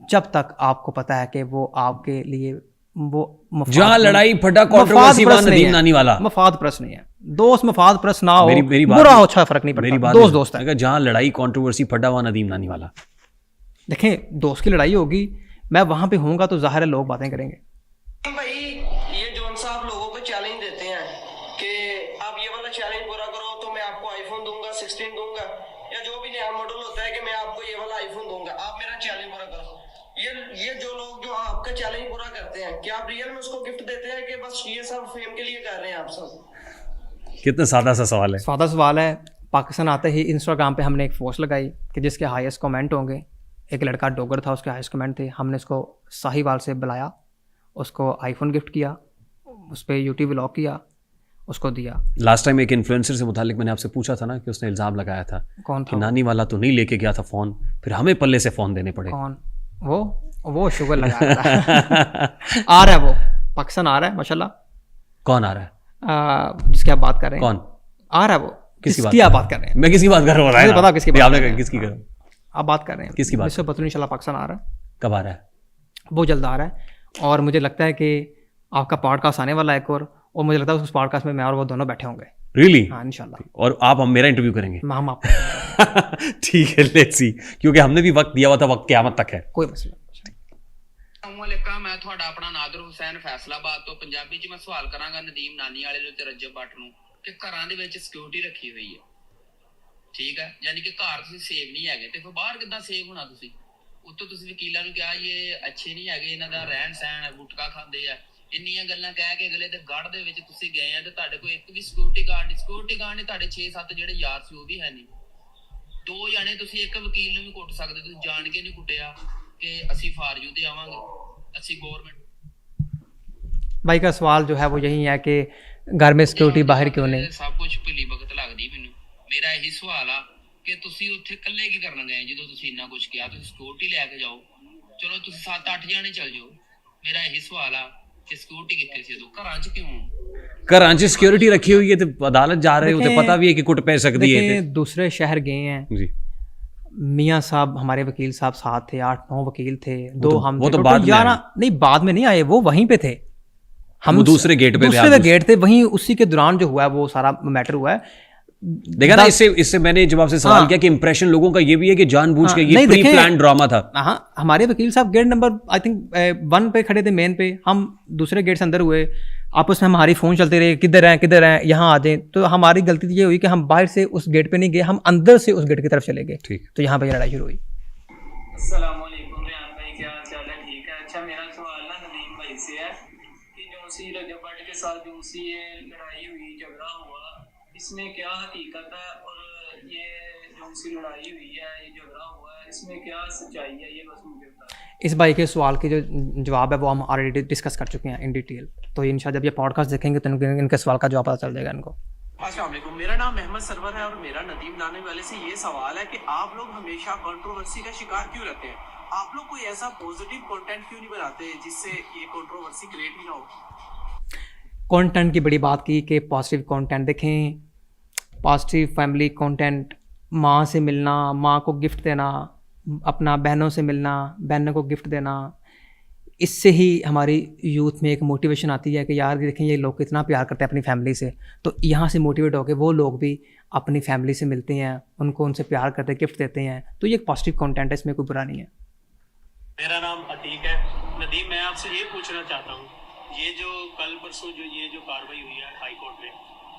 जब तक आपको पता है कि वो आपके लिए वो जहाँ लड़ाई फटा कंट्रोवर्सी वहाँ नदीम नानी वाला। मफाद प्रश्न नहीं है। दोस्त मफाद प्रश्न ना हो, मेरी बात बुरा हो, अच्छा फर्क नहीं मेरी पड़ता, बात दोस्त दोस्त है। अगर जहाँ लड़ाई कंट्रोवर्सी फटा वहाँ नदीम नानी वाला। देखें, दोस्त की लड़ाई होगी, मैं वहाँ पे होऊंगा तो जाहिर है लोग बातें करेंगे। भाई, ये जॉन साहब लोगों को चैलेंज देते हैं कि आप ये वाला चैलेंज पूरा करो तो मैं आपको आईफोन दूंगा, 16 दूंगा, या जो भी नया मॉडल होता है कि मैं आपको ये वाला आईफोन दूंगा, आप मेरा चैलेंज पूरा करो। ये जो लोग जो आपका चैलेंज पूरा करते हैं, क्या आप रियल में उसको गिफ्ट देते हैं कि बस ये सब फेम के लिए कर रहे हैं आप सब? कितना सादा सा सवाल है। सादा सवाल है। पाकिस्तान आते ही इंस्टाग्राम पे हमने एक पोस्ट लगाई कि जिसके हाईएस्ट कमेंट होंगे, एक लड़का डोगर था, उसके हाईएस्ट कमेंट थे, हमने उसको साहिवाल से बुलाया, उसको आईफोन गिफ्ट किया, उस पर यूट्यूब व्लॉग किया, उसको दिया। लास्ट टाइम एक इन्फ्लुएंसर से मुतालिक मैंने आपसे पूछा था ना कि उसने इल्ज़ाम लगाया था कौन कि था? नानी वाला तो नहीं लेके गया था फ़ोन, फिर हमें पल्ले से फ़ोन देने पड़े। कौन? वो शुगर लगा रहा है। आ रहा है, वो पाकिस्तान आ रहा है माशाल्लाह। कौन आ रहा है? जिसकी आप बात कर रहे हैं। कौन आ रहा है? वो किसकी आप बात कर रहे हैं? मैं किसकी बात कर रहा हूँ? बताओ किसकी बात आपने कर रहे हैं? किसकी कर आप बात कर रहे हैं किसकी बात? मिस्टर बतून इंशाल्लाह पाकिस्तान आ रहा है, कब आ रहा है? बहुत जल्द आ रहा है। और मुझे लगता है कि आपका पॉडकास्ट आने वाला है एक और मुझे लगता है उस पॉडकास्ट में मैं और वो दोनों बैठे होंगे। रियली? हाँ इंशाल्लाह। और आप हम मेरा इंटरव्यू करेंगे? हम आपको ठीक है, लेट्स सी, क्योंकि हमने भी वक्त दिया हुआ था, वक्त क़यामत तक है। कोई मसला नहीं। अस्सलामुअलैकुम, मैं ਤੁਹਾਡਾ ਆਪਣਾ ਨਾਦਰ ਹੁਸੈਨ ਫੈਸਲਾਬਾਦ ਤੋਂ। ਪੰਜਾਬੀ 'ਚ ਮੈਂ ਸਵਾਲ ਕਰਾਂਗਾ ਨਦੀਮ ਨਾਨੀ ਵਾਲੇ ਨੂੰ ਤੇ ਰਜਬ ਬੱਟ ਨੂੰ ਕਿ ਘਰਾਂ ਦੇ ਵਿੱਚ ਸਿਕਿਉਰਿਟੀ ਰੱਖੀ ਹੋਈ ਹੈ, ਠੀਕ ਹੈ, ਯਾਨੀ ਕਿ ਘਰ ਤੁਸੀਂ ਸੇਵ ਨਹੀਂ ਹੈਗੇ ਤੇ ਫਿਰ ਬਾਹਰ ਕਿੱਦਾਂ ਸੇਵ ਹੋਣਾ ਤੁਸੀਂ? ਉੱਤੋਂ ਤੁਸੀਂ ਵਕੀਲਾਂ ਨੂੰ ਕਿਹਾ ਇਹ ਅੱਛੇ ਨਹੀਂ ਹੈਗੇ, ਇਹਨਾਂ ਦਾ ਰਹਿਣ ਸਹਿਣ, ਗੁਟਕਾ ਖਾਂਦੇ ਆ, ਇੰਨੀਆਂ ਗੱਲਾਂ ਕਹਿ ਕੇ ਅਗਲੇ ਦੇ ਗੜ੍ਹ ਦੇ ਵਿੱਚ ਤੁਸੀਂ ਗਏ ਆ ਤੇ ਤੁਹਾਡੇ ਕੋਲ ਇੱਕ ਵੀ ਸਿਕਿਉਰਿਟੀ ਗਾਰਡ ਨਹੀਂ। ਸਿਕਿਉਰਿਟੀ ਗਾਰਡ ਨੇ ਤੁਹਾਡੇ 6-7 ਜਿਹੜੇ ਯਾਰ ਸੀ ਉਹ ਵੀ ਹੈ ਨਹੀਂ। 2 ਜਾਣੇ ਤੁਸੀਂ ਇੱਕ ਵਕੀਲ ਨੂੰ ਵੀ ਕੁੱਟ ਸਕਦੇ, ਤੁਸੀਂ ਜਾਣ ਕੇ ਨਹੀਂ ਕੁੱਟਿਆ कि ਅਸੀਂ ਫਾਰਜੂ ਤੇ ਆਵਾਂਗੇ, ਅਸੀਂ ਗਵਰਨमेंट। भाई का सवाल जो है वो यही है कि घर में सिक्योरिटी बाहर क्यों नहीं? ਸਭ ਕੁਝ ਭਲੀ ਭਗਤ ਲੱਗਦੀ ਮੈਨੂੰ। ਮੇਰਾ ਇਹੀ ਸਵਾਲ ਆ ਕਿ ਤੁਸੀਂ ਉੱਥੇ ਇਕੱਲੇ ਕੀ ਕਰਨ ਗਏ ਜਦੋਂ ਤੁਸੀਂ ਇੰਨਾ ਕੁਝ ਕਿਹਾ? ਤੁਸੀਂ ਸਿਕਿਉਰਿਟੀ ਲੈ ਕੇ ਜਾਓ, ਚਲੋ ਤੁਸੀਂ 7-8 ਜਾਣੇ ਚੱਲ ਜਾਓ। ਮੇਰਾ ਇਹੀ ਸਵਾਲ ਆ ਕਿ ਸਿਕਿਉਰਿਟੀ ਕਿੱਥੇ ਸੀ ਉਦੋਂ? ਘਰਾਂ 'ਚ ਕਿਉਂ? ਘਰਾਂ 'ਚ ਸਿਕਿਉਰਿਟੀ ਰੱਖੀ ਹੋਈ ਹੈ ਤੇ ਅਦਾਲਤ ਜਾ ਰਹੇ ਹੋ ਤੇ ਪਤਾ ਵੀ ਹੈ ਕਿ ਕੁੱਟ ਪੈ ਸਕਦੀ है। देखें, दूसरे शहर गए हैं जी, मियाँ साहब, हमारे वकील साहब साथ थे, 8-9 वकील थे, वो हम तो थे, बाद में 11 नहीं, बाद में नहीं आए, वो वहीं पे थे। हम वो दूसरे गेट पे थे, दूसरे गेट थे, वहीं उसी के दौरान जो हुआ है वो सारा मैटर हुआ है। देखा ना, इससे मैंने जब आपसे सवाल किया कि इंप्रेशन लोगों का ये भी है कि जानबूझ के ये प्री प्लान ड्रामा था। हाँ, हमारे वकील साहब गेट नंबर आई थिंक 1 पे खड़े थे, मेन पे, हम दूसरे गेट से अंदर हुए, आपस में हमारी फ़ोन चलते रहे, किधर हैं, यहाँ आ जाएं। तो हमारी गलती ये हुई कि हम बाहर से उस गेट पे नहीं गए, हम अंदर से उस गेट की तरफ चले गए। ठीक, तो यहाँ पे लड़ाई शुरू हुई। अस्सलामुअलैकुम रेहान भाई, क्या हाल चाल है? ठीक है। अच्छा, मेरा सवाल ना नदीम भाई से है कि जो सी रजब भट्ट के साथ जो सी ये लड़ाई हुई, झगड़ा हुआ, इसमें क्या हकीकत है? और ये जो सी लड़ाई हुई है, ये झगड़ा हुआ है, इसमें क्या सच्चाई है? ये बस मुझे बताएं। इस भाई के सवाल के जो जवाब है वो हम ऑलरेडी डिस्कस कर चुके हैं इन डिटेल। तो इंशाल्लाह जब ये पॉडकास्ट देखेंगे तो इनके सवाल का जवाब पता चल जाएगा इनको। अस्सलाम वालेकुम, मेरा नाम अहमद सरवर है और मेरा नदीम नाने वाले से ये सवाल है कि आप लोग हमेशा कंट्रोवर्सी का शिकार क्यों रहते हैं? आप लोग कोई ऐसा पॉजिटिव कंटेंट क्यों नहीं बनाते जिससे ये कंट्रोवर्सी क्रिएट ही ना हो? कंटेंट की बड़ी बात की कि पॉजिटिव कंटेंट देखें, पॉजिटिव फैमिली कंटेंट, माँ से मिलना, माँ को गिफ्ट देना, अपना बहनों से मिलना, बहनों को गिफ्ट देना, इससे ही हमारी यूथ में एक मोटिवेशन आती है कि यार देखें ये लोग कितना प्यार करते हैं अपनी फैमिली से। तो यहाँ से मोटिवेट होकर वो लोग भी अपनी फैमिली से मिलते हैं, उनको उनसे प्यार करते हैं, गिफ्ट देते हैं। तो ये एक पॉजिटिव कंटेंट है, इसमें कोई बुरा नहीं है। मेरा नाम अतीक है। नदीम, मैं आपसे ये पूछना चाहता हूँ, ये जो कल परसों जो कार्रवाई हुई है हाई कोर्ट में,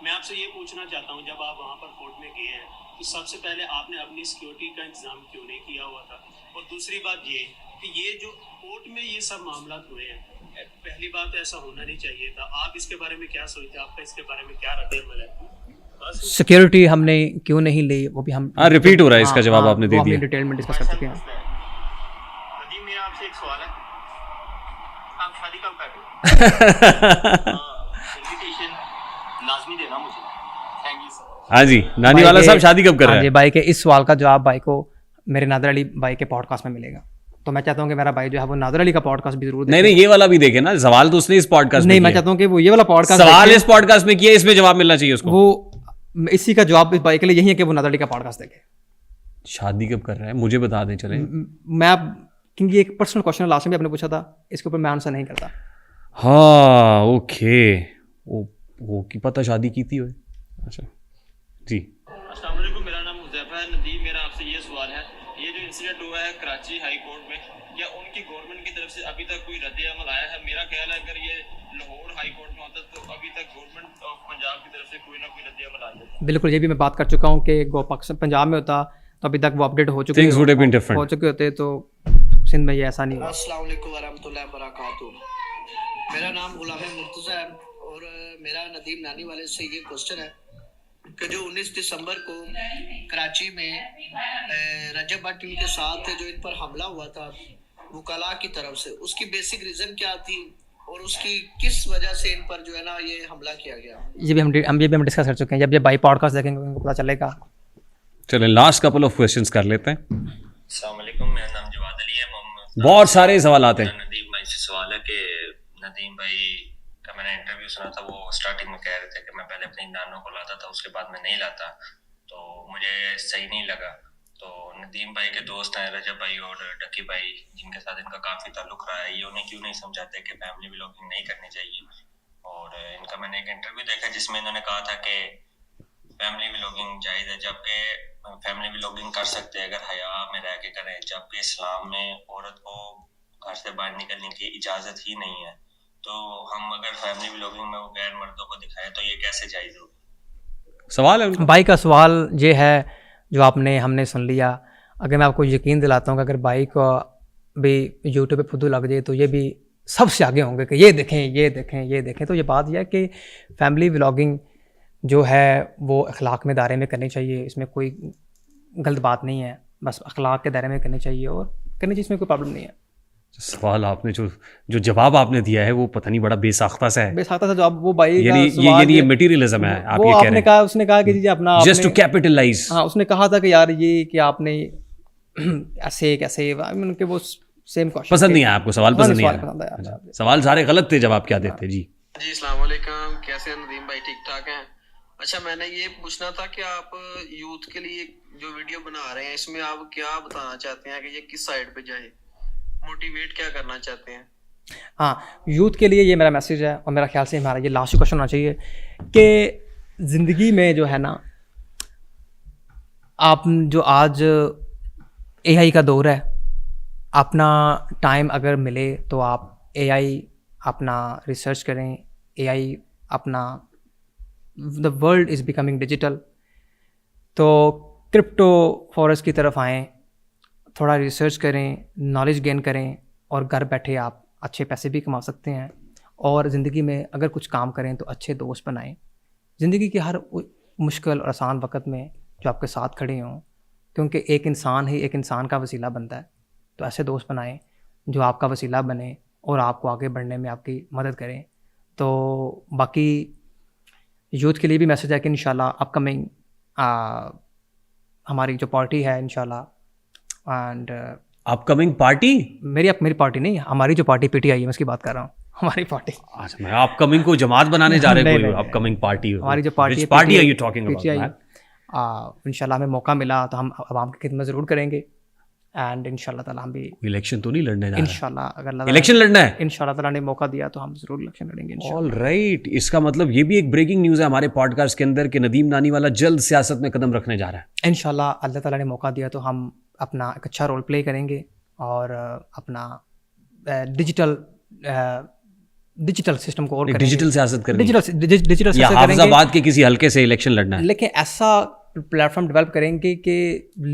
मैं आपसे ये पूछना चाहता हूँ, जब आप वहाँ पर कोर्ट में गए हैं तो सबसे पहले आपने अपनी सिक्योरिटी का इंतजाम क्यों नहीं किया हुआ था? और दूसरी बात ये कि ये जो कोर्ट में ये सब मामला हुए हैं, पहली बात ऐसा होना नहीं चाहिए था। आप इसके बारे में क्या सोचते हैं? आपका इसके बारे में क्या रद्द-ए-अमल है? सिक्योरिटी हमने क्यों नहीं ली वो भी हम रिपीट हो रहा है, इसका जवाब आपने दे दिया, डिटेल में डिस्कस कर चुके हैं। नदीम, मेरा आपसे एक सवाल है, आप शादी कब कर रहे हो? इन्विटेशन लाजमी देना मुझे। Thank you sir. हाँ जी, नानी वाला साहब शादी कब कर रहे हैं? हैं? भाई के इस सवाल का जवाब भाई को मेरे नादर अली भाई के पॉडकास्ट में मिलेगा। तो मैं चाहता हूँ कि मेरा भाई जो है वो नादर अली का पॉडकास्ट भी जरूर देखे। नहीं, ये वाला भी देखे ना, सवाल तो उसने इस पॉडकास्ट में नहीं, मैं चाहता हूँ कि वो ये वाला पॉडकास्ट सवाल इस पॉडकास्ट में किया, इसमें जवाब मिलना चाहिए उसको। वो इसी का जवाब इस भाई के लिए यही है कि वो नादर अली का पॉडकास्ट देखे। शादी कब कर रहा है मुझे बता दें चले। मैं क्योंकि एक पर्सनल क्वेश्चन लास्ट में भी आपने पूछा था, इसके ऊपर मैं आंसर नहीं करता। हाँ ओके, वो की पता शादी की थी। अच्छा जी, अस्सलाम वालेकुम, मेरा नाम हुज़ैफा है। नदीम, मेरा आपसे ये सवाल है, ये जो इंसिडेंट हुआ है कराची हाई कोर्ट में, क्या उनकी गवर्नमेंट की तरफ से अभी तक कोई रद्द-ए-अमल आया है? मेरा ख्याल है अगर ये लाहौर हाई कोर्ट में होता तो अभी तक गवर्नमेंट ऑफ पंजाब की तरफ से कोई ना कोई रद्द-ए-अमल आ जाता। बिल्कुल, ये भी मैं बात कर चुका हूँ कि पंजाब में होता तो अभी तक वो अपडेट हो चुके होते, तो सिंध में ये ऐसा नहीं हुआ। अस्सलाम वालेकुम वरहमतुल्लाहि वबरकातुहू। मेरा नाम गुलाम मुर्तज़ा है और मेरा नदीम नानी वाले से ये क्वेश्चन है कि जो 19 दिसंबर को कराची में रजब भट्ट के साथ जो इन पर हमला हुआ था वकला की तरफ से, उसकी बेसिक रीज़न क्या थी और उसकी किस वजह से इन पर जो है ना ये हमला किया गया? ये भी हम डिस्कस कर चुके हैं। जब ये बाई पॉडकास्ट देखेंगे उनको पता चलेगा। चलें लास्ट कपल ऑफ क्वेश्चंस कर लेते हैं। अस्सलाम वालेकुम, मेरा नाम जवाद अली है। बहुत सारे सवाल आते हैं। नदीम भाई से सवाल है कि नदीम भाई का मैंने इंटरव्यू सुना था, वो स्टार्टिंग में कह रहे थे कि मैं पहले अपनी नानों को लाता था, उसके बाद मैं नहीं लाता, तो मुझे सही नहीं लगा। तो नदीम भाई के दोस्त हैं रजब भाई और डकी भाई, जिनके साथ इनका काफ़ी ताल्लुक रहा है, ये उन्हें क्यों नहीं समझाते कि फैमिली व्लॉगिंग नहीं करनी चाहिए? और इनका मैंने एक इंटरव्यू देखा जिसमें इन्होंने कहा था कि फैमिली व्लॉगिंग जायज़ है, जबकि फैमिली व्लॉगिंग कर सकते हैं अगर हया में रह के करें, जबकि इस्लाम में औरत को घर से बाहर निकलने की इजाज़त ही नहीं है। तो हम अगर फैमिली व्लॉगिंग में वो गैर मर्दों को दिखाएं तो ये कैसे जायज़ होगा? सवाल है उनका। भाई का सवाल ये है जो हमने सुन लिया। अगर मैं आपको यकीन दिलाता हूँ कि अगर भाई को भी यूट्यूब पे फुदू लग जाए तो ये भी सबसे आगे होंगे कि ये देखें ये देखें ये देखें। तो ये बात यह है कि फैमिली व्लॉगिंग जो है वो अखलाक में दायरे में करनी चाहिए, इसमें कोई गलत बात नहीं है, बस अखलाक के दायरे में करनी चाहिए और करनी चाहिए, इसमें कोई प्रॉब्लम नहीं है। सवाल आपने जो जवाब आपने दिया है वो पता नहीं बड़ा बेसाख्ता सा है। बेसाख्ता सा जवाब वो भाई का यानी ये मटेरियलिज्म है, आप ये कह रहे हैं। उसने कहा कि जी अपना जस्ट टू कैपिटलाइज। हाँ, उसने कहा था कि यार ये कि आपने ऐसे कैसे, उनके वो सेम क्वेश्चन पसंद नहीं आया आपको, सवाल पसंद नहीं आया। सवाल सारे गलत थे, जवाब क्या देते जी? जी अस्सलाम वालेकुम, कैसे हैं नदीम भाई? ठीक ठाक हैं? अच्छा, मैंने ये पूछना था कि आप यूथ के लिए जो वीडियो बना रहे हैं इसमें आप क्या बताना चाहते हैं कि ये किस साइड पे जाए, मोटिवेट क्या करना चाहते हैं? हाँ, यूथ के लिए ये मेरा मैसेज है और मेरा ख्याल से हमारा ये लास्ट क्वेश्चन होना चाहिए कि ज़िंदगी में जो है ना, आप जो आज AI का दौर है, अपना टाइम अगर मिले तो आप AI अपना रिसर्च करें, AI अपना, the world is becoming digital, तो क्रिप्टो फॉरेस्ट की तरफ आएँ, थोड़ा रिसर्च करें, नॉलेज गेन करें और घर बैठे आप अच्छे पैसे भी कमा सकते हैं। और ज़िंदगी में अगर कुछ काम करें तो अच्छे दोस्त बनाएं। ज़िंदगी के हर मुश्किल और आसान वक्त में जो आपके साथ खड़े हों, क्योंकि एक इंसान ही एक इंसान का वसीला बनता है, तो ऐसे दोस्त बनाएं जो आपका वसीला बने और आपको आगे बढ़ने में आपकी मदद करें। तो बाकी यूथ के लिए भी मैसेज है कि इंशाल्लाह अपकमिंग हमारी जो पार्टी है इंशाल्लाह, एंड अपकमिंग पार्टी, मेरी पार्टी नहीं, हमारी जो पार्टी PTI है मैं उसकी बात कर रहा हूँ, हमारी पार्टी। अच्छा, मैं अपकमिंग को जमात बनाने जा रहे हैं, कोई अपकमिंग पार्टी? हमारी जो party are you talking about? इंशाल्लाह हमें मौका मिला तो हम आवाम की खिदमत ज़रूर करेंगे एंड इंशाल्लाह ताला हम भी इलेक्शन तो नहीं लड़ने जा रहे? इंशाल्लाह अगर इलेक्शन लड़ना है, इंशाल्लाह ताला ने मौका दिया तो हम ज़रूर इलेक्शन लड़ेंगे इंशाल्लाह। ऑल राइट, इसका मतलब ये भी एक ब्रेकिंग न्यूज़ है हमारे पॉडकास्ट के अंदर कि नदीम नानीवाला जल्द सियासत में कदम रखने जा रहा है। इंशाल्लाह अल्लाह ताला ने मौका दिया तो हम अपना एक अच्छा रोल प्ले करेंगे और अपना डिजिटल सिस्टम को और डिजिटल सियासत करेंगे, डिजिटल या हाफिजाबाद के किसी हल्के से इलेक्शन लड़ना है। लेकिन ऐसा प्लेटफॉर्म डेवलप करेंगे कि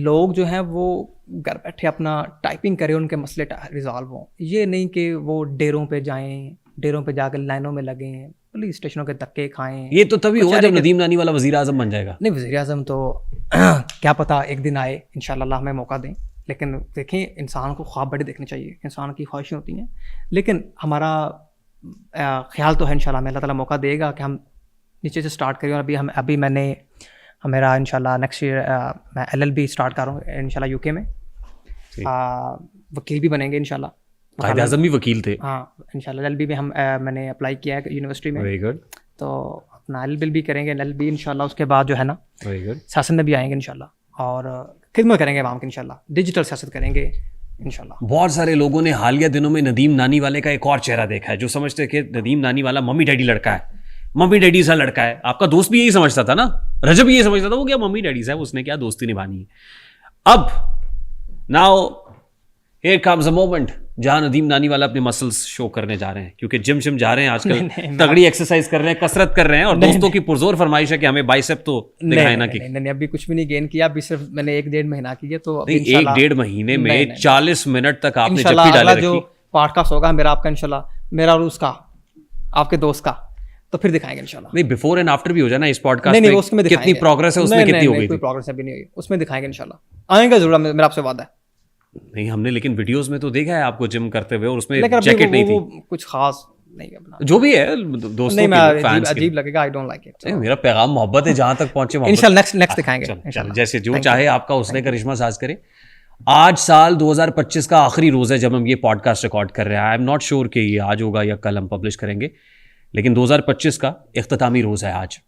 लोग जो हैं वो घर बैठे अपना टाइपिंग करें, उनके मसले रिजॉल्व हों। ये नहीं कि वो डेरों पे जाएं, डेरों पे जाकर लाइनों में लगें, पुलिस स्टेशनों के धक्के खाएं। ये तो तभी होगा जब नदीम नानीवाला वज़ीर आज़म बन जाएगा। नहीं, वज़ीर आज़म तो क्या पता एक दिन आए, इंशाल्लाह अल्लाह हमें मौका दें। लेकिन देखें, इंसान को ख्वाब बड़े देखने चाहिए, इंसान की ख्वाहिशें होती हैं, लेकिन हमारा ख्याल तो है इंशाल्लाह हमें अल्लाह ताला मौका देगा कि हम नीचे से स्टार्ट करें। और अभी मैंने मेरा इंशाल्लाह नेक्स्ट ईयर मैं LLB स्टार्ट कर रहा हूँ इंशाल्लाह UK में, वकील भी बनेंगे इंशाल्लाह। कायदे आज़म भी वकील थे। हाँ, इंशाल्लाह LLB में मैंने अप्लाई किया है यूनिवर्सिटी में। Very good. तो अपना LLB भी करेंगे, LLB इंशाल्लाह उसके बाद जो है ना वेरी गुड सियासत में भी आएंगे इंशाल्लाह और खिदमत करेंगे आवाम की इंशाल्लाह, डिजिटल सियासत करेंगे इंशाल्लाह। बहुत सारे लोगों ने हालिया दिनों में नदीम नानीवाले का एक और चेहरा देखा है, जो समझते हैं कि नदीम नानीवाला मम्मी डैडी लड़का है, मम्मी डैडी सा लड़का है। आपका दोस्त भी यही समझता था ना, रजब यही समझता था, वो क्या मम्मी डैडी है, उसने क्या दोस्ती निभानी है। अब now here comes a moment जहां नदीम नानीवाला अपने मसल्स शो करने जा रहे हैं, क्योंकि जिम जा रहे हैं आजकल, तगड़ी एक्सरसाइज कर रहे हैं, कसरत कर रहे हैं, और दोस्तों की पुरजोर फरमाइश है कि हमें बाइसेप तो दिखाए ना। नहीं, अभी कुछ भी नहीं गेन किया, अभी सिर्फ मैंने 1-1.5 महीना किया। तो 1-1.5 महीने में 40 मिनट तक आपने जप्पी डाले रखी। जो पॉडकास्ट होगा मेरा आपका इंशाल्लाह, मेरा और उसका, आपके दोस्त का, तो फिर दिखाएंगे इंशाल्लाह। नहीं, बिफोर एंड आफ्टर भी हो जाए ना इस पॉडकास्ट में, उसमें कितनी प्रोग्रेस है, उसमें कितनी हो गई? कोई प्रोग्रेस अभी नहीं हुई, उसमें दिखाएंगे इंशाल्लाह, आएंगे जरूर, मेरा आपसे वादा है। नहीं, हमने लेकिन वीडियोस में तो देखा है आपको जिम करते हुए, और उसमें जैकेट नहीं थी, कुछ खास नहीं है अपना, जो भी है दोस्तों की फैंस अजीब लगेगा, आई डोंट लाइक इट। मेरा पैगाम मोहब्बत है, जहां तक पहुंचे इंशाल्लाह नेक्स्ट दिखाएंगे इंशाल्लाह, जैसे जो चाहे आपका उसने करिश्मा साज करे। आज साल 2025 का आखिरी रोज है जब हम ये पॉडकास्ट रिकॉर्ड कर रहे हैं। आई एम नॉट श्योर कि ये आज होगा या कल हम पब्लिश करेंगे, लेकिन 2025 का इख्तितामी रोज है आज।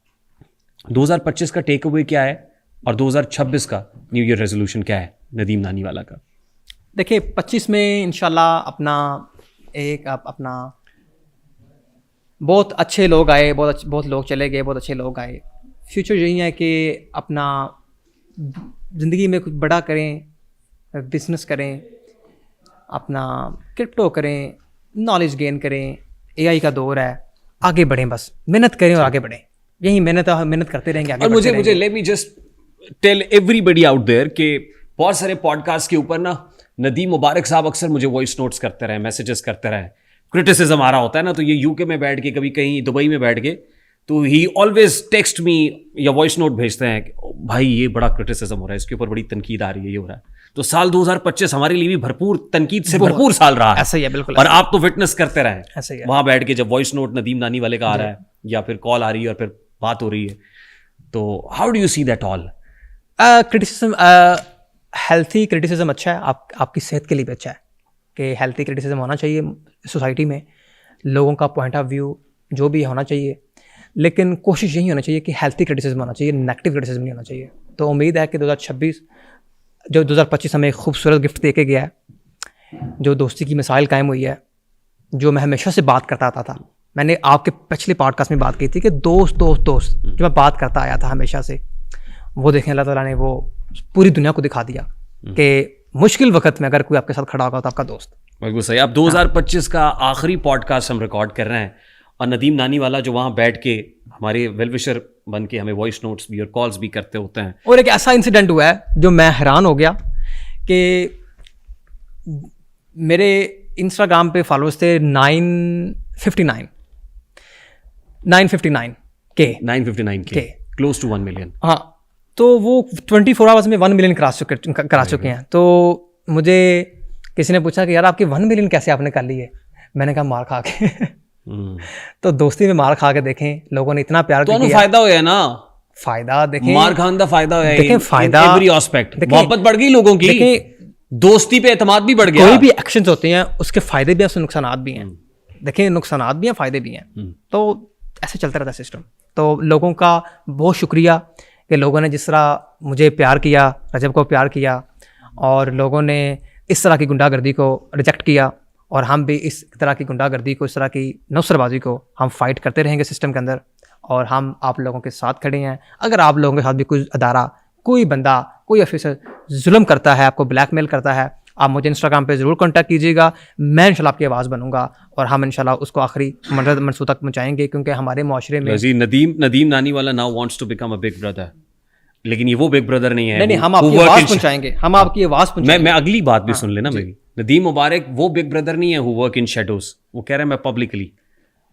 2025 का टेक अवे क्या है और 2026 का न्यू ईयर रेजोल्यूशन क्या है नदीम नानीवाला का? देखिए, 25 में इंशाल्लाह अपना बहुत अच्छे लोग आए, बहुत लोग चले गए, बहुत अच्छे लोग आए। फ्यूचर यही है कि अपना ज़िंदगी में कुछ बड़ा करें, बिजनेस करें, अपना क्रिप्टो करें, नॉलेज गेन करें। AI का दौर है, आगे बढ़ें, बस मेहनत करें और आगे बढ़ें। यही मेहनत करते रहेंगे, आगे और बढ़ते मुझे let me just tell everybody out there कि बहुत सारे पॉडकास्ट के ऊपर ना नदीम मुबारक साहब अक्सर मुझे वॉइस नोट्स करते रहे, मैसेजेस करते रहे, क्रिटिसिज्म आ रहा होता है ना, तो ये यूके में बैठ के, कभी कहीं दुबई में बैठ के, तो ही ऑलवेज टेक्स्ट मी या वॉइस नोट भेजते हैं, भाई ये बड़ा क्रिटिसिज्म हो रहा है, इसके ऊपर बड़ी तनकीद आ रही है, ये हो रहा है। तो साल 2025 हमारे लिए भी भरपूर तनकीद से भरपूर साल रहा है। ऐसा ही है, बिल्कुल। और आप तो विटनेस करते रहे ऐसा ही है। वहां बैठ के, जब वॉइस नोट नदीम नानी वाले का आ रहा है या फिर कॉल आ रही है और फिर बात हो रही है, तो how do you see that all? Criticism, healthy criticism अच्छा है, आपकी सेहत के लिए भी अच्छा है कि हेल्थी क्रिटिसिज्म होना चाहिए सोसाइटी में, लोगों का पॉइंट ऑफ व्यू जो भी होना चाहिए, लेकिन कोशिश यही होना चाहिए कि हेल्थी क्रिटिसिज्म होना चाहिए, नेगेटिव क्रिटिसिज्म नहीं होना चाहिए। तो उम्मीद है कि 2025 हमें एक खूबसूरत गिफ्ट दे के गया है, जो दोस्ती की मिसाइल कायम हुई है, जो मैं हमेशा से बात करता आता था। मैंने आपके पिछले पॉडकास्ट में बात की थी कि दोस्त जो मैं बात करता आया था हमेशा से, वो देखें अल्लाह ताला ने वो पूरी दुनिया को दिखा दिया कि मुश्किल वक्त में अगर कोई आपके साथ खड़ा होगा तो आपका दोस्त। बिल्कुल सही। अब 2025 का आखिरी पॉडकास्ट हम रिकॉर्ड कर रहे हैं और नदीम नानी वाला जो वहाँ बैठ के हमारे वेलविशर बन के हमें वॉइस नोट्स भी और कॉल्स भी करते होते हैं। और एक ऐसा इंसिडेंट हुआ है जो मैं हैरान हो गया कि मेरे इंस्टाग्राम पे फॉलोअर्स थे 959 के, क्लोज टू 1 मिलियन। हाँ, तो वो 24 आवर्स में 1 मिलियन करा चुके हैं। तो मुझे किसी ने पूछा कि यार आपके 1 मिलियन कैसे आपने कर लिए? मैंने कहा मार खा के। तो दोस्ती में मार खा के देखें, लोगों ने इतना प्यार किया, फायदा हो ना, फायदा देखें, मार खान का फायदा है, देखें फायदा, एवरी एस्पेक्ट, मोहब्बत बढ़ गई लोगों की, दोस्ती पे एतमाद भी बढ़ गया। कोई भी एक्शंस होते हैं उसके फायदे भी हैं, उसके नुकसानात भी हैं। देखें, नुकसानात भी हैं, फायदे भी हैं, तो ऐसे चलता रहता है सिस्टम। तो लोगों का बहुत शुक्रिया कि लोगों ने जिस तरह मुझे प्यार किया, रजब को प्यार किया, और लोगों ने इस तरह की गुंडागर्दी को रिजेक्ट किया, और हम भी इस तरह की गुंडागर्दी को, इस तरह की नौसरबाजी को हम फाइट करते रहेंगे सिस्टम के अंदर, और हम आप लोगों के साथ खड़े हैं। अगर आप लोगों के साथ भी कोई अदारा, कोई बंदा, कोई ऑफिसर जुल्म करता है, आपको ब्लैकमेल करता है, आप मुझे इंस्टाग्राम पे ज़रूर कांटेक्ट कीजिएगा। मैं इंशाल्लाह आपकी आवाज़ बनूंगा और हम इंशाल्लाह उसको आखिरी मंसूर तक पहुँचाएंगे, क्योंकि हमारे माशरे में Nadeem Naniwala now wants to become a big brother, लेकिन ये वो बिग ब्रदर नहीं है। नहीं, हम आपकी आवाज़ पहुँचाएंगे, हम आपकी आवाज़ पहुँचाएंगे। मैं अगली बात भी सुन लेना मेरी। नदीम मुबारक वो बिग ब्रदर नहीं है हु वर्क इन शेडोज। वो कह रहे हैं मैं पब्लिकली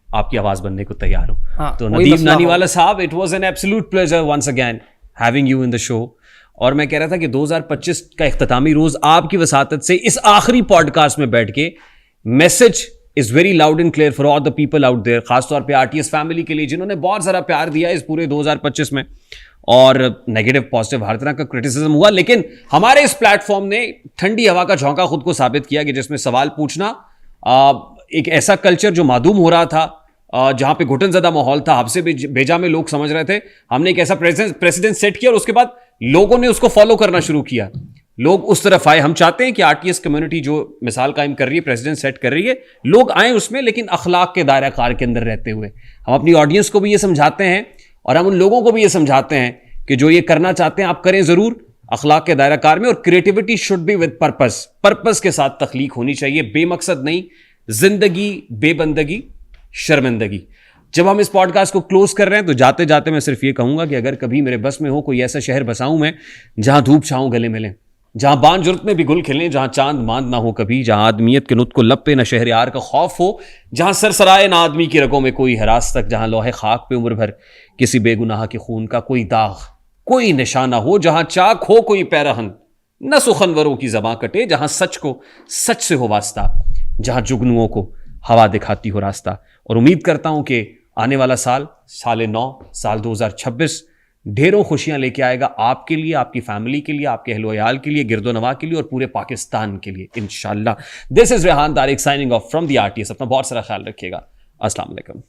आपकी आवाज बनने को तैयार हूं। तो Nadeem Naniwala Sahab, it was an absolute pleasure once again having you in the show. और मैं कह रहा था कि 2025 का इख्तितामी रोज आपकी वसातत से इस आखिरी पॉडकास्ट में बैठ के message is very loud and clear for all the people out there, खासतौर पे आरटीएस फैमिली के लिए जिन्होंने बहुत सारा प्यार दिया इस पूरे 2025 में, और नेगेटिव पॉजिटिव हर तरह का क्रिटिसिज्म हुआ, लेकिन हमारे इस प्लेटफॉर्म ने ठंडी हवा का झोंका खुद को साबित किया कि जिसमें सवाल पूछना, एक ऐसा कल्चर जो मादूम हो रहा था, जहां पे घुटनज़दा माहौल था, हमसे बेजा में लोग समझ रहे थे, हमने एक ऐसा प्रेसिडेंट सेट किया और उसके बाद लोगों ने उसको फॉलो करना शुरू किया, लोग उस तरफ आए। हम चाहते हैं कि आरटीएस कम्युनिटी जो मिसाल कायम कर रही है, प्रेसिडेंट सेट कर रही है, लोग आए उसमें, लेकिन अखलाक के दायरा कार के अंदर रहते हुए। हम अपनी ऑडियंस को भी ये समझाते हैं और हम उन लोगों को भी ये समझाते हैं कि जो ये करना चाहते हैं आप करें जरूर, अखलाक के दायरा कार में, और creativity should be with purpose के साथ तख्लीक होनी चाहिए, बेमकसद नहीं। जिंदगी बेबंदगी, शर्मिंदगी। जब हम इस पॉडकास्ट को क्लोज कर रहे हैं तो जाते जाते मैं सिर्फ ये कहूंगा कि अगर कभी मेरे बस में हो कोई ऐसा शहर बसाऊं मैं जहां धूप छाऊं गले मिले, जहां बान जुर्त में भी गुल खिलें, जहां चांद मांद ना हो कभी, जहां आदमियत के नुत को लब पे न शहरयार का खौफ हो, जहां सरसराए ना आदमी की रगों में कोई हरास तक, जहां लोहे खाक पे उम्र भर किसी बेगुनाह के खून का कोई दाग, कोई निशाना हो, जहां चाक हो कोई पैरहन, न सुखनवरों की ज़बां कटे, जहां सच को सच से हो वास्ता, जहां जुगनुओं को हवा दिखाती हो रास्ता। और उम्मीद करता हूं कि आने वाला साल 2026 ढेरों खुशियां लेके आएगा आपके लिए, आपकी फैमिली के लिए, आपके अहलो-अयाल के लिए, गिरदो-नवा के लिए और पूरे पाकिस्तान के लिए इंशाल्लाह। This is Rehan Tariq signing off from the RTS. अपना बहुत सारा ख्याल रखिएगा। अस्सलाम वालेकुम।